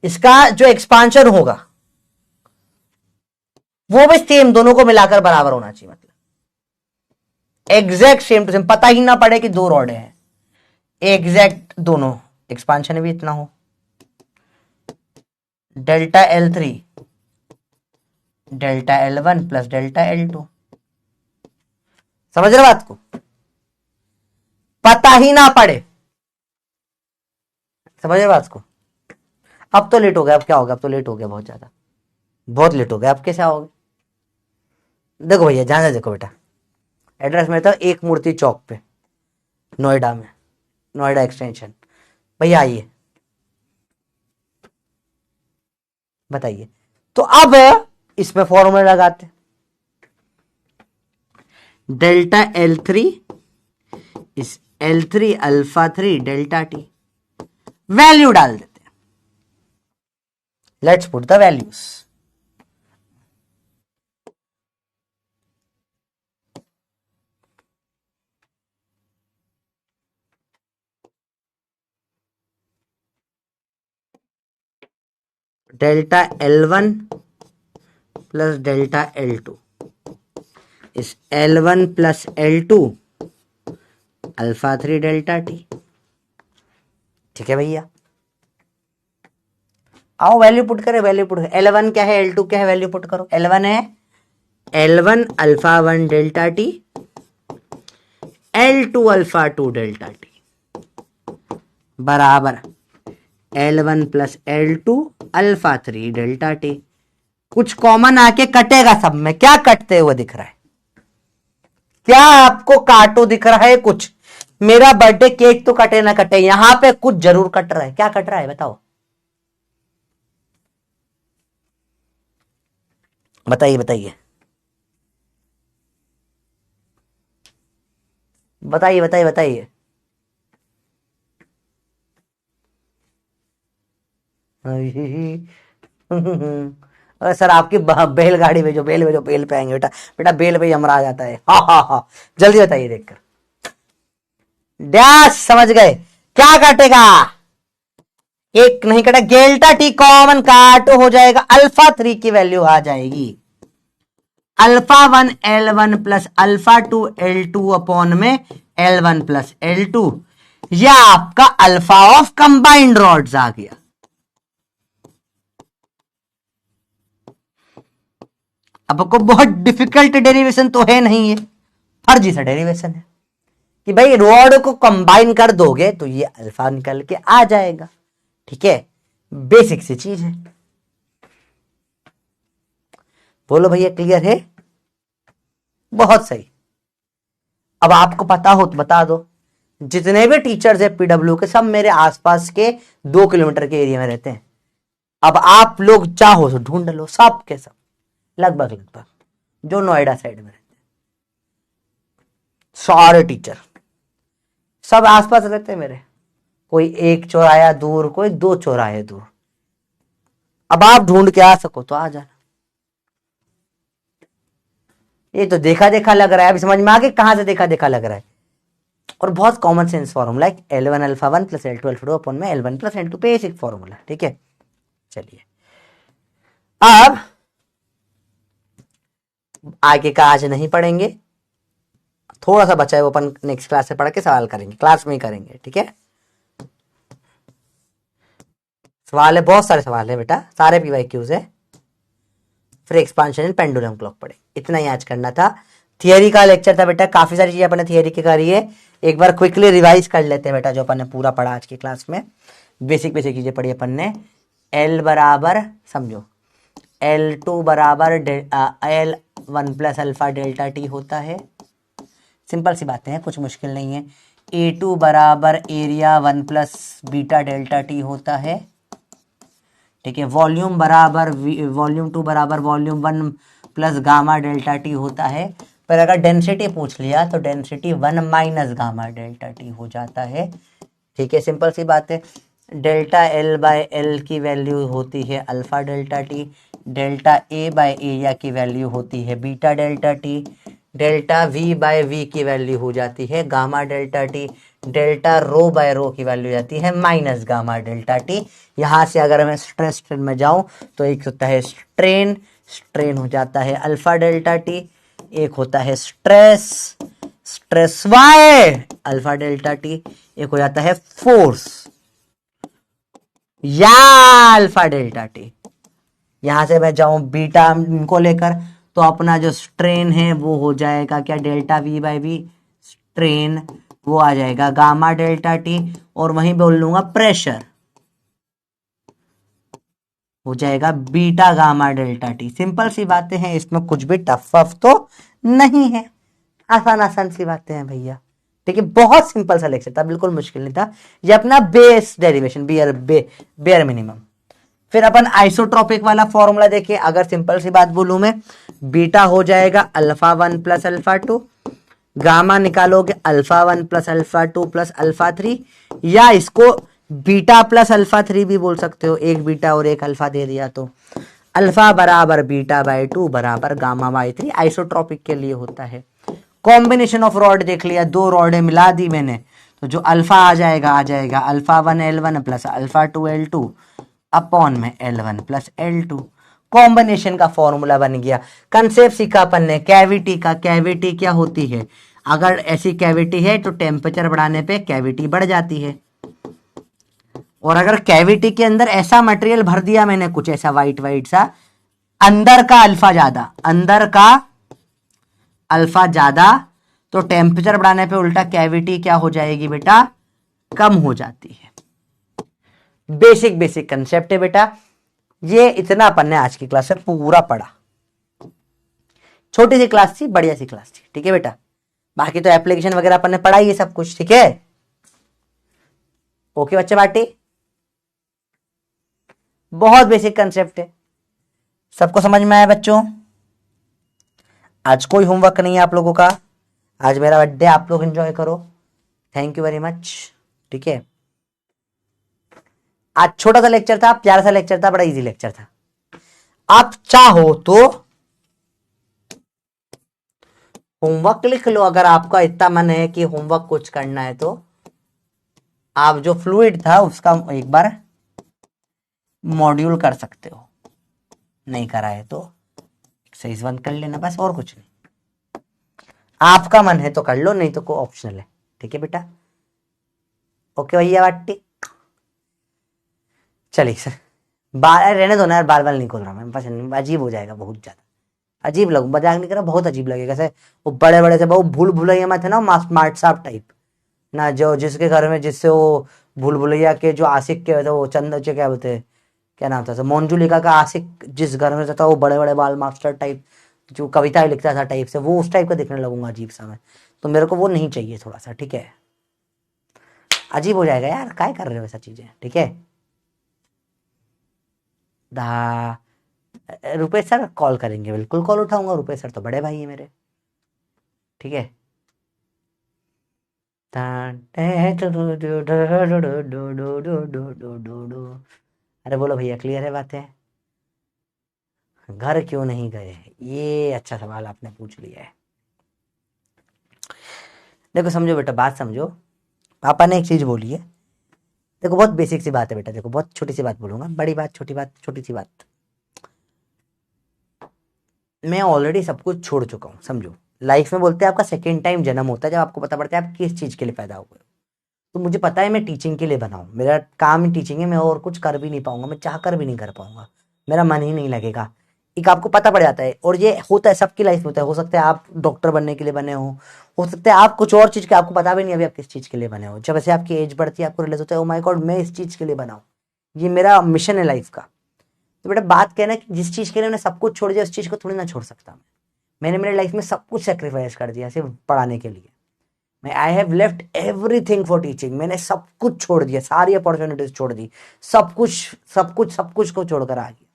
इसका जो एक्सपांशन होगा वो भी सेम, दोनों को मिलाकर बराबर होना चाहिए, मतलब एग्जैक्ट सेम टू सेम, पता ही ना पड़े कि दो रॉड हैं, एग्जैक्ट दोनों एक्सपांशन भी इतना हो। Delta L3 delta L1 plus delta L2, समझ रहे बात को? पता ही ना पड़े, समझ रहे बात को? अब तो लेट हो गया, अब क्या होगा, अब तो लेट हो गया बहुत ज्यादा, बहुत लेट हो गया, अब कैसे आओगे? देखो भैया ध्यान से देखो बेटा, एड्रेस में था एक मूर्ति चौक पे, नोएडा में, नोएडा एक्सटेंशन। भैया आइए, बताइए। तो अब इसमें फॉर्मूला लगाते, डेल्टा L3 इस L3 alpha 3 delta T, value डाल देते हैं। Let's put the values. Delta L1 plus delta L2 इस L1 plus L2 alpha 3 delta T. ठीक है भैया, आओ वैल्यू पुट करें, वैल्यू पुट करें। L1 क्या है, L2 क्या है, वैल्यू पुट करो। L1 है L1 alpha 1 delta T, L2 alpha 2 delta T बराबर L1 plus L2 alpha 3 delta T. कुछ कॉमन आके कटेगा सब में, क्या कटते हुए दिख रहा है, क्या आपको काटो दिख रहा है कुछ? मेरा बर्थडे केक तो कटे ना कटे, यहां पे कुछ जरूर कट रहा है, क्या कट रहा है बताओ, बताइए बताइए बताइए बताइए बताइए। अरे सर आपकी बैलगाड़ी में जो बेल पे आएंगे बेटा, बेटा बेल पे ही हमरा आ जाता है। हा हा हा, जल्दी बताइए देखकर। डैश, समझ गए, क्या काटेगा, एक नहीं कटा, डेल्टा टी कॉमन काट हो जाएगा, अल्फा 3 की वैल्यू आ जाएगी alpha 1 L1 plus alpha 2 L2 upon में L1 प्लस L2, यह आपका अल्फा ऑफ कंबाइंड रॉड्स आ गया। अब आपको बहुत डिफिकल्ट डेरिवेशन तो है नहीं, है फर्जी सा डेरिवेशन है कि भाई रॉड को कंबाइन कर दोगे तो ये अल्फा निकल के आ जाएगा। ठीक है, बेसिक सी चीज है। बोलो भैया क्लियर है? बहुत सही। अब आपको पता हो तो बता दो, जितने भी टीचर्स है पीडब्ल्यू के सब मेरे आसपास के 2 किलोमीटर के एरिया में रहते हैं। अब आप लोग चाहो तो ढूंढ लो, सब के सब लगभग लगभग जो नोएडा साइड में रहते हैं, सारे टीचर सब आसपास रहते हैं मेरे, कोई एक चौराया दूर, कोई 2 चौराहे दूर। अब आप ढूंढ के आ सको तो आ जाना। ये तो देखा देखा लग रहा है, अभी समझ में आ गया कहां से देखा देखा लग रहा है। और बहुत कॉमन सेंस फॉर्मूला है, L1 alpha 1 plus L2 alpha 2 upon में L1 plus L2, basic formula. ठीक है, चलिए अब आगे का आज नहीं पढ़ेंगे, थोड़ा सा बचा है वो अपन नेक्स्ट क्लास से पढ़ के सवाल करेंगे, क्लास में ही करेंगे। ठीक है, सवाल है, बहुत सारे सवाल है बेटा, सारे PYQs है। फिर एक्सपांशन इन पेंडुलम क्लॉक पढ़े, इतना ही आज करना था। थियरी का लेक्चर था बेटा, काफी सारी चीजें अपने थियरी की करी है, एक बार क्विकली रिवाइज कर लेते हैं बेटा जो अपन ने पूरा पढ़ा आज की क्लास में। बेसिक बेसिक चीजें पढ़ी अपन ने। L बराबर समझो, L2 बराबर L1 plus alpha delta T होता है, सिंपल सी बातें हैं, कुछ मुश्किल नहीं है। A2 बराबर area 1 plus beta delta T होता है। ठीक है, वॉल्यूम बराबर वॉल्यूम 2 बराबर volume 1 plus gamma delta T होता है। पर अगर डेंसिटी पूछ लिया तो density 1 minus gamma delta T हो जाता है। ठीक है, सिंपल सी बात है। डेल्टा L बाय एल की वैल्यू होती है alpha delta T, delta A by area की वैल्यू होती है beta delta T, delta V by V की वैल्यू हो जाती है gamma delta T, delta rho by rho की वैल्यू जाती है माइनस गामा डेल्टा टी। यहां से अगर मैं स्ट्रेस में जाऊं तो एक होता है स्ट्रेन, स्ट्रेन हो जाता है अल्फा डेल्टा टी, एक होता है stress, stress Y alpha delta T, एक हो जाता है फोर्स या अल्फा डेल्टा टी। यहां से मैं जाऊं बीटा को लेकर तो अपना जो स्ट्रेन है वो हो जाएगा क्या, delta V by V, strain वो आ जाएगा गामा डेल्टा टी, और वहीं बोल लूंगा प्रेशर, हो जाएगा beta gamma delta T. Simple सी बातें हैं, इसमें कुछ भी टफ वफ तो नहीं है, आसान आसान सी बातें हैं भैया। ठीक है, बहुत सिंपल सा लेक्चर था, बिल्कुल मुश्किल नहीं था। ये अपना बेस डेरिवेशन, बेयर मिनिमम। फिर अपन आइसोट्रोपिक वाला फॉर्मूला देखिए। अगर सिंपल सी बात बोलूं मैं, बीटा हो जाएगा अल्फा 1 प्लस अल्फा 2, गामा निकालोगे alpha 1 plus alpha 2 plus alpha 3, या इसको बीटा प्लस अल्फा 3 भी बोल सकते हो, एक बीटा और एक अल्फा दे दिया तो अल्फा बराबर बीटा बाई 2 बराबर गामा बाई 3 आइसोट्रोपिक के लिए होता है। कॉम्बिनेशन ऑफ रॉड देख लिया, दो रॉडें मिला दी मैंने, तो जो अल्फा आ जाएगा alpha 1 L1 plus alpha 2 L2 upon में L1 प्लस L2। कॉम्बिनेशन का फॉर्मूला बन गया। कंसेप्ट सीखा अपन ने कैविटी का। कैविटी क्या होती है? अगर ऐसी कैविटी है तो टेम्परेचर बढ़ाने पे कैविटी बढ़ जाती है, और अगर कैविटी के अंदर ऐसा मटेरियल भर दिया मैंने, कुछ ऐसा वाइट वाइट सा, अंदर का अल्फा ज्यादा, अंदर का अल्फा ज्यादा, तो टेम्परेचर बढ़ाने पे उल्टा कैविटी क्या हो जाएगी बेटा? कम हो जाती है। बेसिक बेसिक कंसेप्ट है बेटा। ये इतना अपन ने आज की क्लास में पूरा पढ़ा। छोटी सी क्लास थी, बढ़िया सी क्लास थी। ठीक है बेटा, बाकी तो एप्लीकेशन वगैरह अपन ने पढ़ा ही है सब कुछ। ठीक है, ओके बच्चे बाटी, बहुत बेसिक कंसेप्ट है, सबको समझ में आया बच्चों? आज कोई होमवर्क नहीं है आप लोगों का, आज मेरा बर्थडे, आप लोग एंजॉय करो। Thank you very much. ठीक है, आज छोटा सा लेक्चर था, प्यारा सा लेक्चर था, बड़ा इजी लेक्चर था। आप चाहो तो होमवर्क लिख लो, अगर आपका इतना मन है कि होमवर्क कुछ करना है तो आप जो फ्लूइड था उसका एक बार मॉड्यूल कर सकते हो, नहीं करा है तो एक्सरसाइज 1 कर लेना बस, और कुछ नहीं। आपका मन है तो कर लो, नहीं तो कोई ऑप्शनल है। ठीक है बेटा, ओके भैया बाटी। चलिए सर, बार रहने दो ना यार, बार बार नहीं खोल रहा मैं, पसंद अजीब हो जाएगा, बहुत ज्यादा अजीब लगू, मजाक नहीं कर रहा, बहुत अजीब लगेगा। से वो बड़े बड़े से बहुत भूल भुलैया में थे ना, स्मार्ट साहब टाइप ना, जो जिसके घर में, जिससे वो भूल भुलैया के जो आशिक के थे, वो चंद क्या बोलते, क्या नाम था, मोन्जुलिका का आशिक जिस घर में था, वो बड़े बड़े बाल मास्टर टाइप जो कविताएं लिखता था टाइप से, वो उस टाइप का दिखने लगूंगा अजीब सा मैं, तो मेरे को वो नहीं चाहिए थोड़ा सा। ठीक है, अजीब हो जाएगा यार, काय कर रहे हो ऐसा चीजें। ठीक है, रुपेश सर कॉल करेंगे, बिल्कुल कॉल उठाऊंगा, रुपेश सर तो बड़े भाई है मेरे। ठीक है, अरे बोलो भैया, क्लियर है बातें? घर क्यों नहीं गए, ये अच्छा सवाल आपने पूछ लिया है। देखो समझो बेटा, बात समझो। पापा ने एक चीज बोली है, देखो बहुत बेसिक सी बात है बेटा, देखो बहुत छोटी सी बात बोलूंगा, बड़ी बात छोटी बात, छोटी सी बात। मैं ऑलरेडी सब कुछ छोड़ चुका हूँ, समझो। लाइफ में बोलते हैं आपका सेकेंड टाइम जन्म होता है, जब आपको पता पड़ता है आप किस चीज के लिए पैदा हुए हो। तो मुझे पता है मैं टीचिंग के लिए बना हूँ, मेरा काम ही टीचिंग है, मैं और कुछ कर भी नहीं पाऊंगा, मैं चाह कर भी नहीं कर पाऊंगा, मेरा मन ही नहीं लगेगा। एक आपको पता पड़ जाता है, और ये होता है सबकी लाइफ में होता है। हो सकता है आप डॉक्टर बनने के लिए बने हो सकता है आप कुछ और चीज के, आपको पता भी नहीं अभी आप किस चीज के लिए बने हो। जब ऐसे आपकी एज बढ़ती है आपको रियलाइज होता है, ओ माय गॉड मैं इस चीज के लिए बना हूँ, ये मेरा मिशन है लाइफ का। तो बेटा बात कहना कि जिस चीज के लिए मैंने सब कुछ छोड़ दिया, उस चीज को थोड़ी ना छोड़ सकता मैंने मेरे लाइफ में सब कुछ सेक्रीफाइस कर दिया सिर्फ पढ़ाने के लिए। मैं I have left everything for teaching, मैंने सब कुछ छोड़ दिया, सारी अपॉर्चुनिटीज छोड़ दी, सब कुछ सब कुछ सब कुछ को छोड़कर आ गया।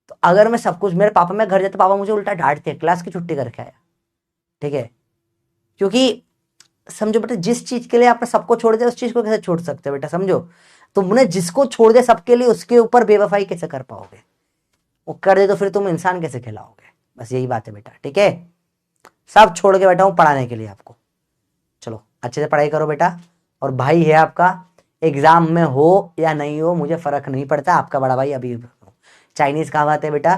तो अगर मैं सब कुछ, मेरे पापा, मैं घर जाते पापा मुझे उल्टा डांटते, क्लास की छुट्टी करके आया। ठीक है, क्योंकि समझो बेटा, जिस चीज के लिए आपने सबको छोड़ दिया, उस चीज को कैसे छोड़ सकते हो बेटा, समझो। तुमने जिसको छोड़ दिया सबके लिए, उसके ऊपर बेवफाई कैसे कर पाओगे? वो कर दे तो फिर तुम इंसान कैसे खिलाओगे? बस यही बात है बेटा। ठीक है, सब छोड़ के बैठा हूं पढ़ाने के लिए आपको। चलो अच्छे से पढ़ाई करो बेटा, और भाई है आपका, एग्जाम में हो या नहीं हो मुझे फर्क नहीं पड़ता, आपका बड़ा भाई अभी। चाइनीज कहावत है बेटा,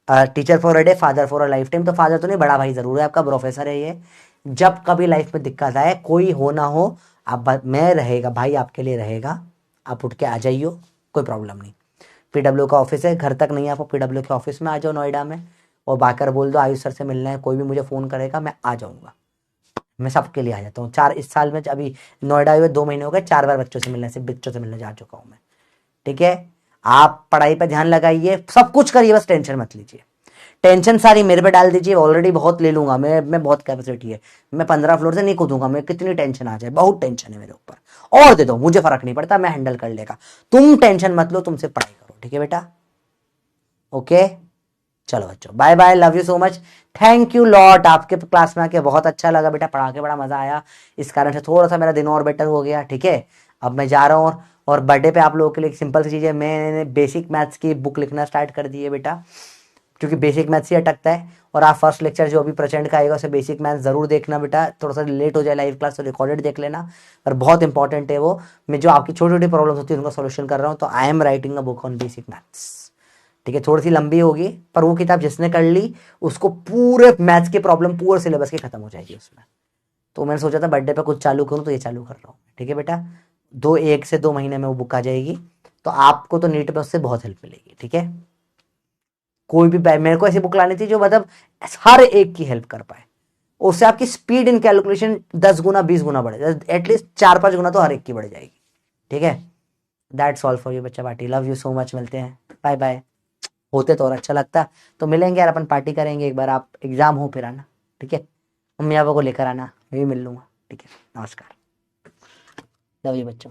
teacher for a day father for a life time. तो फादर तो नहीं, बड़ा भाई जरूर है आपका, प्रोफेसर है ये। जब कभी लाइफ में दिक्कत आए, कोई हो ना हो, आप, मैं रहेगा भाई आपके लिए रहेगा, आप उठ के आ जाइयो, कोई प्रॉब्लम नहीं। पीडब्ल्यू का ऑफिस है, घर तक नहीं, आपको पीडब्ल्यू के ऑफिस में आ जाओ नोएडा में, और बाकर बोल दो आयुष सर से मिलना है, कोई भी मुझे फोन करेगा मैं आ जाऊंगा, मैं सबके लिए आ जाता हूँ। इस साल में अभी नोएडा हुए 2 महीने हो गए, 4 बार बच्चों से मिलने, से बच्चों से मिलने जा चुका हूँ मैं। ठीक है, आप पढ़ाई पे ध्यान लगाइए, सब कुछ करिए, बस टेंशन मत लीजिए। टेंशन सारी मेरे पे डाल दीजिए, ऑलरेडी बहुत ले लूंगा मैं बहुत कैपेसिटी है, मैं 15 फ्लोर से नहीं कूदूंगा, मैं कितनी टेंशन आ जाए, बहुत टेंशन है मेरे ऊपर, और दे दो, मुझे फर्क नहीं पड़ता, मैं हैंडल कर लेगा। तुम टेंशन मत लो, तुमसे पढ़ाई करो, ठीक है बेटा? ओके, चलो बच्चों, bye bye, love you so much, thank you lot. आपके क्लास में आके बहुत अच्छा लगा बेटा, पढ़ा के बड़ा मजा आया, इस कारण से थोड़ा सा मेरा दिन और बेटर हो गया, ठीक है? अब मैं जा रहा हूँ, और बर्थडे पे आप लोगों के लिए एक सिंपल सी चीज़ है, मैंने बेसिक मैथ्स की बुक लिखना स्टार्ट कर दी है बेटा, क्योंकि बेसिक मैथ्स ही अटकता है। और आप फर्स्ट लेक्चर जो अभी प्रचंड का आएगा उसे बेसिक मैथ्स जरूर देखना बेटा, थोड़ा सा लेट हो जाए लाइव क्लास तो रिकॉर्डेड देख लेना, पर बहुत इंपॉर्टेंट है वो। मैं जो आपकी छोटी छोटी प्रॉब्लम्स होती है उनका सोल्यूशन कर रहा हूँ, तो I am writing a book on basic maths, ठीक है? थोड़ी सी लंबी होगी, पर वो किताब जिसने कर ली उसको पूरे मैथ्स की प्रॉब्लम पूरे सिलेबस की खत्म हो जाएगी उसमें। तो मैंने सोचा था बर्थडे पे कुछ चालू करूँ, तो ये चालू कर रहा हूँ, ठीक है बेटा? 1 से 2 महीने में वो बुक आ जाएगी, तो आपको तो नीट में उससे बहुत हेल्प मिलेगी, ठीक है? कोई भी मेरे को ऐसी बुक लानी थी जो मतलब हर एक की हेल्प कर पाए, उससे आपकी स्पीड इन कैलकुलेशन 10 गुना 20 गुना बढ़ जाए, एटलीस्ट 4-5 गुना तो हर एक की बढ़ जाएगी, ठीक है? दैट्स ऑल फॉर यू बच्चा party, love you so much, मिलते हैं, बाय बाय। होते तो और अच्छा लगता, तो मिलेंगे यार, अपन पार्टी करेंगे एक बार, आप एग्जाम हो फिर आना, ठीक है? मम्मी पापा को लेकर आना, मैं भी मिल लूंगा, ठीक है? नमस्कार, लव यू बच्चों।